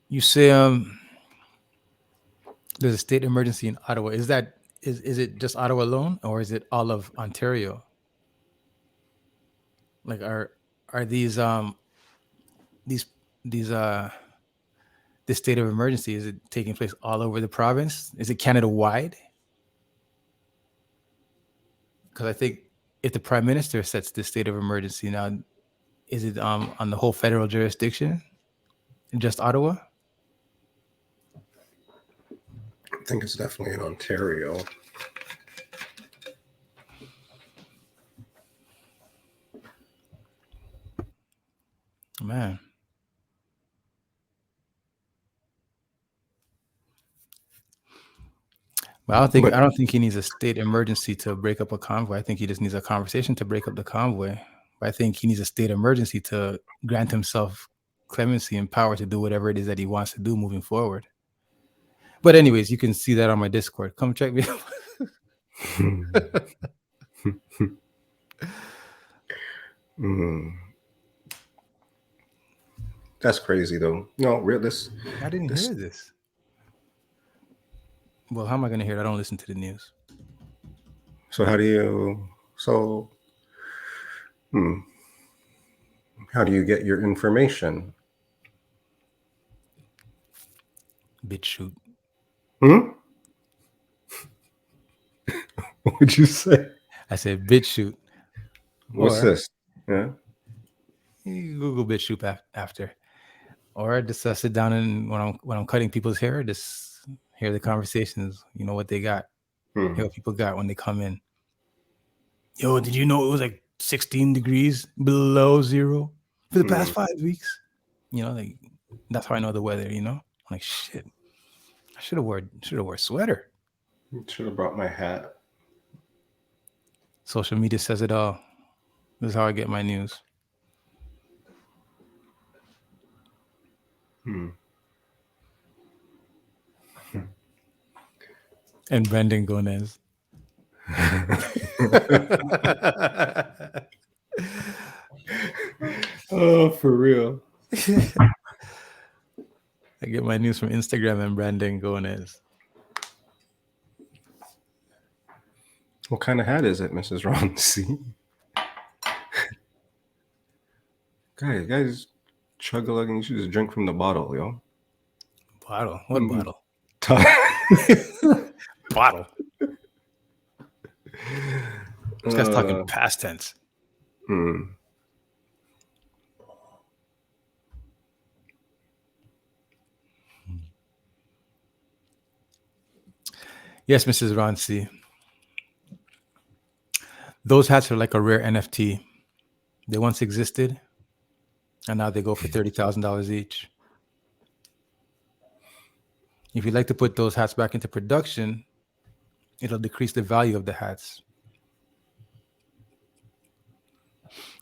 Speaker 1: you say there's a state emergency in Ottawa. Is it just Ottawa alone, or is it all of Ontario? Like are these these this state of emergency, is it taking place all over the province? Is it Canada wide? Because I think if the prime minister sets this state of emergency now, is it on the whole federal jurisdiction, just Ottawa?
Speaker 2: I think it's definitely in Ontario.
Speaker 1: Man. But I don't think he needs a state emergency to break up a convoy. I think he just needs a conversation to break up the convoy. But I think he needs a state emergency to grant himself clemency and power to do whatever it is that he wants to do moving forward. But anyways, you can see that on my Discord. Come check me out.
Speaker 2: That's crazy though. No,
Speaker 1: I didn't hear this. Well, how am I going to hear it? I don't listen to the news.
Speaker 2: So how do you get your information?
Speaker 1: BitChute.
Speaker 2: What would you say?
Speaker 1: I said BitChute.
Speaker 2: What's this? Yeah.
Speaker 1: You Google BitChute after, or just sit down and when I'm cutting people's hair, just hear the conversations. You know what they got. Hear what people got when they come in. Yo, did you know it was like 16 degrees below zero for the past 5 weeks? You know, like that's how I know the weather. You know, I'm like shit. I should have wore a sweater.
Speaker 2: Should have brought my hat.
Speaker 1: Social media says it all. This is how I get my news. And Brendan Gomez.
Speaker 2: Oh, for real.
Speaker 1: I get my news from Instagram and Brendan Gomez.
Speaker 2: What kind of hat is it, Mrs. Ron? See? Guys, chug-a-lugging. You should just drink from the bottle, yo.
Speaker 1: Bottle? What bottle? Bottle. This guy's talking past tense. Yes, Mrs. Ronci. Those hats are like a rare NFT. They once existed, and now they go for $30,000 each. If you'd like to put those hats back into production, it'll decrease the value of the hats.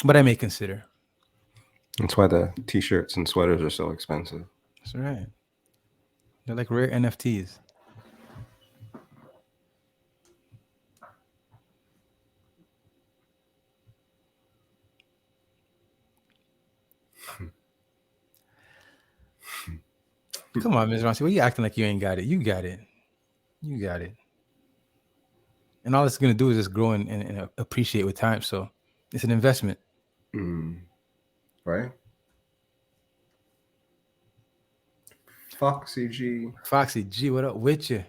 Speaker 1: but I may consider.
Speaker 2: That's why the t-shirts and sweaters are so expensive.
Speaker 1: That's right. They're like rare NFTs. Come on, Ms. Rossi. What are you acting like you ain't got it? You got it. You got it. And all it's going to do is just grow and appreciate with time. So it's an investment.
Speaker 2: Right? Foxy G.
Speaker 1: Foxy G, what up with you?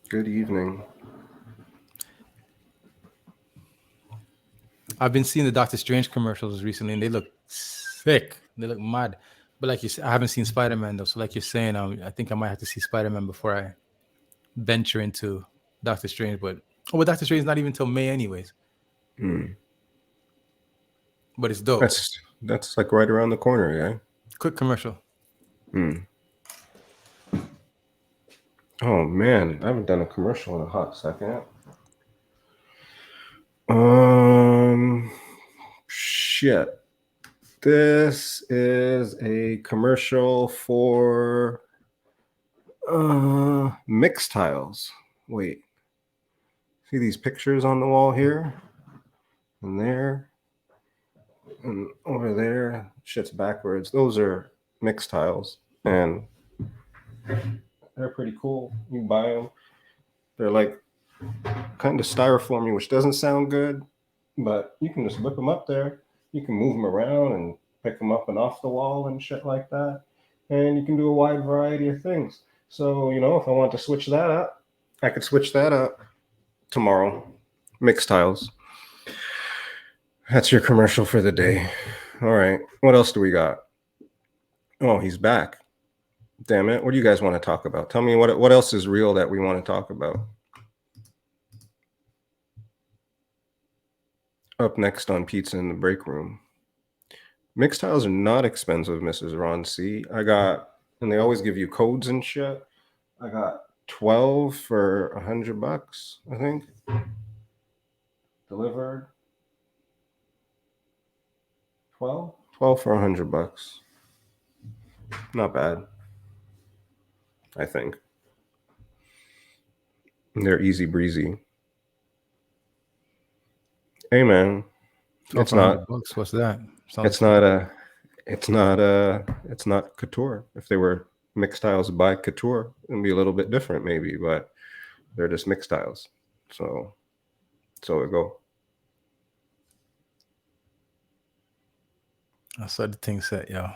Speaker 2: Good evening.
Speaker 1: I've been seeing the Doctor Strange commercials recently, and they look sick. They look mad. But like you said, I haven't seen Spider-Man though. So like you're saying, I think I might have to see Spider-Man before I venture into Doctor Strange. But Doctor Strange is not even until May anyways. But it's dope.
Speaker 2: That's like right around the corner, yeah.
Speaker 1: Quick commercial.
Speaker 2: Oh man, I haven't done a commercial in a hot second. Shit. This is a commercial for mix tiles. Wait. See these pictures on the wall here? And there. And over there. Shit's backwards. Those are mix tiles. And they're pretty cool. You can buy them. They're like kind of styrofoamy, which doesn't sound good, but you can just whip them up there. You can move them around and pick them up and off the wall and shit like that. And you can do a wide variety of things. So, if I want to switch that up, I could switch that up tomorrow. Mix tiles. That's your commercial for the day. All right. What else do we got? Oh, he's back. Damn it. What do you guys want to talk about? Tell me what else is real that we want to talk about. Up next on Pizza in the Break Room. Mixed tiles are not expensive, Mrs. Ron C. And they always give you codes and shit. I got 12 for $100, I think. Delivered. 12 for $100. Not bad, I think. And they're easy breezy. Hey man, it's not.
Speaker 1: Bucks. What's that?
Speaker 2: It's not couture. If they were mixed tiles by couture, it'd be a little bit different maybe, but they're just mixed tiles. So it go.
Speaker 1: I saw the thing set, yo.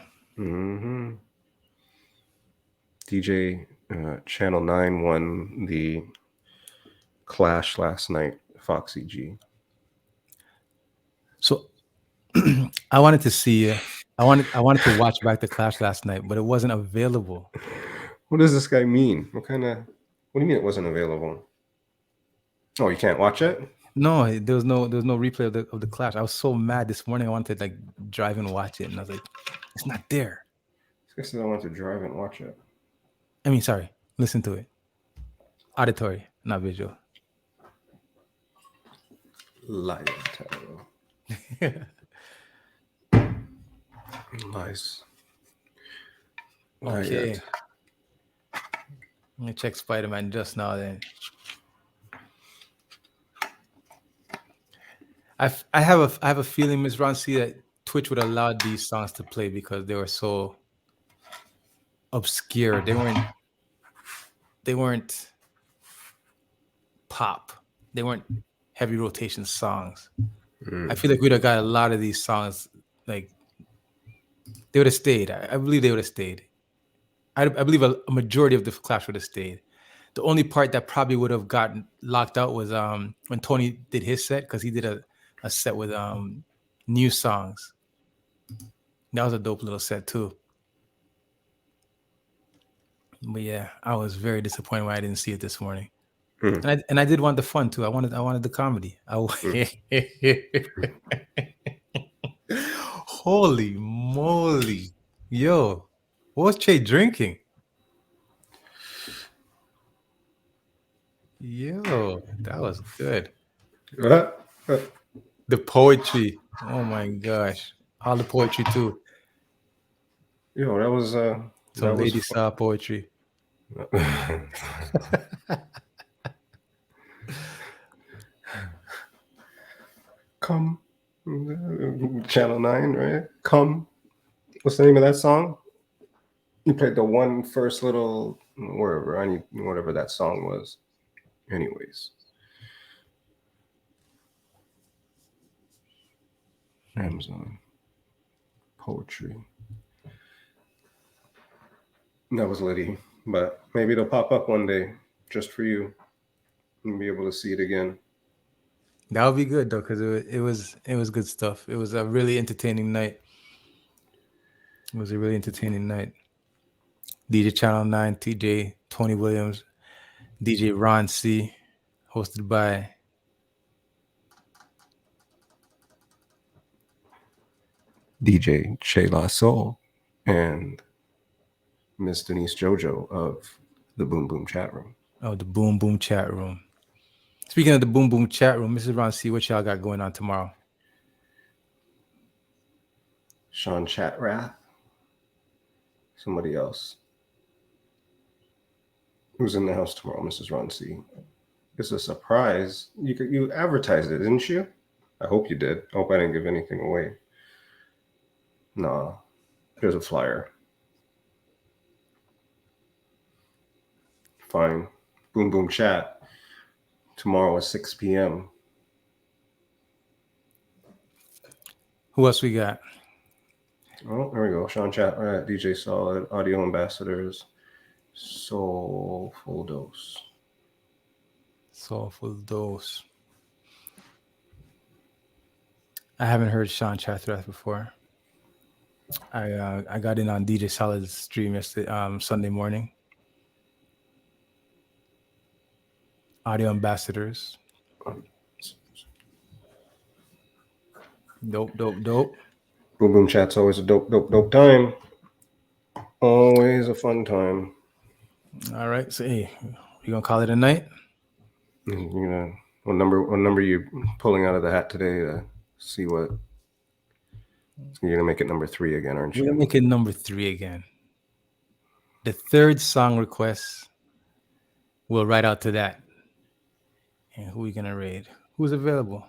Speaker 2: DJ Channel 9 won the Clash last night, Foxy G.
Speaker 1: So I wanted to see I wanted to watch back the Clash last night, but it wasn't available.
Speaker 2: What does this guy mean? What do you mean it wasn't available? Oh, you can't watch it?
Speaker 1: No, there was no replay of the Clash. I was so mad this morning. I wanted to drive and watch it, and I was like, it's not there.
Speaker 2: This guy said I want to drive and watch it.
Speaker 1: I mean, sorry, listen to it. Auditory, not visual.
Speaker 2: Live title. Nice.
Speaker 1: Okay. Let me check Spider-Man just now then. I have a feeling, Ms. Ronci, that Twitch would allow these songs to play because they were so obscure. They weren't pop. They weren't heavy rotation songs. I feel like we'd have got a lot of these songs, like they would have stayed. I believe they would have stayed. I believe a majority of the Clash would have stayed. The only part that probably would have gotten locked out was when Tony did his set, because he did a set with new songs. That was a dope little set too. But yeah, I was very disappointed when I didn't see it this morning. And I did want the fun too. I wanted the comedy. Holy moly. Yo, what was Che drinking? Yo, that was good. The poetry. Oh my gosh. All the poetry too.
Speaker 2: Yo, that was
Speaker 1: Some Lady
Speaker 2: fun.
Speaker 1: Saw poetry.
Speaker 2: Come, Channel 9, right? Come. What's the name of that song? You played the one first little wherever, whatever that song was. Anyways. Amazon. Poetry. That was Liddy. But maybe it'll pop up one day just for you and be able to see it again.
Speaker 1: That would be good though, because it was good stuff. It was a really entertaining night. It was a really entertaining night. DJ Channel 9, TJ, Tony Williams, DJ Ron C, hosted by
Speaker 2: DJ Che La Soul and Miss Denise Jojo of the Boom Boom Chat Room.
Speaker 1: Oh, the Boom Boom Chat Room. Speaking of the Boom Boom Chat Room, Mrs. Ron C, what y'all got going on tomorrow?
Speaker 2: Sean Chatrath. Somebody else. Who's in the house tomorrow, Mrs. Ron C? It's a surprise. You advertised it, didn't you? I hope you did. I hope I didn't give anything away. Nah. Here's a flyer. Fine. Boom Boom Chat. Tomorrow at 6 p.m.
Speaker 1: Who else we got?
Speaker 2: Oh, there we go. Sean Chat, DJ Solid, Audio Ambassadors, Soulful Dose.
Speaker 1: Soulful Dose. I haven't heard Sean Chatrath before. I got in on DJ Solid's stream yesterday, Sunday morning. Audio Ambassadors. Dope.
Speaker 2: Boom Boom Chat's always a dope time. Always a fun time.
Speaker 1: All right. So hey, you gonna call it a night?
Speaker 2: What number you pulling out of the hat today to see what? You're gonna make it number 3 again, aren't you?
Speaker 1: We're gonna make it number 3 again. The third song request, we'll write out to that. And who are we gonna raid? Who's available?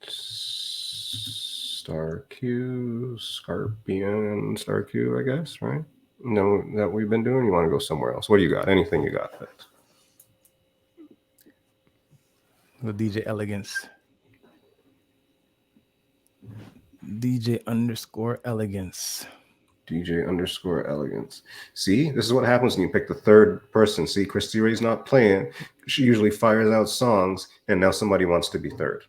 Speaker 2: Star Q, Scorpion, Star Q, I guess, right? No, that we've been doing. You want to go somewhere else? What do you got? Anything you got?
Speaker 1: With DJ Elegance. DJ_Elegance.
Speaker 2: DJ_Elegance. See, this is what happens when you pick the third person. See, Christy Ray's not playing. She usually fires out songs, and now somebody wants to be third.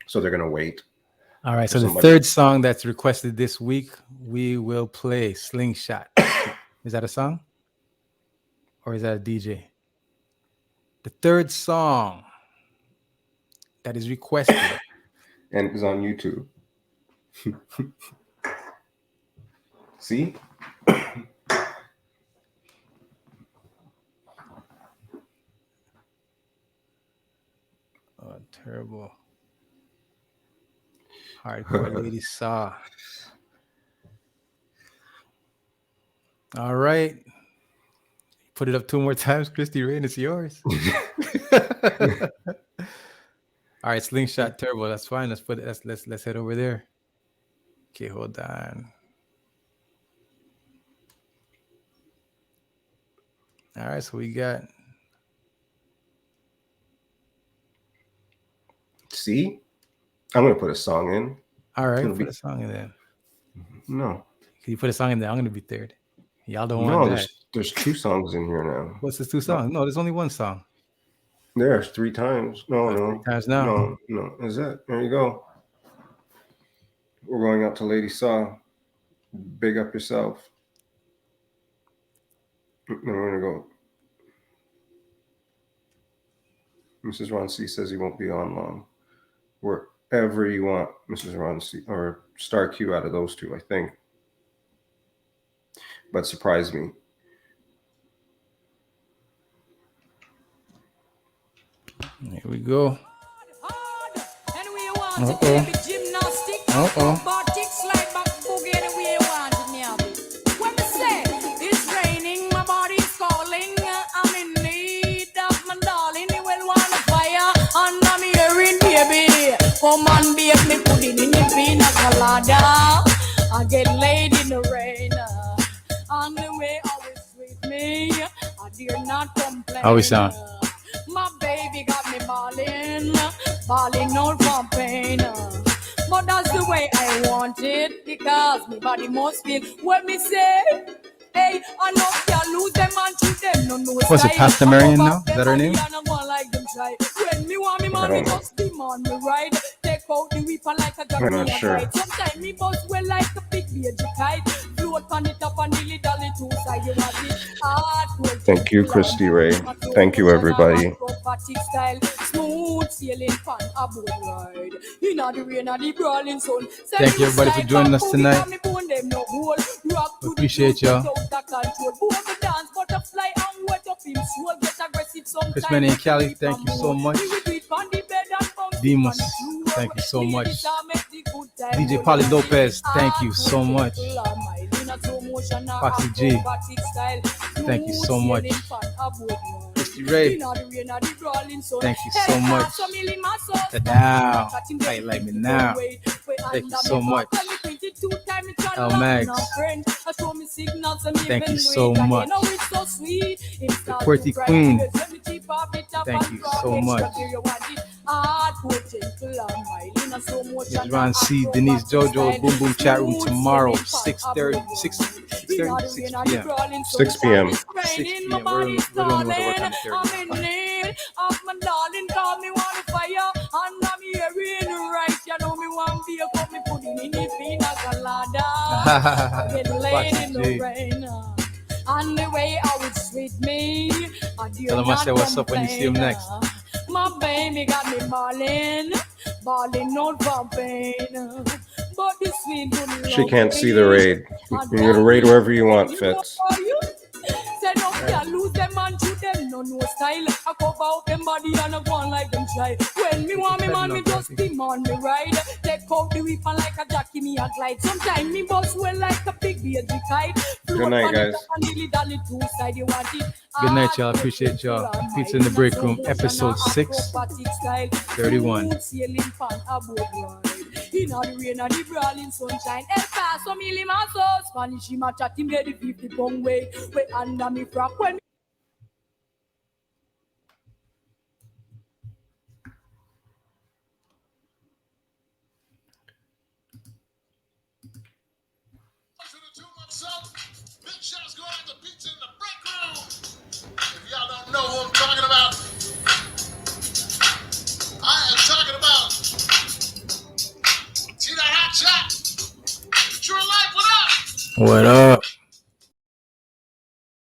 Speaker 2: So they're gonna wait.
Speaker 1: All right. So the third song that's requested this week, we will play Slingshot. Is that a song? Or is that a DJ? The third song that is requested
Speaker 2: and is on YouTube. See?
Speaker 1: Oh, terrible. Hardcore Lady Saw. All right. Put it up 2 more times, Christy Rain. It's yours. All right, Slingshot Turbo. That's fine. Let's head over there. Okay, hold on. All right, so we got.
Speaker 2: See, I'm gonna put a song in.
Speaker 1: All right, put a song in there.
Speaker 2: No.
Speaker 1: Can you put a song in there? I'm gonna be third. Y'all don't want that.
Speaker 2: There's 2 songs in here now.
Speaker 1: What's the 2 songs? No, there's only 1 song.
Speaker 2: There's 3 times. No.
Speaker 1: 3 times now.
Speaker 2: No. Is it? There you go. We're going out to Lady Saw. Big up yourself. Then we're gonna go. Mrs. Ron C says he won't be on long. Wherever you want, Mrs. Ron C, or Star Q out of those 2, I think. But surprise me.
Speaker 1: Here we go.
Speaker 3: And we want
Speaker 1: Uh
Speaker 3: to
Speaker 1: oh.
Speaker 3: baby gymnastic,
Speaker 1: Uh oh.
Speaker 3: acrobatic, slide back, boogie any way you want it, me have it. When me say it's raining, my body's calling. I'm in need of my darling. He will want a fire, and I'm hearing baby. Come on, babe, me put it in the pina colada. I get laid in the rain. On the way always with me. I dare not complain.
Speaker 1: How we sound?
Speaker 3: My baby got me balling out from pain. But that's the way I want it, because my body must feel what me say. Hey, I know you lose them and treat them no
Speaker 1: What's it,
Speaker 3: style.
Speaker 1: Pastor Marion now? Is that her name?
Speaker 3: Like them try. When me want me
Speaker 2: I
Speaker 3: man,
Speaker 2: don't
Speaker 3: me
Speaker 2: know.
Speaker 3: just be on me ride. Take out the weapon like a
Speaker 2: I'm not
Speaker 3: jack
Speaker 2: sure.
Speaker 3: fight. Sometimes me bust well like a big baby kite. Float on it up and dilly dally two side. You want it hard.
Speaker 2: Thank you, Christy Ray. Thank you, everybody.
Speaker 3: Style, smooth sailing fan a boat ride. In the rain and the brawling sun.
Speaker 1: Thank you, everybody, for joining us tonight. We appreciate y'all. Chris Manny and Cali, thank you so much. Demas, thank you so much. DJ Polly Lopez, thank you so much. Foxy G, thank you so much. Christy Ray, thank you so much. Tadao, how you like me now? Thank you so much. El Max, thank you so much. The Quirty Queen, thank you so much. It's Ron C, Denise Jojo, Boom Boom Chat Room tomorrow, 6:30, 6 p.m.
Speaker 2: 6 p.m.
Speaker 1: 6 p.m. We're doing the work on the 30th.
Speaker 3: Of my darling, call me one fire, and I'm hearing right. You know me one beer, put me pudding in the pina colada. Get laid in the rain, and the way how it sweet me.
Speaker 1: Tell him I said what's up when you see him next.
Speaker 3: My baby got me balling out from pain. But this sweet good
Speaker 2: She can't see the raid. You can go to raid wherever you want, Fitz.
Speaker 3: Said up here, lose them and shoot them, no style. I cover out them body and I go on like them try. When me want me man, me just be on me ride. Take out the weapon like a jockey, me a glide. Sometimes me bust well like a big baby kite.
Speaker 2: Good night, guys.
Speaker 1: Good night, y'all. Appreciate y'all. Pizza in the Break Room, episode 631.
Speaker 3: In the rain and the brawling sunshine, El Paso, mi limazo, Spanish, he match at him, get the 50 pound weight. We under me frock when
Speaker 4: Big shots go out to Pizza in the Break Room. If y'all don't know who I'm talking about, I am talking about See that hot shot? True life, what up?
Speaker 1: What up?